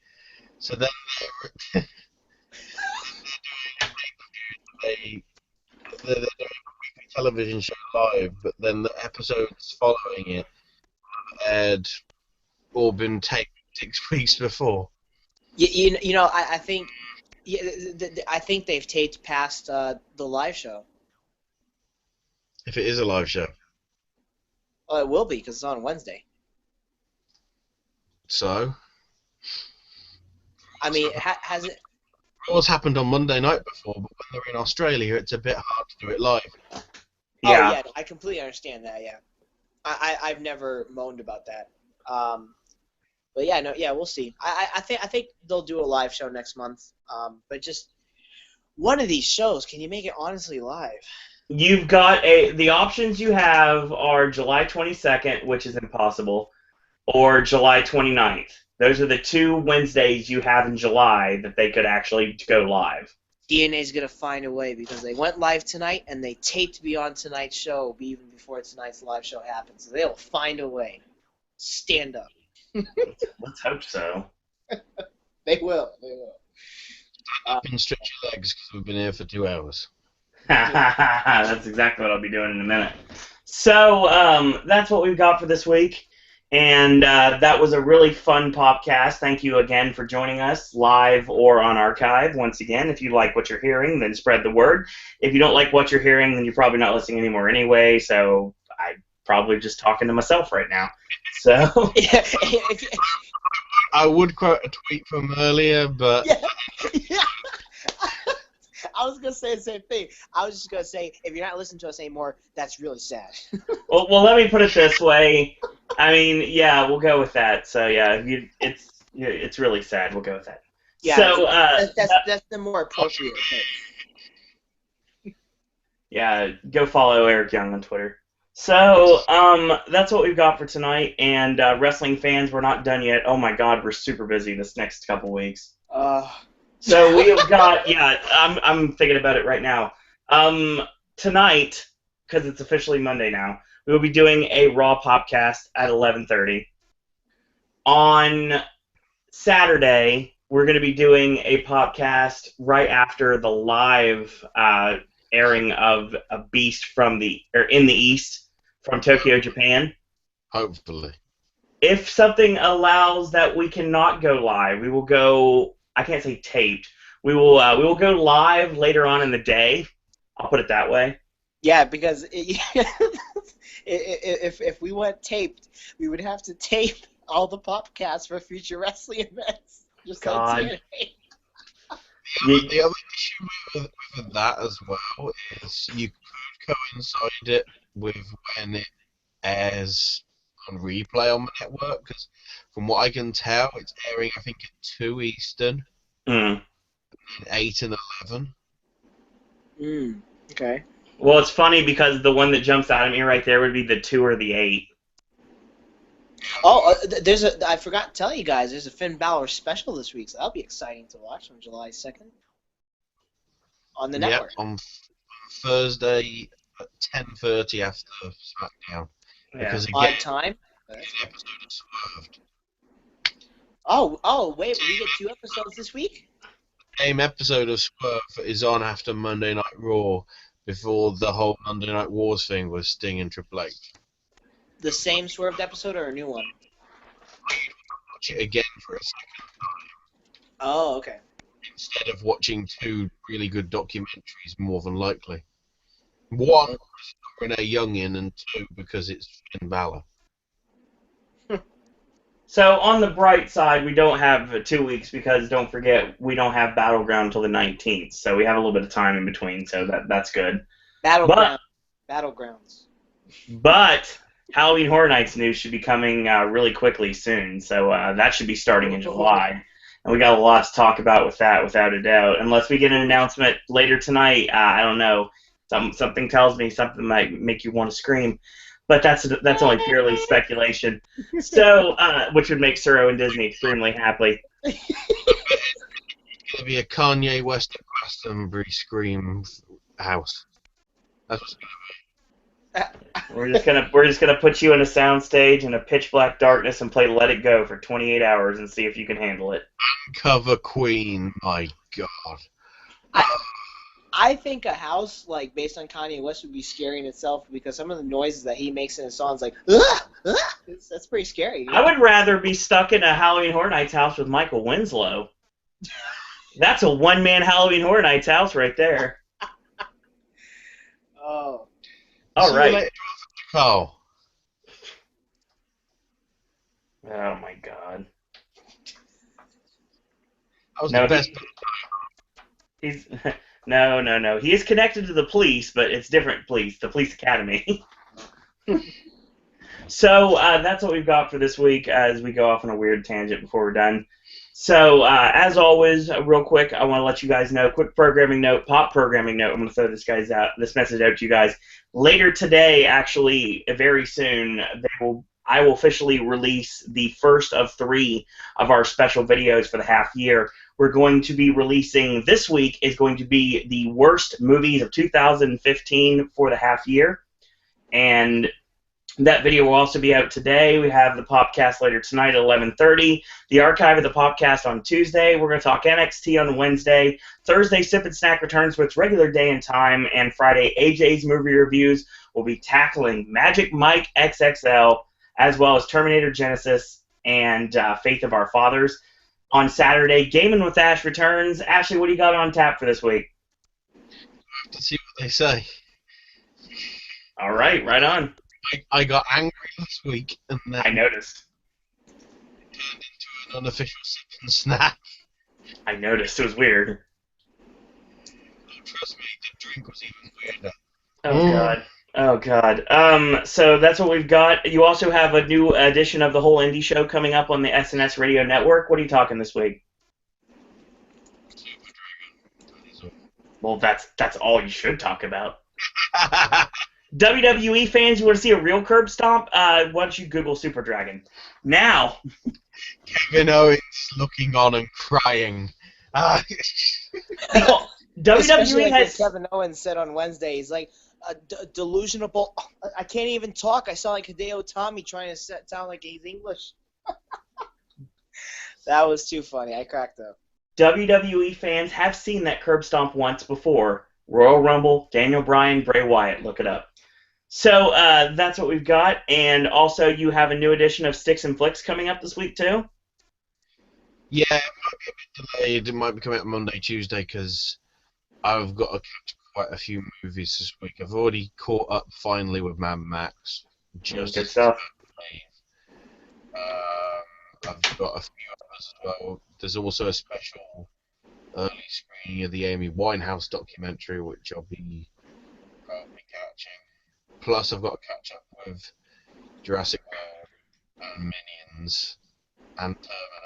So then they they're doing a weekly television show live, but then the episodes following it aired or been taped 6 weeks before. I think I think they've taped past the live show. If it is a live show, Well, it will be because it's on Wednesday. so I mean, has it? it was happened on Monday night before, but when they're in Australia, it's a bit hard to do it live. Oh Yeah. yeah, I completely understand that. Yeah, I've never moaned about that. But yeah, no, yeah, we'll see. I think they'll do a live show next month. But just one of these shows, can you make it honestly live? You've got the options you have are July 22nd, which is impossible, or July 29th. Those are the 2 Wednesdays you have in July that they could actually go live. TNA's gonna find a way because they went live tonight and they taped to be on tonight's show even before tonight's live show happens. So they'll find a way. Stand up. Let's hope so. They will. They will. Up and stretch your legs because we've been here for 2 hours. That's exactly what I'll be doing in a minute. So that's what we've got for this week. And that was a really fun podcast. Thank you again for joining us live or on archive. Once again, if you like what you're hearing, then spread the word. If you don't like what you're hearing, then you're probably not listening anymore anyway. So I'm probably just talking to myself right now. So I would quote a tweet from earlier, but yeah. I was gonna say the same thing. I was just gonna say, if you're not listening to us anymore, that's really sad. well, let me put it this way. I mean, yeah, we'll go with that. So yeah, it's really sad. We'll go with that. Yeah, So that's the more appropriate thing. yeah, go follow Eric Young on Twitter. So that's what we've got for tonight. And wrestling fans, we're not done yet. Oh my God, we're super busy this next couple weeks. So we have got, yeah, I'm thinking about it right now. Tonight, because it's officially Monday now, we will be doing a Raw Popcast at 11:30. On Saturday, we're going to be doing a podcast right after the live airing of a Beast in the East from Tokyo, Japan. hopefully. If something allows that we cannot go live, we will go. I can't say taped. We will go live later on in the day. I'll put it that way. Yeah, because if we went taped, we would have to tape all the podcasts for future wrestling events. Just God. like TNA. The other issue with that as well is you could coincide it with when it airs on replay on the network, because from what I can tell, it's airing, I think, at 2 Eastern, Mm. 8 and 11. Okay. Well, it's funny because the one that jumps out at me right there would be the 2 or the 8. Oh, I forgot to tell you guys, there's a Finn Balor special this week, so that'll be exciting to watch on July 2nd on the network. Yep, on Thursday at 10:30 after SmackDown. Yeah. Because Odd again, time. the episode is swerved. Oh, wait, we get 2 episodes this week? The same episode of Swerve is on after Monday Night Raw, before the whole Monday Night Wars thing with Sting and Triple H. The same Swerved episode or a new one? Watch it again for a second Oh, okay. instead of watching 2 really good documentaries, more than likely. One, Renee Young in, and 2, because it's Finn Balor. So on the bright side, we don't have 2 weeks because don't forget we don't have Battleground until the 19th, so we have a little bit of time in between, so that's good. Battlegrounds. But Halloween Horror Nights news should be coming really quickly soon, so that should be starting in July. And we got a lot to talk about with that, without a doubt. Unless we get an announcement later tonight, I don't know. Something tells me something might make you want to scream. But that's only purely speculation. So, which would make Suro and Disney extremely happy. It's gonna be a Kanye West and Glastonbury scream house. That's what's We're just gonna put you in a soundstage in a pitch black darkness and play Let It Go for 28 hours and see if you can handle it. Cover Queen. My God. I think a house like based on Kanye West would be scary in itself because some of the noises that he makes in his songs, like that's pretty scary. I would rather be stuck in a Halloween Horror Nights house with Michael Winslow. That's a one-man Halloween Horror Nights house right there. Oh. All right. Oh. Oh my God. That was the best. He's no. He is connected to the police, but it's different police, the police academy. So that's what we've got for this week as we go off on a weird tangent before we're done. So as always, real quick, I want to let you guys know, quick programming note, pop programming note. I'm going to throw this message out to you guys. Later today, actually, very soon, I will officially release the first of 3 of our special videos for the half year. We're going to be releasing, this week is going to be the worst movies of 2015 for the half year. And that video will also be out today. We have the podcast later tonight at 11:30. The archive of the podcast on Tuesday. We're going to talk NXT on Wednesday. Thursday, Sip and Snack returns for its regular day and time. And Friday, AJ's movie reviews will be tackling Magic Mike XXL, as well as Terminator Genesis and Faith of Our Fathers. On Saturday, Gaming with Ash returns. Ashley, what do you got on tap for this week? To see what they say. All right, right on. I got angry last week, and then I noticed. it turned into an unofficial Sip and Snack. I noticed. It was weird. Trust me, the drink was even weirder. Oh, God. Oh, God. So that's what we've got. You also have a new edition of the Whole Indie Show coming up on the SNS Radio Network. What are you talking this week? Well, that's all you should talk about. WWE fans, you want to see a real curb stomp? Why don't you Google Super Dragon? Now. Kevin Owens looking on and crying. Especially WWE like has... Kevin Owens said on Wednesday, he's like, delusional. I can't even talk. I sound like Hideo Tommy trying to sound like he's English. That was too funny. I cracked up. WWE fans have seen that curb stomp once before. Royal Rumble, Daniel Bryan, Bray Wyatt. Look it up. So that's what we've got. And also you have a new edition of Sticks and Flicks coming up this week too? Yeah, it might be a bit delayed. It might be coming out Monday, Tuesday, because I've got to catch quite a few movies this week. I've already caught up finally with Mad Max. Good stuff. I've got a few others as well. There's also a special early screening of the Amy Winehouse documentary, which I'll be probably catching. Plus, I've got to catch up with Jurassic World and Minions and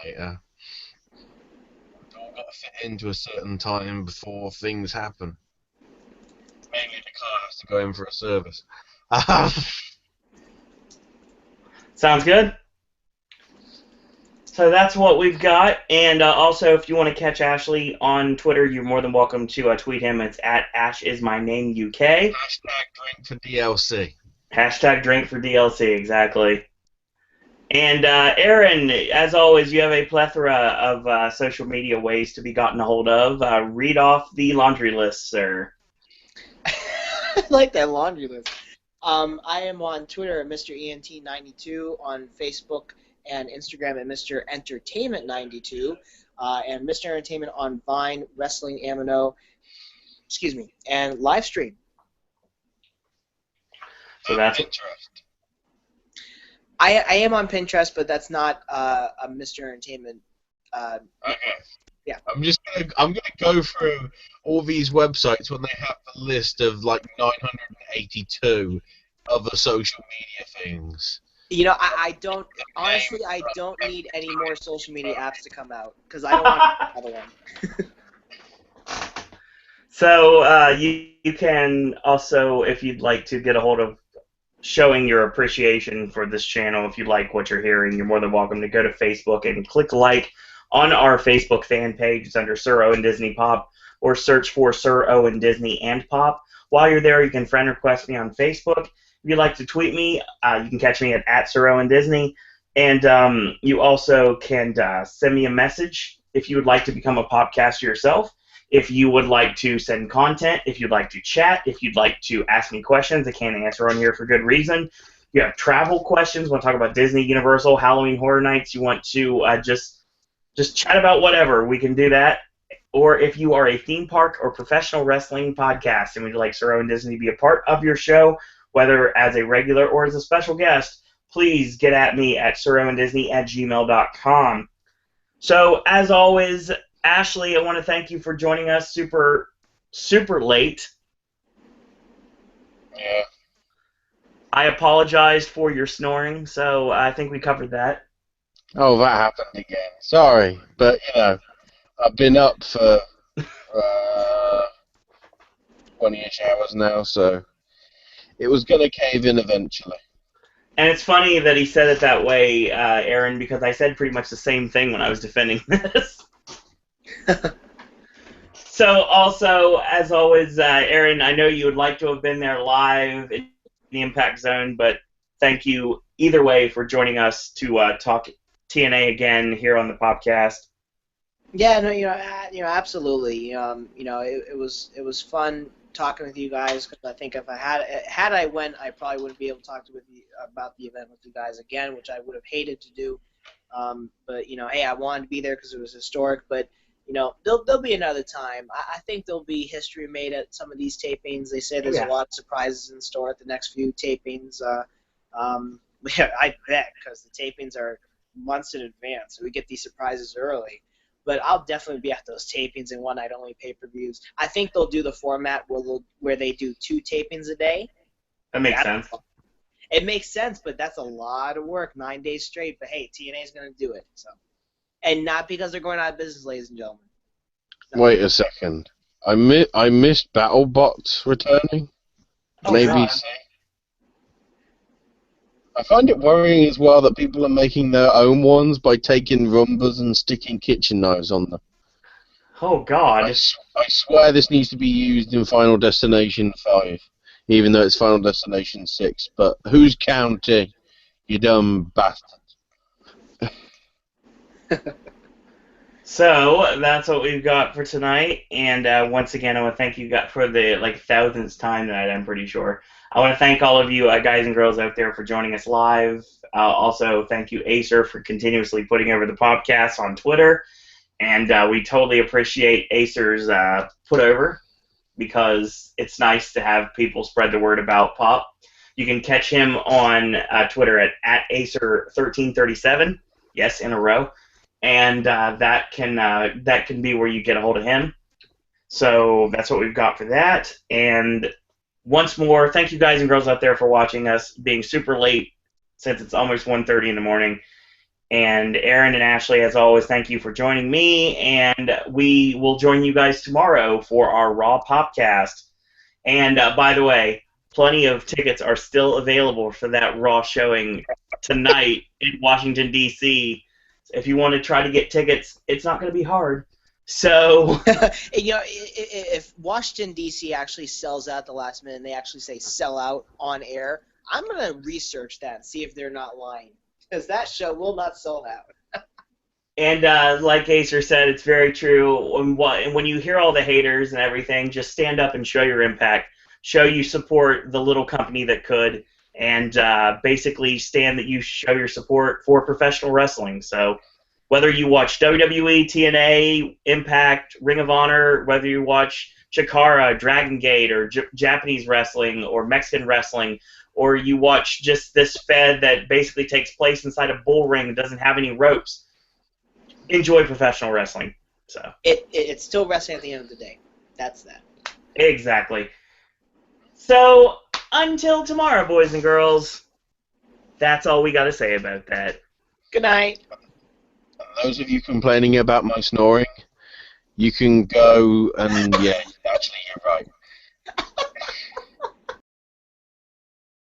Terminator. It's all got to fit into a certain time before things happen. Mainly the car has to go in for a service. Sounds good. So that's what we've got. And also, if you want to catch Ashley on Twitter, you're more than welcome to tweet him. It's at AshIsMyNameUK. #DrinkForDLC. #DrinkForDLC, exactly. And Aaron, as always, you have a plethora of social media ways to be gotten a hold of. Read off the laundry list, sir. I like that laundry list. I am on Twitter at Mr. ENT92, on Facebook and Instagram at Mr. Entertainment92, and Mr. Entertainment on Vine, Wrestling Amino, and Livestream. So that's Pinterest. I am on Pinterest, but that's not a Mr. Entertainment. Okay. Yeah. I'm gonna go through all these websites when they have the list of like 982 other social media things. I don't, honestly, I don't need any more social media apps to come out because I don't want another one. So you can also, if you'd like to get a hold of showing your appreciation for this channel, if you like what you're hearing, you're more than welcome to go to Facebook and click like on our Facebook fan page. It's under Sir Owen Disney Pop, or search for Sir Owen Disney and Pop. While you're there, you can friend request me on Facebook. If you'd like to tweet me, you can catch me at Sir Owen Disney. And you also can send me a message if you would like to become a podcaster yourself. If you would like to send content, if you'd like to chat, if you'd like to ask me questions I can't answer on here for good reason. You have travel questions, want to talk about Disney, Universal, Halloween Horror Nights, you want to just chat about whatever, we can do that. Or if you are a theme park or professional wrestling podcast and would like Sir Owen Disney to be a part of your show, whether as a regular or as a special guest, please get at me at sirowendisney@gmail.com. So, as always, Ashley, I want to thank you for joining us super, super late. Yeah. I apologize for your snoring, so I think we covered that. Oh, that happened again. Sorry, but I've been up for 20-ish hours now, so it was gonna cave in eventually. And it's funny that he said it that way, Aaron, because I said pretty much the same thing when I was defending this. So, also, as always, Aaron, I know you would like to have been there live in the Impact Zone, but thank you either way for joining us to talk TNA again here on the podcast. Yeah, no, absolutely. It was fun talking with you guys because I think if I had I went, I probably wouldn't be able to talk with you about the event with you guys again, which I would have hated to do. But hey, I wanted to be there because it was historic. But there'll be another time. I think there'll be history made at some of these tapings. They say there's a lot of surprises in store at the next few tapings. Yeah, I bet because the tapings are months in advance, so we get these surprises early. But I'll definitely be at those tapings and one night only pay-per-views. I think they'll do the format where they do 2 tapings a day. That makes sense. It makes sense, but that's a lot of work, 9 days straight. But hey, TNA's going to do it. So, and not because they're going out of business, ladies and gentlemen. No. Wait a second. I missed BattleBots returning. Oh, Maybe. God. I find it worrying as well that people are making their own ones by taking rumbas and sticking kitchen knives on them. Oh, God. I swear this needs to be used in Final Destination 5, even though it's Final Destination 6. But who's counting, you dumb bastard? So, that's what we've got for tonight. And once again, I want to thank you for the 1,000th time tonight, I'm pretty sure. I want to thank all of you guys and girls out there for joining us live. Also, thank you, Acer, for continuously putting over the podcast on Twitter. And we totally appreciate Acer's put over because it's nice to have people spread the word about Pop. You can catch him on Twitter at Acer1337. Yes, in a row. And that can be where you get a hold of him. So that's what we've got for that. And once more, thank you guys and girls out there for watching us, being super late since it's almost 1:30 in the morning. And Aaron and Ashley, as always, thank you for joining me. And we will join you guys tomorrow for our Raw Popcast. And by the way, plenty of tickets are still available for that Raw showing tonight in Washington, D.C. If you want to try to get tickets, it's not going to be hard. So, if Washington, D.C. actually sells out at the last minute and they actually say sell out on air, I'm going to research that and see if they're not lying. Because that show will not sell out. And like Acer said, it's very true. When you hear all the haters and everything, just stand up and show your impact. Show you support the little company that could. And basically stand that you show your support for professional wrestling. So whether you watch WWE, TNA, Impact, Ring of Honor, whether you watch Chikara, Dragon Gate, or Japanese wrestling, or Mexican wrestling, or you watch just this fed that basically takes place inside a bull ring that doesn't have any ropes, enjoy professional wrestling. So it's still wrestling at the end of the day. That's that. Exactly. So until tomorrow, boys and girls. That's all we got to say about that. Good night. Those of you complaining about my snoring, you can go and, yeah,